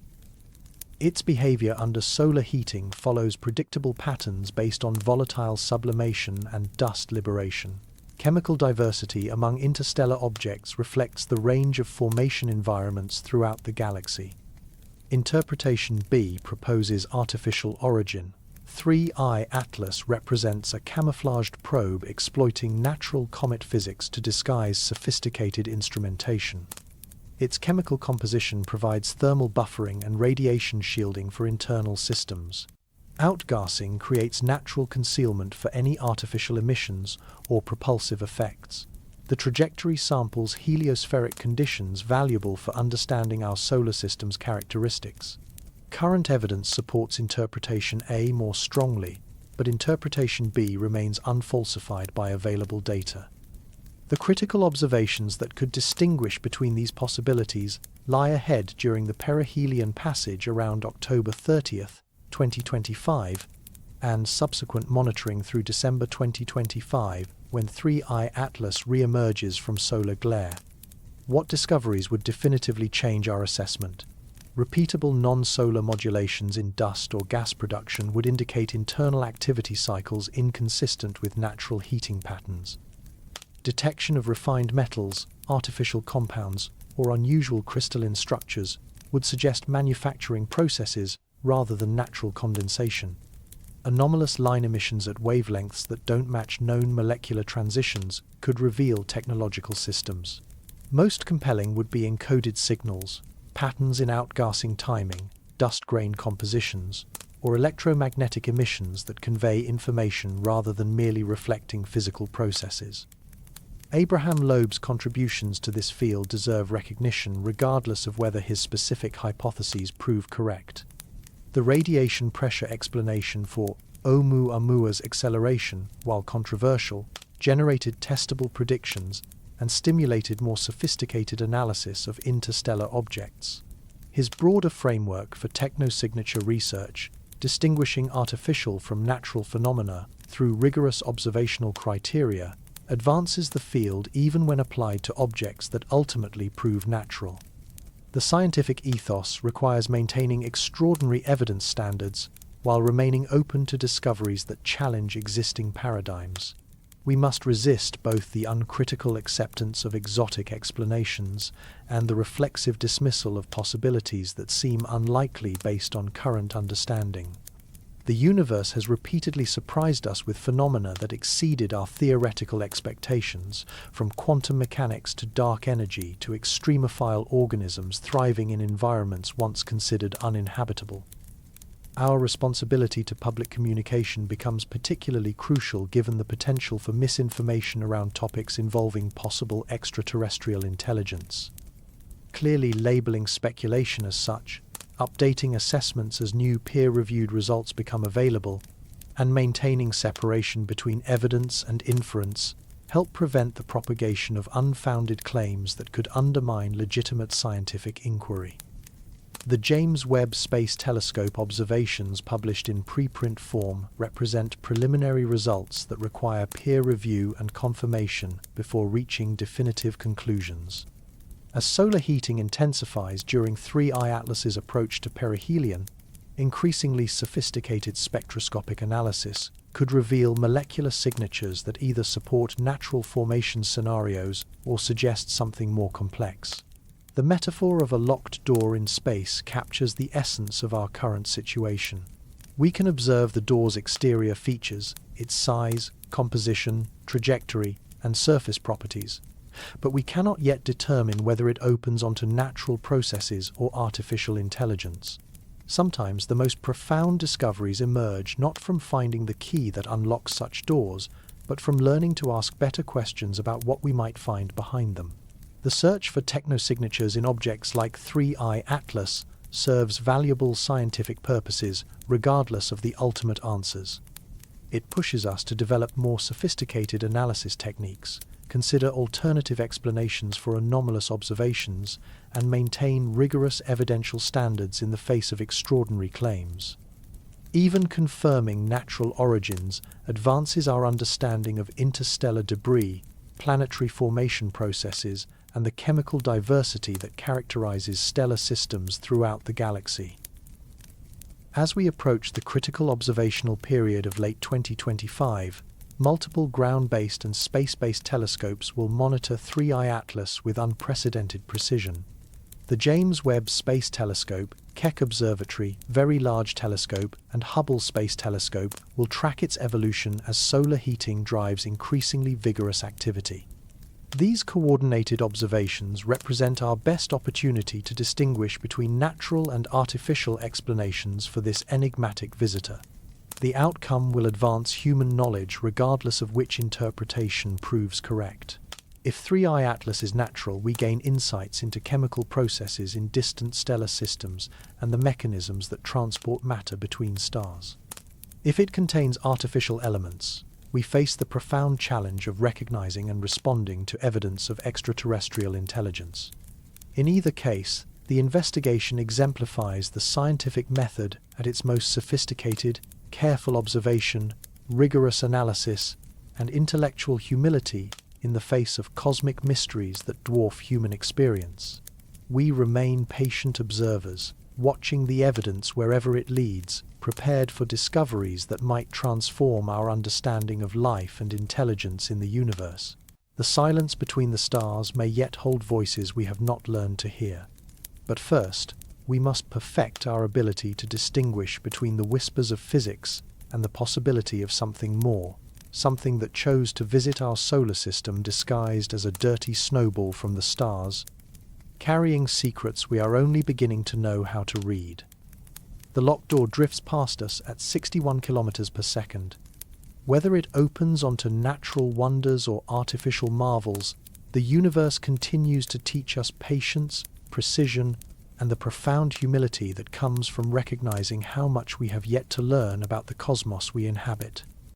Its behavior under solar heating follows predictable patterns based on volatile sublimation and dust liberation. Chemical diversity among interstellar objects reflects the range of formation environments throughout the galaxy. Interpretation B proposes artificial origin. 3I-ATLAS represents a camouflaged probe exploiting natural comet physics to disguise sophisticated instrumentation. Its chemical composition provides thermal buffering and radiation shielding for internal systems. Outgassing creates natural concealment for any artificial emissions or propulsive effects. The trajectory samples heliospheric conditions valuable for understanding our solar system's characteristics. Current evidence supports interpretation A more strongly, but interpretation B remains unfalsified by available data. The critical observations that could distinguish between these possibilities lie ahead during the perihelion passage around October 30th, 2025, and subsequent monitoring through December 2025, when 3I-ATLAS re-emerges from solar glare. What discoveries would definitively change our assessment? Repeatable non-solar modulations in dust or gas production would indicate internal activity cycles inconsistent with natural heating patterns. Detection of refined metals, artificial compounds, or unusual crystalline structures would suggest manufacturing processes rather than natural condensation. Anomalous line emissions at wavelengths that don't match known molecular transitions could reveal technological systems. Most compelling would be encoded signals, patterns in outgassing timing, dust grain compositions, or electromagnetic emissions that convey information rather than merely reflecting physical processes. Abraham Loeb's contributions to this field deserve recognition regardless of whether his specific hypotheses prove correct. The radiation pressure explanation for Oumuamua's acceleration, while controversial, generated testable predictions and stimulated more sophisticated analysis of interstellar objects. His broader framework for technosignature research, distinguishing artificial from natural phenomena through rigorous observational criteria, advances the field even when applied to objects that ultimately prove natural. The scientific ethos requires maintaining extraordinary evidence standards while remaining open to discoveries that challenge existing paradigms. We must resist both the uncritical acceptance of exotic explanations and the reflexive dismissal of possibilities that seem unlikely based on current understanding. The universe has repeatedly surprised us with phenomena that exceeded our theoretical expectations, from quantum mechanics to dark energy to extremophile organisms thriving in environments once considered uninhabitable. Our responsibility to public communication becomes particularly crucial given the potential for misinformation around topics involving possible extraterrestrial intelligence. Clearly labeling speculation as such, updating assessments as new peer-reviewed results become available, and maintaining separation between evidence and inference help prevent the propagation of unfounded claims that could undermine legitimate scientific inquiry. The James Webb Space Telescope observations published in preprint form represent preliminary results that require peer review and confirmation before reaching definitive conclusions. As solar heating intensifies during 3I-ATLAS's approach to perihelion, increasingly sophisticated spectroscopic analysis could reveal molecular signatures that either support natural formation scenarios or suggest something more complex. The metaphor of a locked door in space captures the essence of our current situation. We can observe the door's exterior features, its size, composition, trajectory, and surface properties, but we cannot yet determine whether it opens onto natural processes or artificial intelligence. Sometimes the most profound discoveries emerge not from finding the key that unlocks such doors, but from learning to ask better questions about what we might find behind them. The search for technosignatures in objects like 3I-ATLAS serves valuable scientific purposes regardless of the ultimate answers. It pushes us to develop more sophisticated analysis techniques, consider alternative explanations for anomalous observations, and maintain rigorous evidential standards in the face of extraordinary claims. Even confirming natural origins advances our understanding of interstellar debris, planetary formation processes, and the chemical diversity that characterizes stellar systems throughout the galaxy. As we approach the critical observational period of late 2025, multiple ground-based and space-based telescopes will monitor 3I-ATLAS with unprecedented precision. The James Webb Space Telescope, Keck Observatory, Very Large Telescope, and Hubble Space Telescope will track its evolution as solar heating drives increasingly vigorous activity. These coordinated observations represent our best opportunity to distinguish between natural and artificial explanations for this enigmatic visitor. The outcome will advance human knowledge regardless of which interpretation proves correct. If 3I-ATLAS is natural, we gain insights into chemical processes in distant stellar systems and the mechanisms that transport matter between stars. If it contains artificial elements, we face the profound challenge of recognizing and responding to evidence of extraterrestrial intelligence. In either case, the investigation exemplifies the scientific method at its most sophisticated, careful observation, rigorous analysis, and intellectual humility in the face of cosmic mysteries that dwarf human experience. We remain patient observers, watching the evidence wherever it leads, prepared for discoveries that might transform our understanding of life and intelligence in the universe. The silence between the stars may yet hold voices we have not learned to hear. But first, we must perfect our ability to distinguish between the whispers of physics and the possibility of something more, something that chose to visit our solar system disguised as a dirty snowball from the stars, carrying secrets we are only beginning to know how to read. The locked door drifts past us at 61 kilometers per second. Whether it opens onto natural wonders or artificial marvels, the universe continues to teach us patience, precision, and the profound humility that comes from recognizing how much we have yet to learn about the cosmos we inhabit.